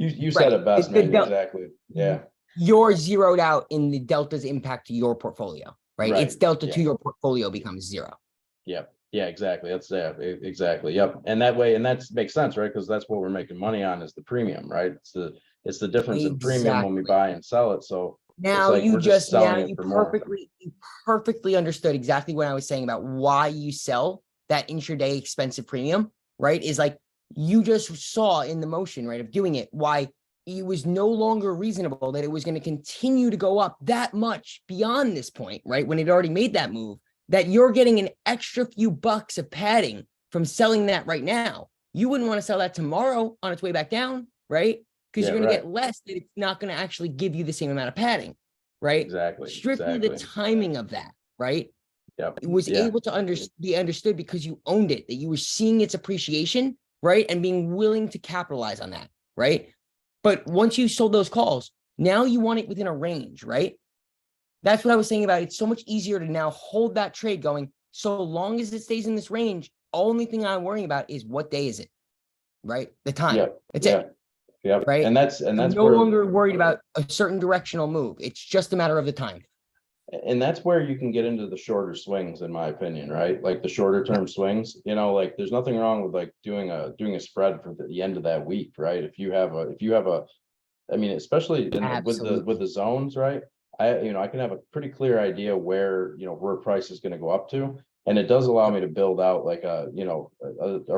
Right. said it best, The man. del- Exactly. Yeah. You're zeroed out in the delta's impact to your portfolio, right? Its Right, delta yeah. to your portfolio becomes zero. Yep. Yeah, exactly. That's exactly. Yep. And that way, and that makes sense, right? Because that's what we're making money on is the premium, right? It's the difference in premium when we Exactly. buy and sell it. So Now like you we're just just now selling it you for more. perfectly understood exactly what I was saying about why you sell that intraday expensive premium, right? Is like you just saw in the motion, right, of doing it, why it was no longer reasonable that it was going to continue to go up that much beyond this point, right? When it already made that move, that you're getting an extra few bucks of padding from selling that right now. You wouldn't want to sell that tomorrow on its way back down, right? Because Yeah, you're going to right. get less, that it's not going to actually give you the same amount of padding, right? Exactly. Strictly the exactly. timing of that, right? Yep. It was Yeah. able to be understood because you owned it, that you were seeing its appreciation, right? And being willing to capitalize on that, right? But once you sold those calls, now you want it within a range, right? That's what I was saying about it's so much easier to now hold that trade going. So long as it stays in this range, only thing I'm worrying about is what day is it, right? The time. Yep. That's Yeah. it, Yep. right? And that's I'm no where longer worried about a certain directional move. It's just a matter of the time. and that's where you can get into the shorter swings, in my opinion, right? Like the shorter term swings, you know, like there's nothing wrong with like doing a spread for the end of that week, right? If you have a, I mean, especially with the zones, right? I can have a pretty clear idea where price is going to go up to. And it does allow me to build out like a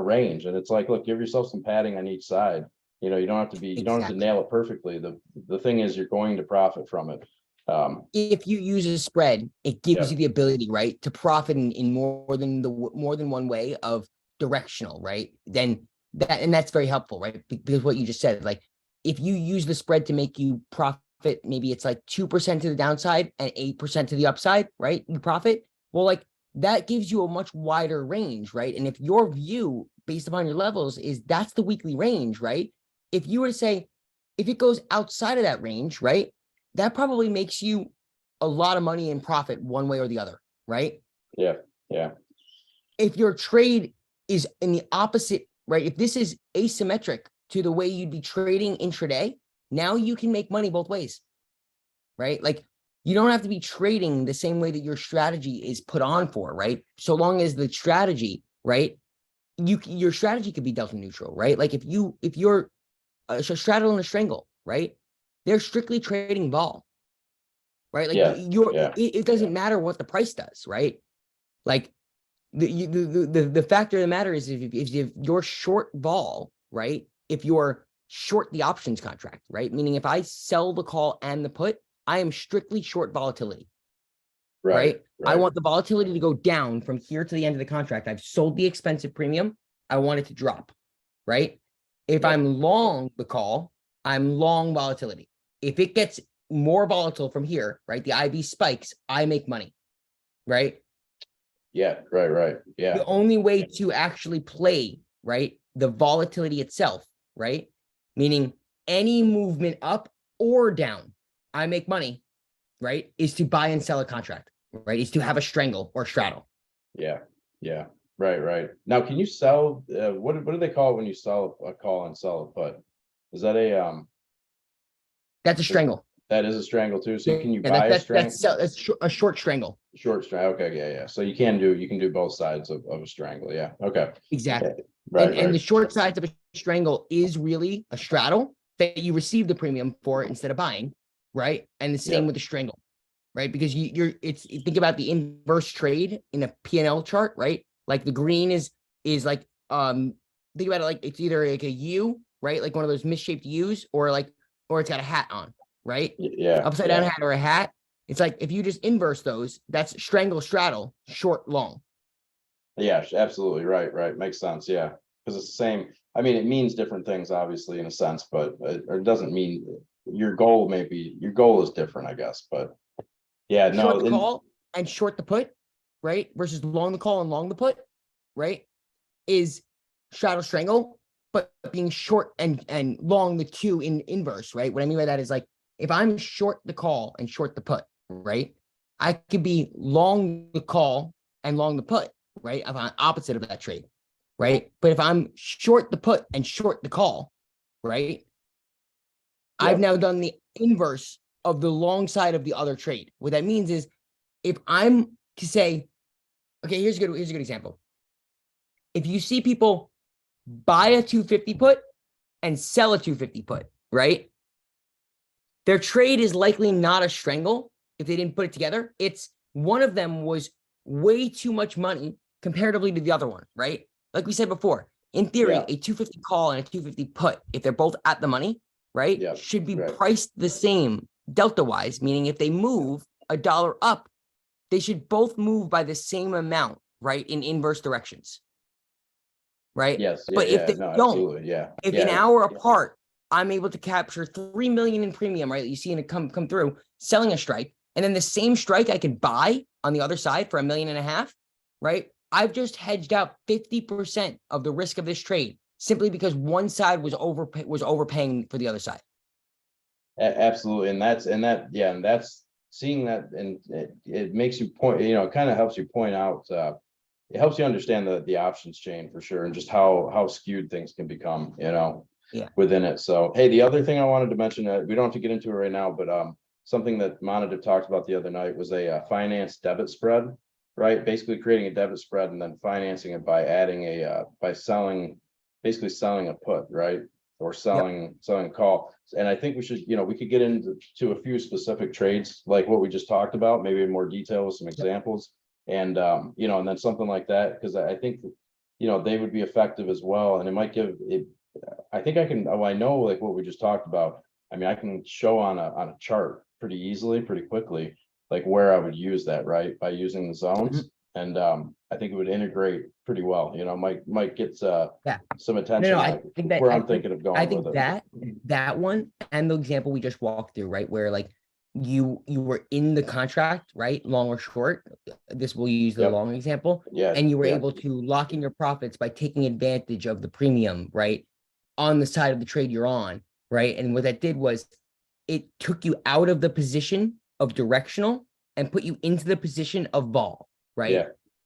range. And it's like, look, give yourself some padding on each side. You don't have to nail it perfectly. The thing is you're going to profit from it. If you use a spread, it gives you the ability, right, to profit in more than one way of directional, right? Then that's very helpful, right? Because what you just said, like if you use the spread to make you profit, maybe it's like 2% to the downside and 8% to the upside, right? You profit. Well, like that gives you a much wider range, right? And if your view based upon your levels is that's the weekly range, right? If you were to say, if it goes outside of that range, right? That probably makes you a lot of money in profit one way or the other, right? Yeah. Yeah. If your trade is in the opposite, right? If this is asymmetric to the way you'd be trading intraday, now you can make money both ways, right? Like you don't have to be trading the same way that your strategy is put on for, right? So long as the strategy, right? Your strategy could be delta neutral, right? Like if you're a straddle and a strangle, right? They're strictly trading vol, right? Like it doesn't matter what the price does, right? Like the factor of the matter is if you're short vol, right? If you're short the options contract, right? Meaning if I sell the call and the put, I am strictly short volatility, right? I want the volatility to go down from here to the end of the contract. I've sold the expensive premium. I want it to drop, right? If I'm long the call, I'm long volatility. If it gets more volatile from here, right? The IV spikes, I make money, right? Yeah, right. Yeah. The only way to actually play, right, the volatility itself, right, meaning any movement up or down, I make money, right, is to buy and sell a contract, right, is to have a strangle or straddle. Yeah. Right. Now, can you sell, what do they call it when you sell a call and sell a put? Is that a, That's a strangle. that is a strangle too? So can you Yeah, buy a strangle? that's a short strangle. Short strangle, okay, yeah. So you can do both sides of a strangle, yeah, okay. Exactly. Right, And the short sides of a strangle is really a straddle that you receive the premium for instead of buying, right? And the same with the strangle, right? Because think about the inverse trade in a P&L chart, right? Like the green is like, think about it like it's either like a U, right? Like one of those misshaped U's or it's got a hat on, right? Yeah. Upside down hat or a hat. It's like, if you just inverse those, that's strangle, straddle, short, long. Yeah, absolutely, right, makes sense, yeah. Because it's the same, I mean, it means different things, obviously, in a sense, but it doesn't mean, your goal is different, I guess, but yeah, no. Short the call and short the put, right? Versus long the call and long the put, right? Is straddle, strangle, but being short and long the two in inverse, right? What I mean by that is like, if I'm short the call and short the put, right? I could be long the call and long the put, right? I'm on opposite of that trade, right? But if I'm short the put and short the call, right? I've now done the inverse of the long side of the other trade. What that means is, if I'm to say, okay, here's a good example. If you see people buy a 250 put and sell a 250 put, right? Their trade is likely not a strangle if they didn't put it together. It's one of them was way too much money comparatively to the other one, right? Like we said before, in theory, a 250 call and a 250 put, if they're both at the money, right, should be priced the same delta wise, meaning if they move $1 up, they should both move by the same amount, right, in inverse directions, right? Yes. But if they don't, if an Yeah. hour apart, I'm able to capture 3 million in premium, right? You see it come through selling a strike, and then the same strike I can buy on the other side for $1.5 million, right? I've just hedged out 50% of the risk of this trade simply because one side was overpaying for the other side. Absolutely, and that's seeing that, and it makes you point, it kind of helps you point out, it helps you understand the options chain for sure, and just how skewed things can become, within it. So, hey, the other thing I wanted to mention, we don't have to get into it right now, but something that Monitor talked about the other night was a finance debit spread, right? Basically creating a debit spread and then financing it by adding basically selling a put, right? Or selling a call. And I think we should, we could get into a few specific trades, like what we just talked about, maybe in more detail with some examples. And and then something like that, because I think they would be effective as well. And it might give it, I think I know like what we just talked about. I mean, I can show on a chart pretty easily, pretty quickly, like where I would use that, right? By using the zones. And I think it would integrate pretty well, might get some attention. No, I think that where I'm thinking of going. I think with it. that one and the example we just walked through, right? Where like you were in the contract, right? Long or short. This will use the long example. Yeah. And you were able to lock in your profits by taking advantage of the premium, right? On the side of the trade you're on, right? And what that did was it took you out of the position of directional and put you into the position of vol, right?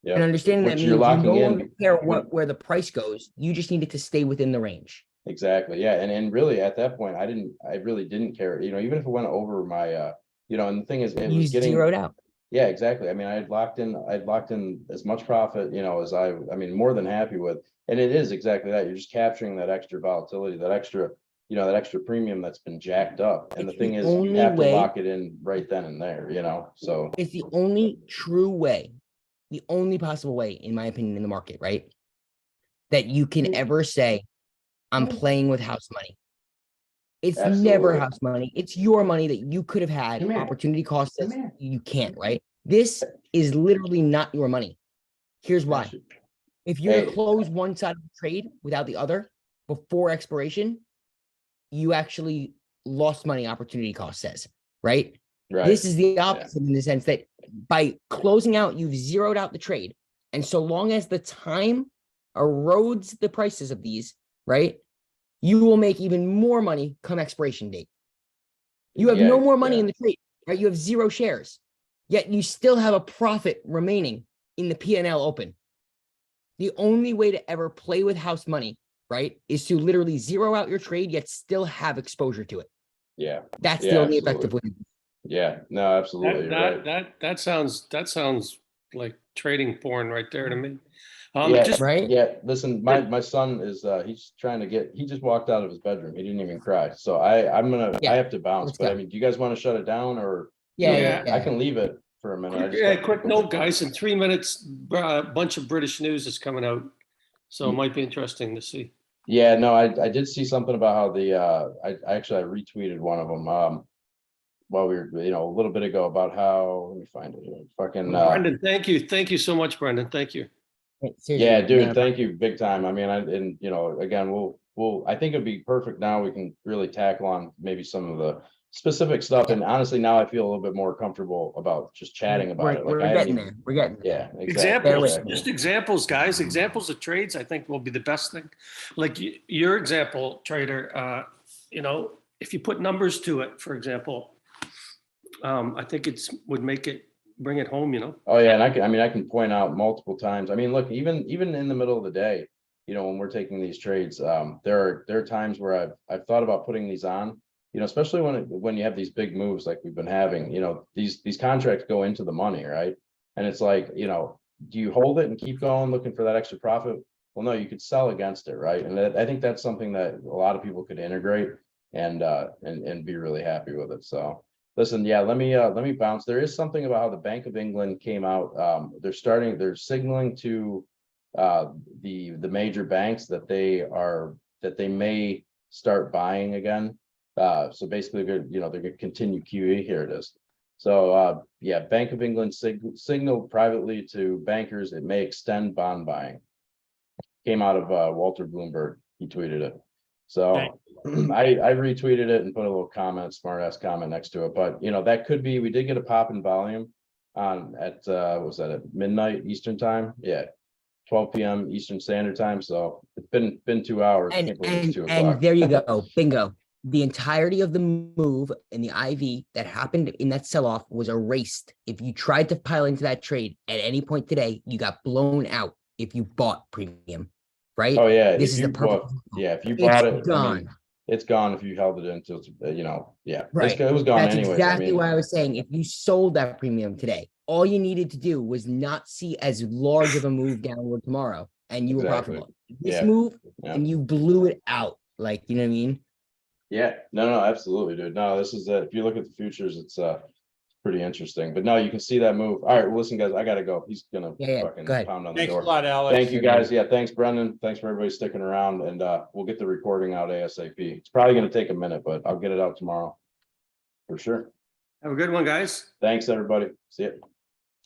Yeah. And understanding that Which means you're you locking no in. longer care where the price goes. You just needed to stay within the range. Exactly. Yeah. And really at that point, I really didn't care, even if it went over my, and the thing is, it You was getting zeroed out. Yeah, exactly. I mean, I'd locked in as much profit, as more than happy with. And it is exactly that. You're just capturing that extra volatility, that extra premium that's been jacked up. And the thing is, you have to lock it in right then and there, so. It's the only true way, the only possible way, in my opinion, in the market, right? That you can ever say, I'm playing with house money, It's never Absolutely. house money. It's your money that you could have had. Come here. Opportunity cost Come says here. you can't, right? This is literally not your money. Here's why. If you Hey. close one side of the trade without the other before expiration, you actually lost money, opportunity cost says, right? Right. This is the opposite in the sense that by closing out, you've zeroed out the trade. And so long as the time erodes the prices of these, right, you will make even more money come expiration date. You have no more money in the trade, right? You have 0 shares, yet you still have a profit remaining in the P&L open. The only way to ever play with house money, right, is to literally zero out your trade, yet still have exposure to it. Yeah. That's Yeah, the only absolutely. effective way. Yeah, no, absolutely. You're right. That sounds like trading porn right there to me. Yeah, Just yeah. Listen, my son is he's trying to get. He just walked out of his bedroom. He didn't even cry. So I have to bounce. But I mean, do you guys want to shut it down or? I can leave it for a minute. I just got- quick note, guys. In 3 minutes, a bunch of British news is coming out, so it might be interesting to see. Yeah, no, I did see something about how the I retweeted one of them while we were a little bit ago about how, let me find it here. Fucking Brendan, thank you so much, Brendan. Thank you. yeah, dude, thank you big time. I mean, again, we'll I think it'd be perfect now. We can really tackle on maybe some of the specific stuff. And honestly, now I feel a little bit more comfortable about just chatting about it. Like We're I haven't getting even- there. We're getting there. Yeah, exactly. Examples, exactly. just examples, guys. Examples of trades, I think, will be the best thing. Like your example, trader. If you put numbers to it, for example, I think would bring it home. Oh yeah, and I can point out multiple times. I mean, look, even in the middle of the day, when we're taking these trades, there are times where I've thought about putting these on, especially when you have these big moves like we've been having, these contracts go into the money, right? And it's like, do you hold it and keep going looking for that extra profit? Well, no, you could sell against it, right? And I think that's something that a lot of people could integrate and be really happy with it. So. Listen, yeah, let me bounce. There is something about how the Bank of England came out. They're signaling to the major banks that they may start buying again. So basically, they're going to continue QE. Here it is. So yeah, Bank of England signaled privately to bankers it may extend bond buying. Came out of Walter Bloomberg. He tweeted it. So I retweeted it and put a little comment, smart ass comment next to it. But that could be, we did get a pop in volume at what was that, at midnight Eastern time? Yeah. 12 p.m. Eastern Standard Time. So it's been 2 hours. I can't believe it's 2 o'clock. And there you go. Bingo. The entirety of the move in the IV that happened in that sell-off was erased. If you tried to pile into that trade at any point today, you got blown out if you bought premium. Right? Oh yeah, this is the perfect. If you bought it, gone. It's gone if you held it until yeah. Right. It was gone That's anyways. exactly why I was saying if you sold that premium today, all you needed to do was not see as large of a move downward tomorrow, and you were profitable. This move, and you blew it out. Like, you know what I mean? Yeah. No, absolutely, dude. No, this is if you look at the futures, it's pretty interesting. But no, you can see that move. All right, well, listen, guys, I gotta go. He's gonna fucking pound on the door. Thanks a lot, Alex. Thank you, guys. Yeah, thanks, Brendan. Thanks for everybody sticking around, and we'll get the recording out ASAP. It's probably gonna take a minute, but I'll get it out tomorrow for sure. Have a good one, guys. Thanks, everybody. See you.